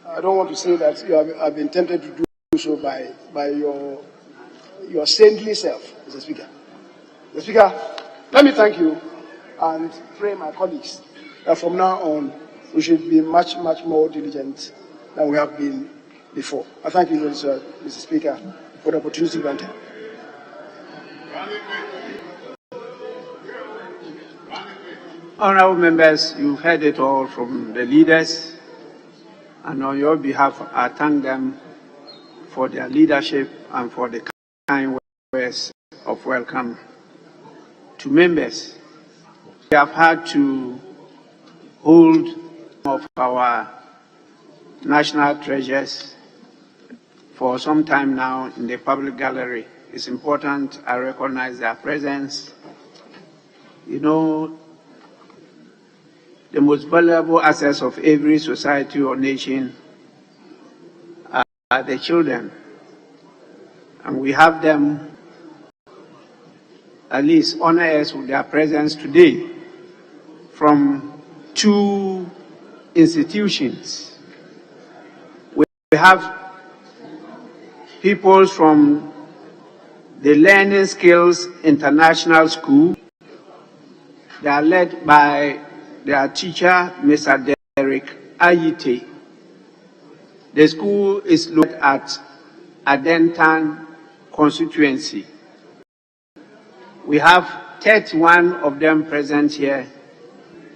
I don't want to say that I've been tempted to do so by your saintly self, Mr. Speaker. Mr. Speaker, let me thank you and pray my colleagues that from now on we should be much more diligent than we have been before. I thank you, Mr. Speaker, for the opportunity granted. Honourable members, you've heard it all from the leaders, and on your behalf, I thank them for their leadership and for the kind words of welcome to members. We have had to hold of our national treasures for some time now in the public gallery. It's important I recognize their presence. You know, the most valuable assets of every society or nation are the children. And we have them at least honor us with their presence today from 2 institutions. We have people from the Learning Skills International School. They are led by their teacher, Mr. Derek Ayite. The school is located at Adentan constituency. We have 31 of them present here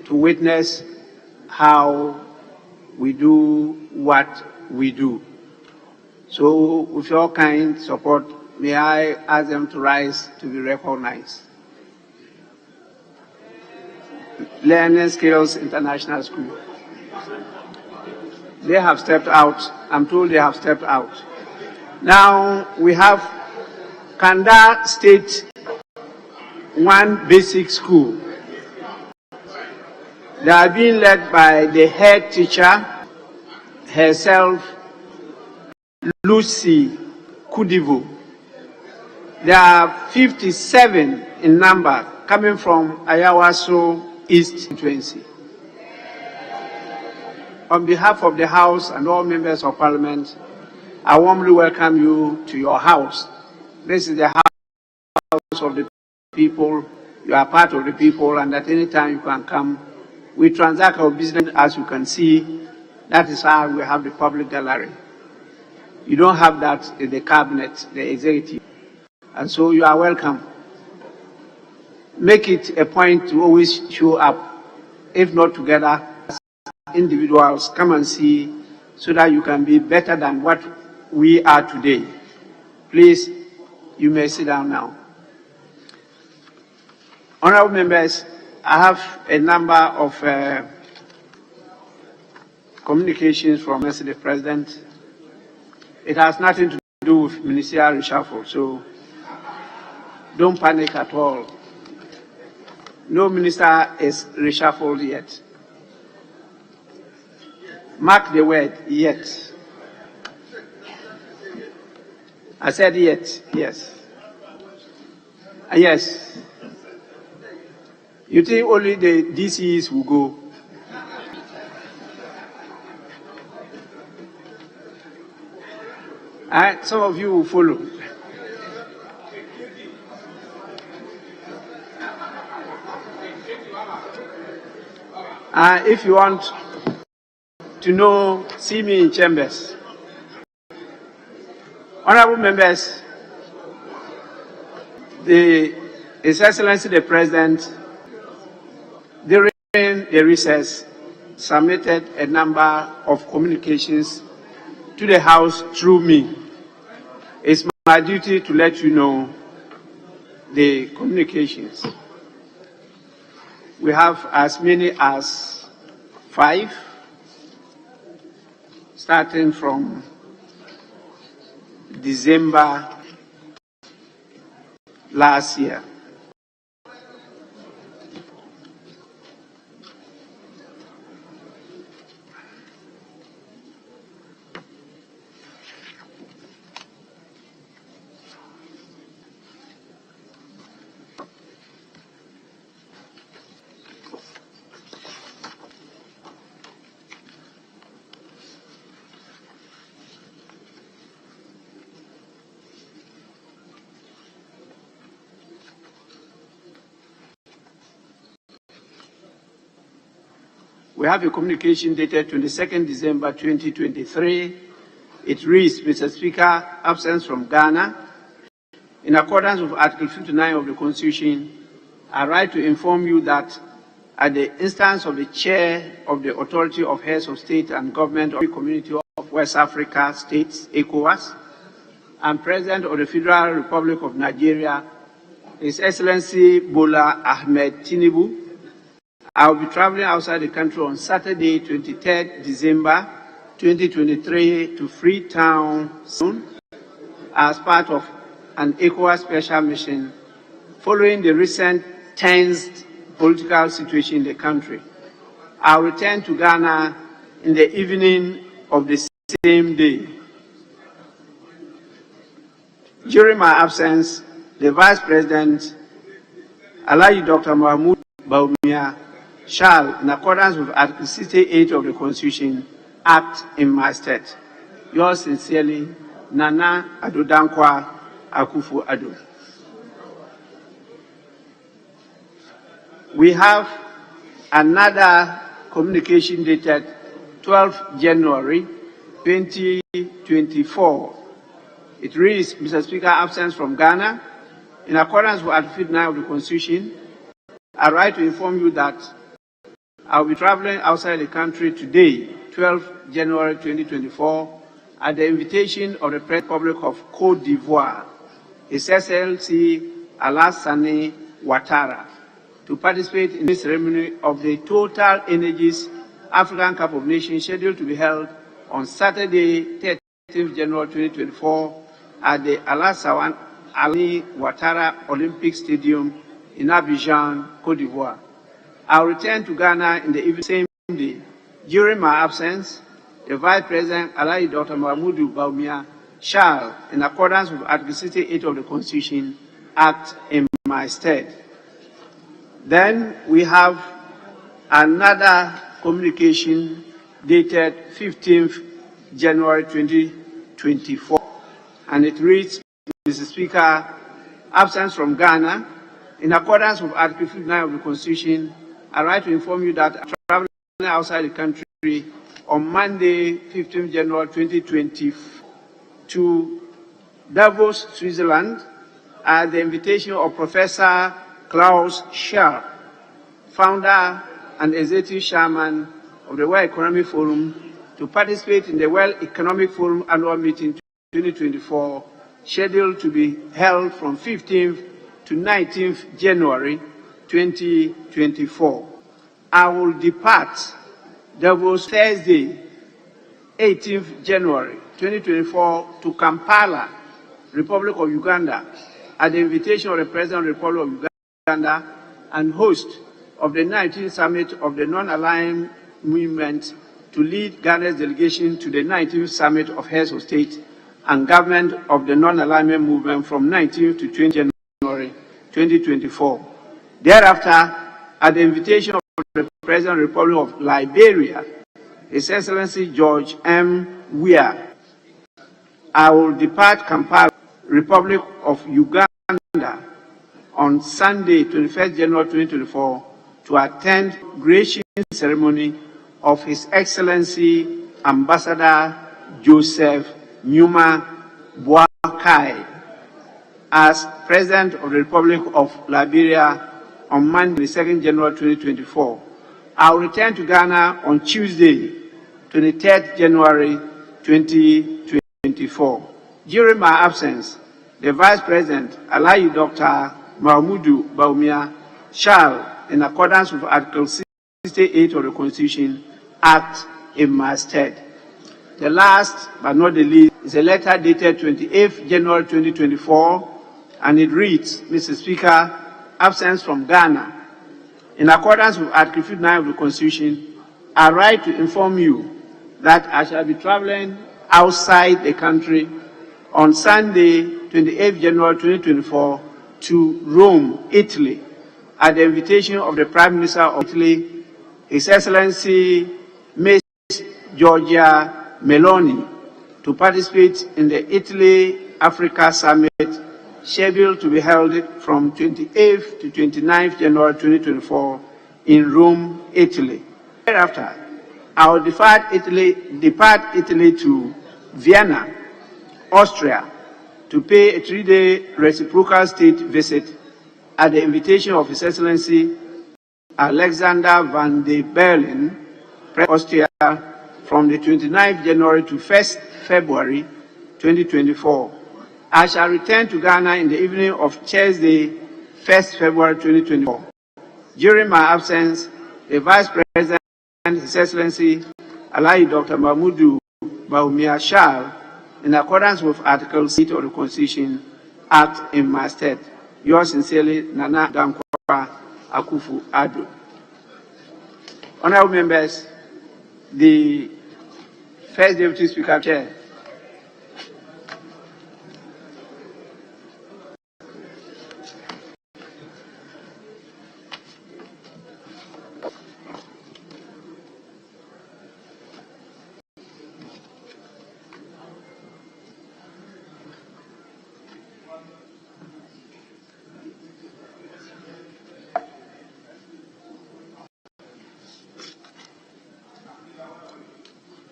to witness how we do what we do. So with your kind support, may I ask them to rise to be recognized. Learning Skills International School. They have stepped out. I'm told they have stepped out. Now we have Kanda State 1 Basic School. They are being led by the head teacher herself, Lucy Kudivu. There are 57 in number coming from Ayawaso East constituency. On behalf of the House and all members of Parliament, I warmly welcome you to your house. This is the house of the people. You are part of the people, and at any time you can come. We transact our business, as you can see. That is how we have the public gallery. You don't have that in the cabinet, the executive. And so you are welcome. Make it a point to always show up. If not together, as individuals, come and see so that you can be better than what we are today. Please, you may sit down now. Honorable members, I have a number of communications from the President. It has nothing to do with ministerial reshuffle, so don't panic at all. No minister is reshuffled yet. Mark the word, yet. I said yet, yes. Yes. You think only the DCs will go? Some of you will follow. If you want to know, see me in chambers. Honorable members, His Excellency the President, during the recess, submitted a number of communications to the House through me. It's my duty to let you know the communications. We have as many as 5, starting from December last year. We have a communication dated 22nd December 2023. It reads, Mr. Speaker, absence from Ghana. In accordance with Article 59 of the Constitution, I write to inform you that at the instance of the Chair of the Authority of Heads of State and Government of the Community of West Africa States, ECOWAS, and President of the Federal Republic of Nigeria, His Excellency Bola Ahmed Tinubu, I will be traveling outside the country on Saturday, 23rd December 2023 to Freetown soon as part of an ECOWAS special mission following the recent tensed political situation in the country. I will return to Ghana in the evening of the same day. During my absence, the Vice President, Alhaji Dr. Mahmoud Bawumia, shall, in accordance with Article 68 of the Constitution, act in my stead. Yours sincerely, Nana Addo Dankwa Akufo-Addo. We have another communication dated 12th January 2024. It reads, Mr. Speaker, absence from Ghana. In accordance with Article 59 of the Constitution, I write to inform you that I will be traveling outside the country today, 12th January 2024, at the invitation of the Republic of Côte d'Ivoire, His Excellency Alassane Ouattara, to participate in the ceremony of the Total Energies African Cup of Nations scheduled to be held on Saturday, 13th January 2024, at the Alassane Ouattara Olympic Stadium in Abidjan, Côte d'Ivoire. I will return to Ghana in the same day. During my absence, the Vice President, Alhaji Dr. Mahmoud Bawumia, shall, in accordance with Article 68 of the Constitution, act in my stead. Then we have another communication dated 15th January 2024, and it reads, Mr. Speaker, absence from Ghana. In accordance with Article 59 of the Constitution, I write to inform you that I'm traveling outside the country on Monday, 15th January 2020, to Davos, Switzerland, at the invitation of Professor Klaus Schwab, founder and executive chairman of the World Economic Forum, to participate in the World Economic Forum annual meeting 2024, scheduled to be held from 15th to 19th January 2024. I will depart Davos Thursday, 18th January 2024, to Kampala, Republic of Uganda, at the invitation of the President of the Republic of Uganda and host of the 19th Summit of the Non-Aligned Movement, to lead Ghana's delegation to the 19th Summit of Heads of State and Government of the Non-Alignment Movement from 19th to 20th January 2024. Thereafter, at the invitation of the President of the Republic of Liberia, His Excellency George M. Weah, I will depart Kampala, Republic of Uganda, on Sunday, 21st January 2024, to attend the inauguration ceremony of His Excellency Ambassador Joseph Numa Boakai as President of the Republic of Liberia on Monday, 2nd January 2024. I will return to Ghana on Tuesday, 23rd January 2024. During my absence, the Vice President, Alayi Dr. Mahmudu Bawumia, shall, in accordance with Article 68 of the Constitution, act in my stead. The last but not the least is a letter dated 28th January 2024, and it reads, Mr. Speaker, absence from Ghana. In accordance with Article 59 of the Constitution, I write to inform you that I shall be traveling outside the country on Sunday, 28th January 2024, to Rome, Italy, at the invitation of the Prime Minister of Italy, His Excellency Ms. Giorgia Meloni, to participate in the Italy-Africa Summit, scheduled to be held from 28th to 29th January 2024 in Rome, Italy. Thereafter, I will depart Italy to Vienna, Austria, to pay a 3-day reciprocal state visit at the invitation of His Excellency Alexander van der Bellen, President of Austria, from the 29th January to 1st February 2024. I shall return to Ghana in the evening of Thursday, 1st February 2024. During my absence, the Vice President, His Excellency Alayi Dr. Mahmudu Bawumia, shall, in accordance with Article 8 of the Constitution, act in my stead. Yours sincerely, Nana Dankwa Akufo-Addo. Honorable members, the First Deputy Speaker Chair.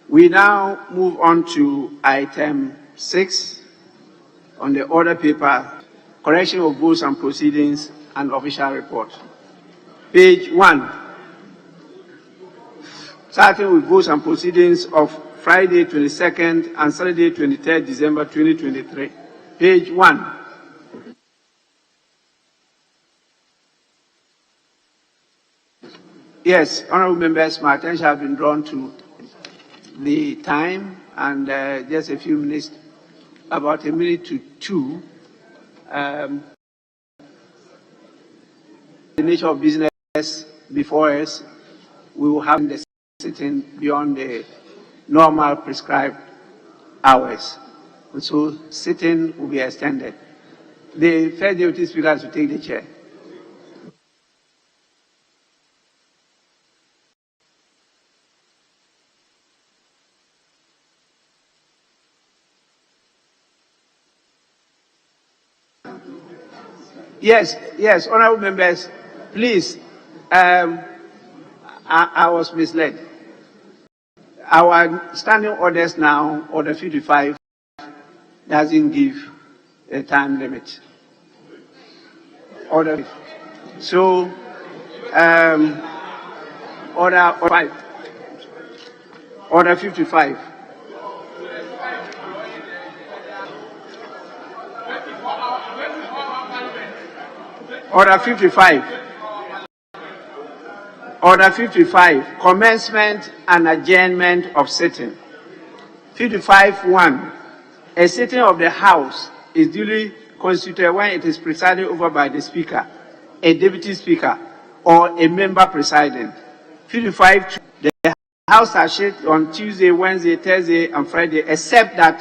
We now move on to item 6 on the order paper, correction of votes and proceedings and official report. Page 1, starting with votes and proceedings of Friday 22nd and Saturday 23rd December 2023. Page 1. Yes, honorable members, my attention has been drawn to the time and just a few minutes, about a minute to 2. The nature of business before us, we will have the sitting beyond the normal prescribed hours. So sitting will be extended. The First Deputy Speaker has to take the chair. Yes, honorable members, please, I was misled. Our standing orders now, Order 55, doesn't give a time limit. Order. So, Order 5. Order 55. Order 55. Order 55, commencement and adjournment of sitting. 55(1), a sitting of the House is duly constituted when it is presided over by the Speaker, a Deputy Speaker, or a member presiding. 55(2), the House shall sit on Tuesday, Wednesday, Thursday, and Friday, except that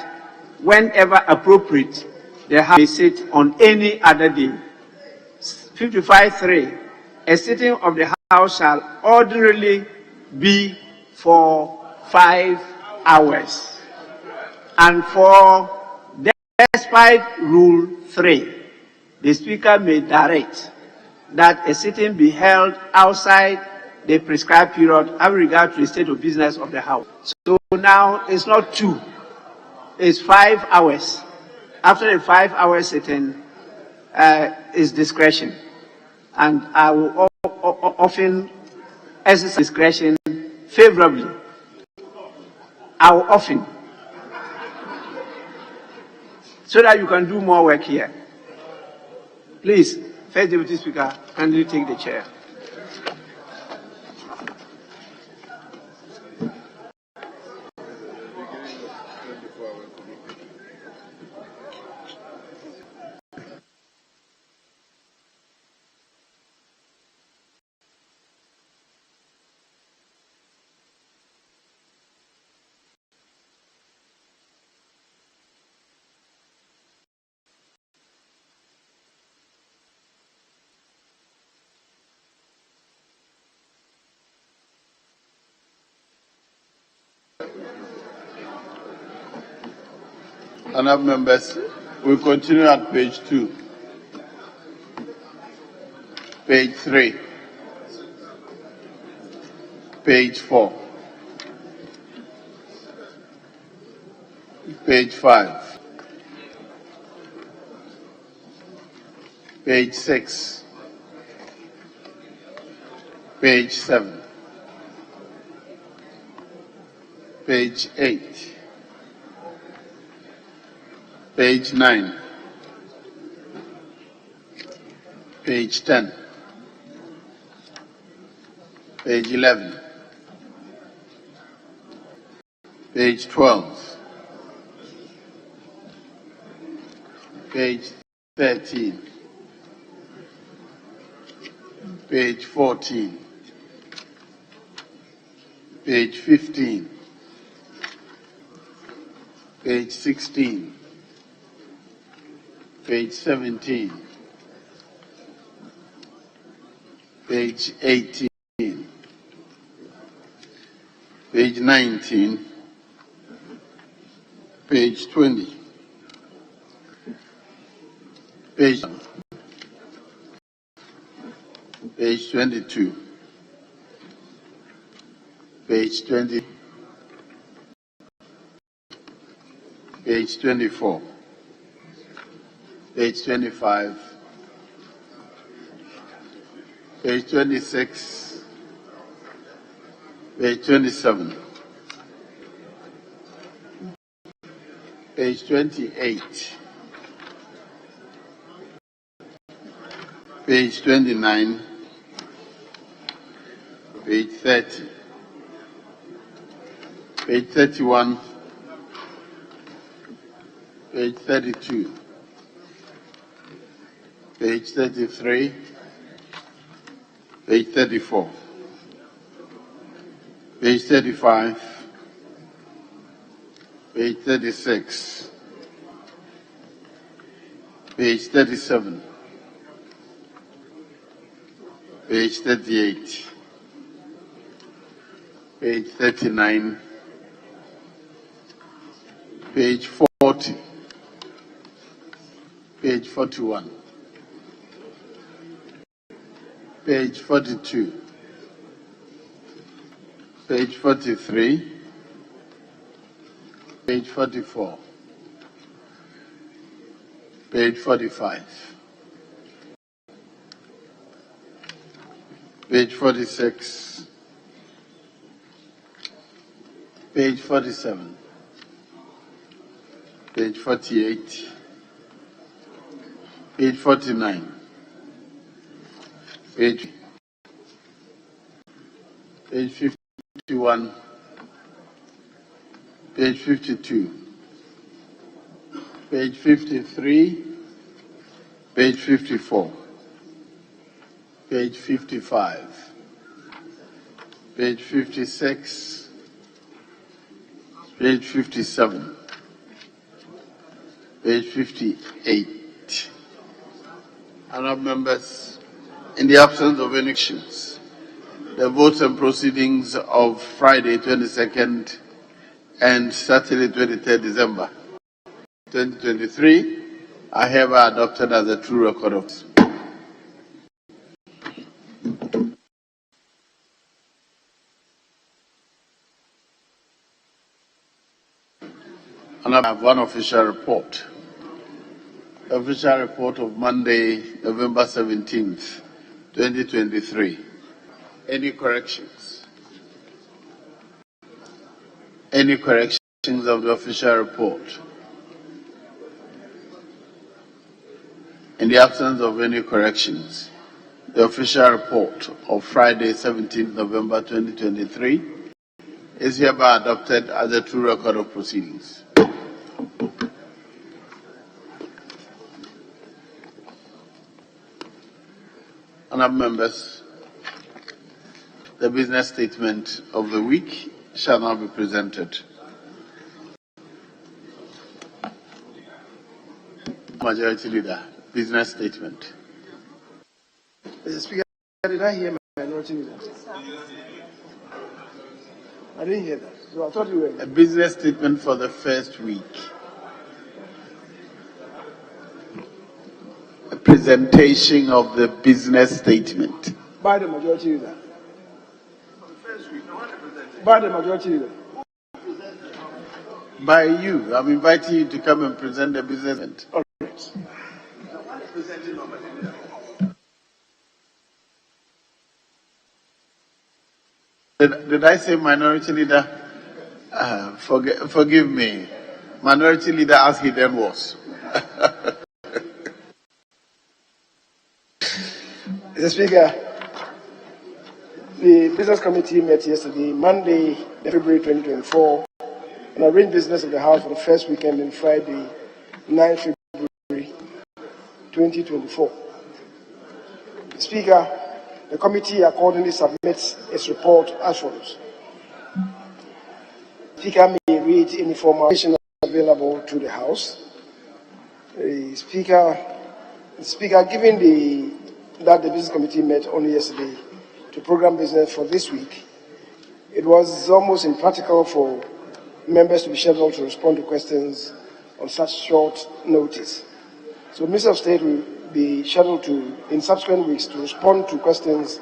whenever appropriate, the House may sit on any other day. 55(3), a sitting of the House shall ordinarily be for 5 hours. And for despite Rule 3, the Speaker may direct that a sitting be held outside the prescribed period having regard to the state of business of the House. So now it's not 2, it's 5 hours. After the 5-hour sitting, is discretion. And I will often exercise discretion favorably. I will often. So that you can do more work here. Please, First Deputy Speaker, kindly take the chair. Honourable members, we continue at page 2, page 3, page 4, page 5, page 6, page 7, page 8, page 9, page 10, page 11, page 12, page 13, page 14, page 15, page 16, page 17, page 18, page 19, page 20, page 22, page 20, page 24, page 25, page 26, page 27, page 28, page 29, page 30, page 31, page 32, page 33, page 34, page 35, page 36, page 37, page 38, page 39, page 40, page 41, page 42, page 43, page 44, page 45, page 46, page 47, page 48, page 49, page 51, page 52, page 53, page 54, page 55, page 56, page 57, page 58. Honourable members, in the absence of any questions, the votes and proceedings of Friday 22nd and Saturday 23rd December 2023 are hereby adopted as a true record of this. And I have one official report. The official report of Monday, November 17th, 2023. Any corrections? Any corrections of the official report? In the absence of any corrections, the official report of Friday, 17th November 2023 is hereby adopted as a true record of proceedings. Honourable members, the business statement of the week shall now be presented. Majority Leader, business statement. Mr. Speaker, did I hear minority leader? I didn't hear that. So I thought you were. A business statement for the first week. A presentation of the business statement. By the majority leader. By the majority leader. By you. I'm inviting you to come and present the business statement. All right. Did I say minority leader? Forgive me. Minority leader as he then was. Mr. Speaker, the Business Committee met yesterday, Monday, February 2024, and arranged business of the House for the first weekend on Friday, 9 February 2024. Mr. Speaker, the committee accordingly submits its report as follows. The Speaker may read any information available to the House. The Speaker, given that the Business Committee met only yesterday to program business for this week, it was almost impractical for members to be scheduled to respond to questions on such short notice. So, Minister of State will be scheduled in subsequent weeks to respond to questions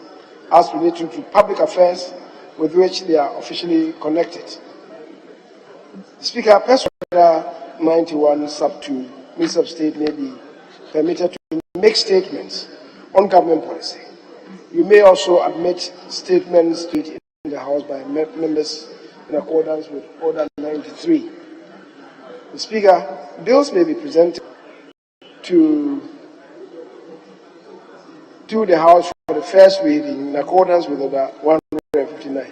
as relating to public affairs with which they are officially connected. The Speaker, Person 91 sub 2, Minister of State may be permitted to make statements on government policy. You may also admit statements made in the House by members in accordance with Order 93. The Speaker, bills may be presented to the House for the first reading in accordance with Order 159.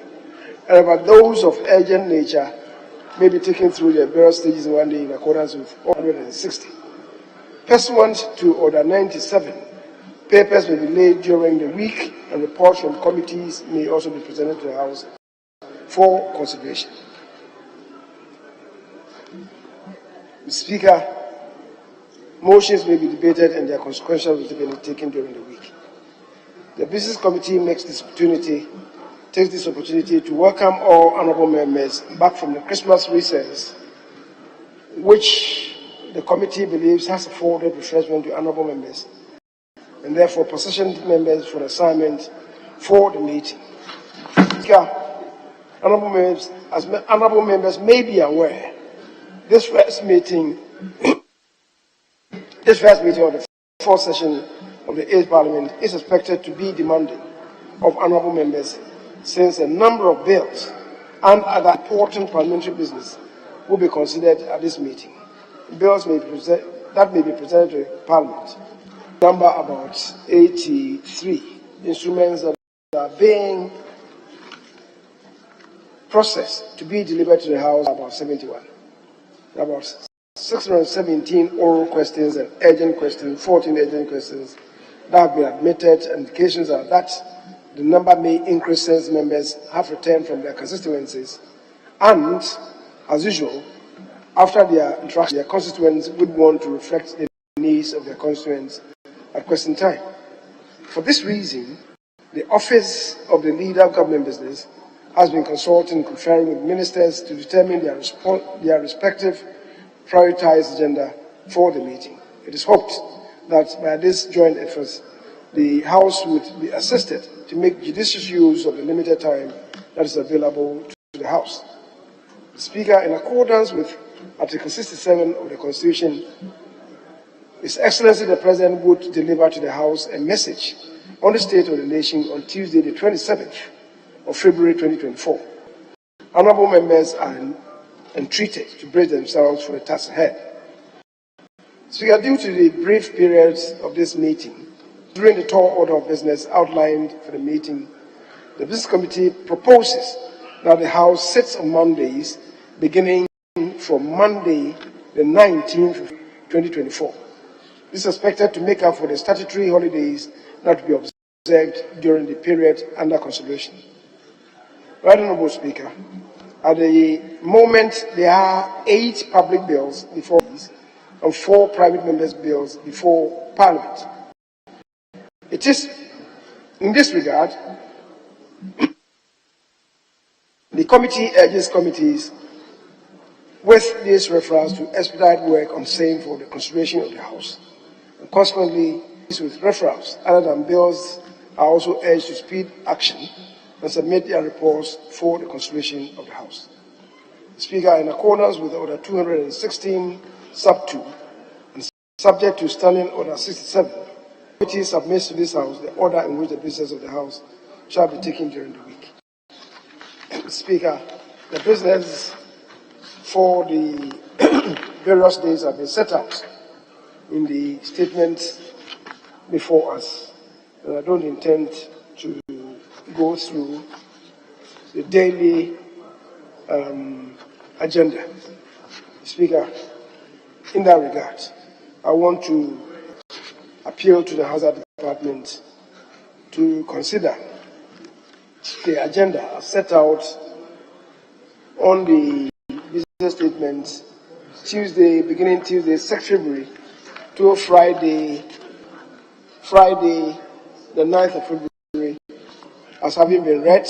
However, those of urgent nature may be taken through the various stages in one day in accordance with Order 160. Pursuant to Order 97, papers may be laid during the week and reports from committees may also be presented to the House for consideration. Mr. Speaker, Motions may be debated and their consequential will be taken during the week. The Business Committee takes this opportunity to welcome all honourable members back from the Christmas recess, which the committee believes has afforded refreshment to honourable members and therefore positioned members for assignment for the meeting. Honourable members, as honourable members may be aware, this first meeting of the fourth session of the 8th Parliament is expected to be demanding of honourable members, since a number of bills and other important parliamentary business will be considered at this meeting. Bills that may be presented to Parliament number about 83. Instruments that are being processed to be delivered to the House about 71. About 617 oral questions and urgent questions, 14 urgent questions that have been admitted, and indications are that the number may increase since members have returned from their constituencies, and, as usual, after their interaction, their constituents would want to reflect the needs of their constituents at question time. For this reason, the Office of the Leader of Government Business has been consulting and conferring with ministers to determine their respective prioritized agenda for the meeting. It is hoped that by this joint effort, the House would be assisted to make judicious use of the limited time that is available to the House. The Speaker, in accordance with Article 67 of the Constitution, His Excellency the President would deliver to the House a message on the state of the nation on Tuesday, the 27th of February 2024. Honourable members are entreated to brace themselves for the task ahead. Speaker, due to the brief periods of this meeting, during the tall order of business outlined for the meeting, the Business Committee proposes that the House sits on Mondays, beginning from Monday, the 19th of 2024. This is expected to make up for the statutory holidays that will be observed during the period under consideration. Right Honourable Speaker, at the moment there are 8 public bills before these and 4 private members' bills before Parliament. It is in this regard the committee urges committees with this reference to expedite work on same for the consideration of the House. And consequently, with referrals other than bills are also urged to speed action and submit their reports for the consideration of the House. Speaker, in accordance with Order 216, Sub 2, and subject to Standing Order 67, the committee submits to this House the order in which the business of the House shall be taken during the week. Speaker, the business for the various days have been set out in the statement before us, and I don't intend to go through the daily agenda. Speaker, in that regard, I want to appeal to the House Department to consider the agenda as set out on the business statement beginning Tuesday, 6th February, to Friday, the 9th of February, as having been read.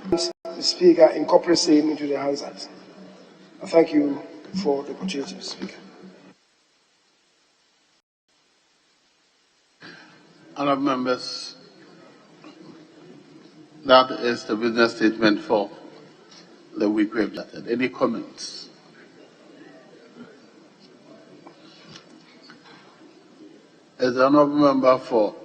The Speaker incorporates same into the Hansard. I thank you for the opportunity, Speaker. Honourable members, that is the business statement for the week we have started. Any comments? As an honourable member for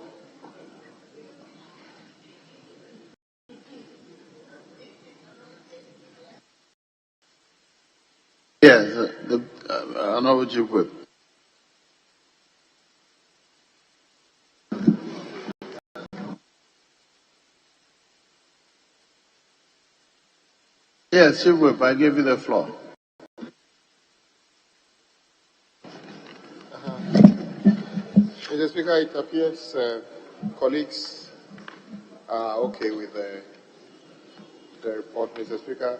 yes, the honourable Chief Whip. Yes, Chief Whip, I give you the floor. Mr. Speaker, it appears colleagues are okay with the report, Mr. Speaker.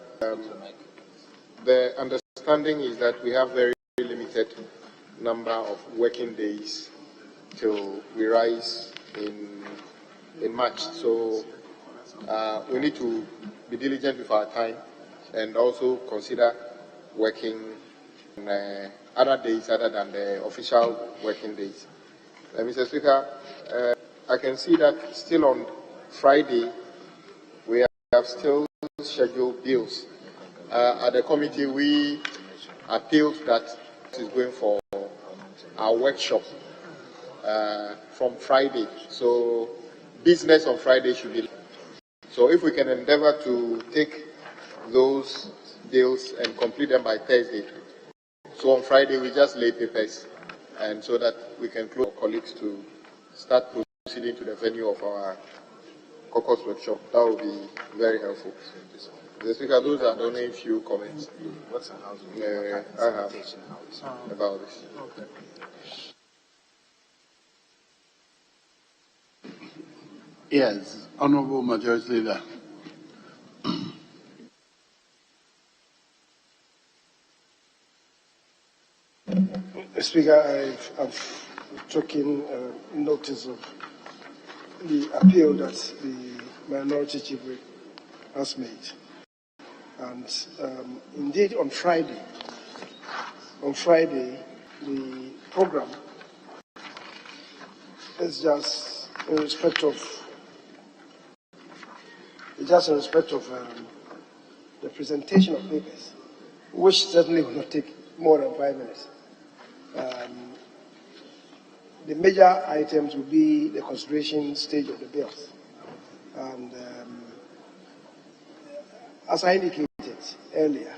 The understanding is that we have very limited number of working days till we rise in March. So we need to be diligent with our time and also consider working on other days other than the official working days. Mr. Speaker, I can see that still on Friday we have still scheduled bills. At the committee, we appealed that it is going for our workshop from Friday. So business on Friday should be. So if we can endeavor to take those bills and complete them by Thursday. So on Friday we just lay papers, and so that we can close our colleagues to start proceeding to the venue of our caucus workshop. That will be very helpful. Mr. Speaker, those are the only few comments I have about this. Okay. Yes, Honourable Majority Leader. Speaker, I've taken notice of the appeal that the minority chief has made. And indeed, on Friday, the program is just in respect of the presentation of papers, which certainly will not take more than 5 minutes. The major items will be the consideration stage of the bills. And as I indicated earlier,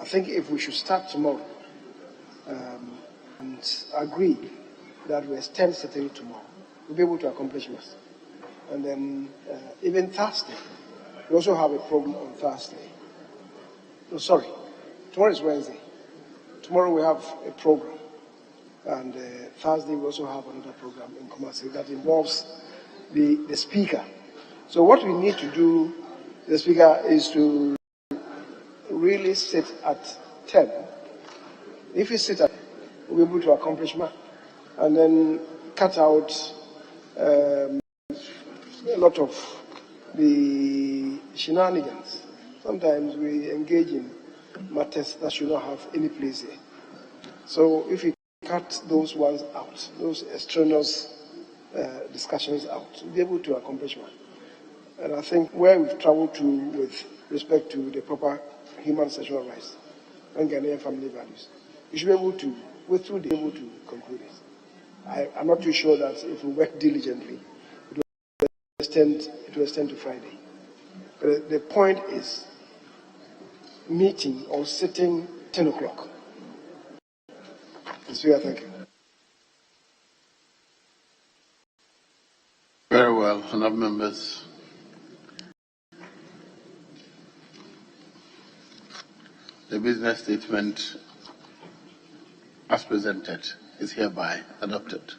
I think if we should start tomorrow and agree that we extend sitting tomorrow, we'll be able to accomplish this. And then even Thursday, we also have a program on Thursday. No, sorry, tomorrow is Wednesday. Tomorrow we have a program. And Thursday we also have another program in Kumasi that involves the speaker. So what we need to do, the speaker, is to really sit at 10. If we sit at 10, we'll be able to accomplish more. And then cut out a lot of the shenanigans. Sometimes we engage in matters that should not have any place here. So if we cut those ones out, those extraneous discussions out, we'll be able to accomplish one. And I think where we've traveled to with respect to the proper human sexual rights and Ghanaian family values, we should be able to, be able to conclude it. I'm not too sure that if we work diligently, it will extend to Friday. But the point is meeting or sitting 10 o'clock. Speaker, thank you. Very well, honourable members. The business statement as presented is hereby adopted.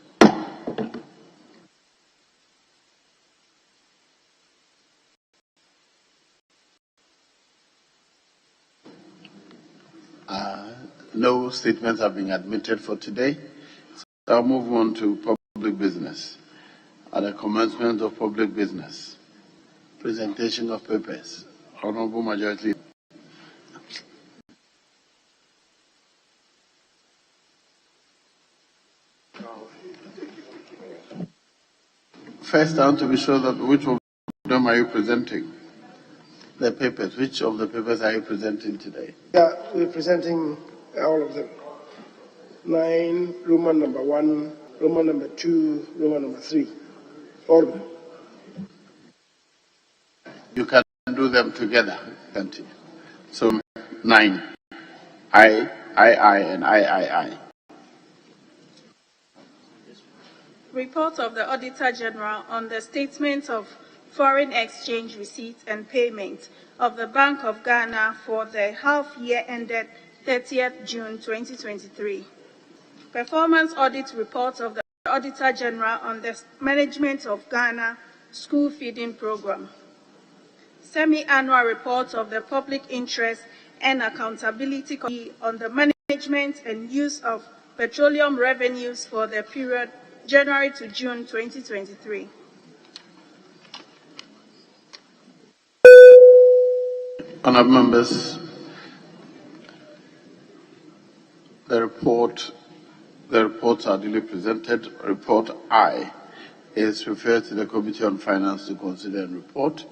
No statements have been admitted for today. So I'll move on to public business. At the commencement of public business, presentation of papers. Honourable Majority. First, I want to be sure that which of them are you presenting? The papers. Which of the papers are you presenting today? Yeah, we're presenting all of them. 9, Roman number 1, Roman number 2, Roman number 3. All of them. You can do them together, can't you? So 9. I, and I. Report of the Auditor General on the statement of foreign exchange receipts and payments of the Bank of Ghana for the half year ended 30th June 2023. Performance audit report of the Auditor General on the management of Ghana school feeding program. Semi-annual report of the Public Interest and Accountability Committee on the management and use of petroleum revenues for the period January to June 2023. Honourable members, the reports are duly presented. Report I is referred to the Committee on Finance to consider and report.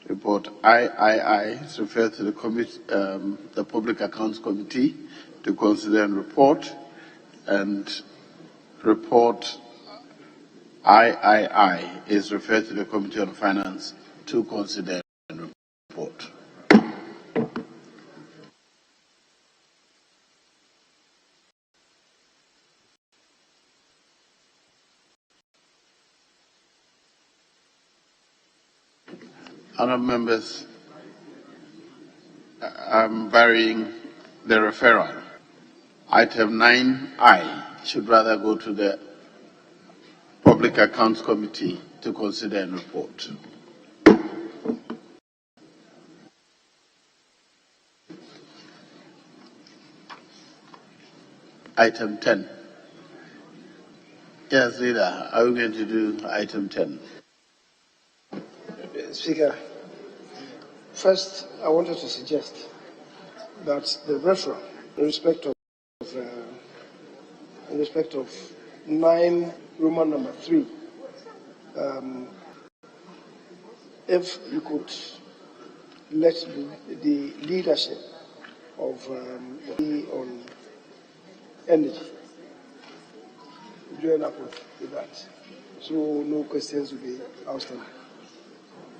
Report III is referred to the Public Accounts Committee to consider and report. And report III is referred to the Committee on Finance to consider and report. Honourable members, I'm varying the referral. Item 9I should rather go to the Public Accounts Committee to consider and report. Item 10. Yes, Leader, are we going to do item 10? Speaker, first I wanted to suggest that the referral in respect of 9 Roman number 3, if you could let the leadership of on energy join up with that, so no questions will be outstanding.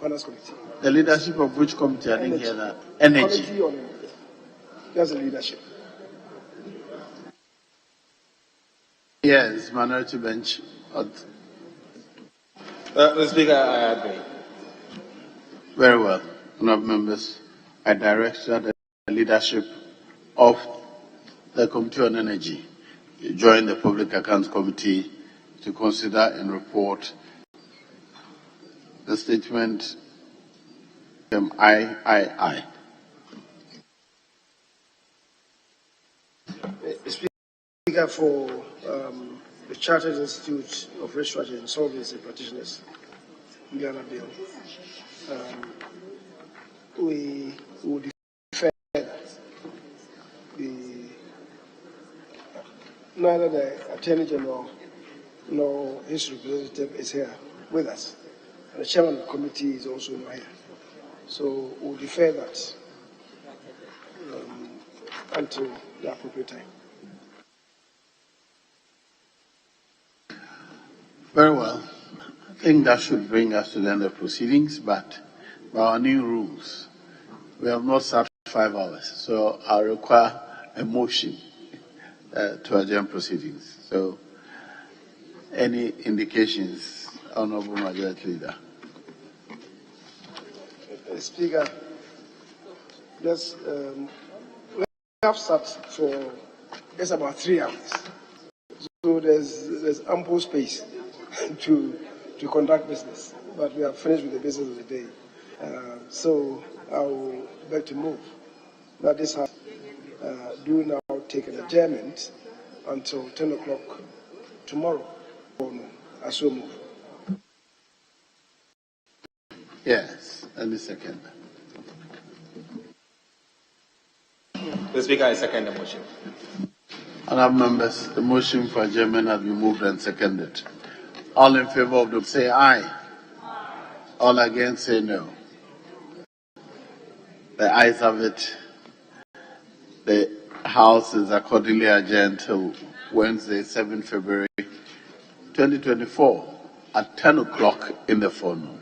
Finance Committee. The leadership of which committee? I didn't hear that. Energy. Committee on energy. That's the leadership. Yes, minority bench. Mr. Speaker, I agree. Very well. Honourable members, I direct that the leadership of the Committee on Energy join the Public Accounts Committee to consider and report the statement III. Speaker, for the Chartered Institute of Research and Insolvency Practitioners, Indiana Bill, we would defer neither the Attorney General nor his representative is here with us. And the chairman of the committee is also not here. So we'll defer that until the appropriate time. Very well. I think that should bring us to the end of proceedings, but by our new rules, we have not sat 5 hours, so I require a motion to adjourn proceedings. So, any indications, Honourable Majority Leader? Speaker, we have sat for just about 3 hours, so there's ample space to conduct business. But we are finished with the business of the day, so I will beg to move that this House do now take an adjournment until 10 o'clock tomorrow. I so move. Yes, any second. Mr. Speaker, I second the motion. Honourable members, the motion for adjournment has been moved and seconded. All in favour of the say aye. All against say no. The ayes have it. The House is accordingly adjourned till Wednesday, 7 February 2024 at 10 o'clock in the forenoon.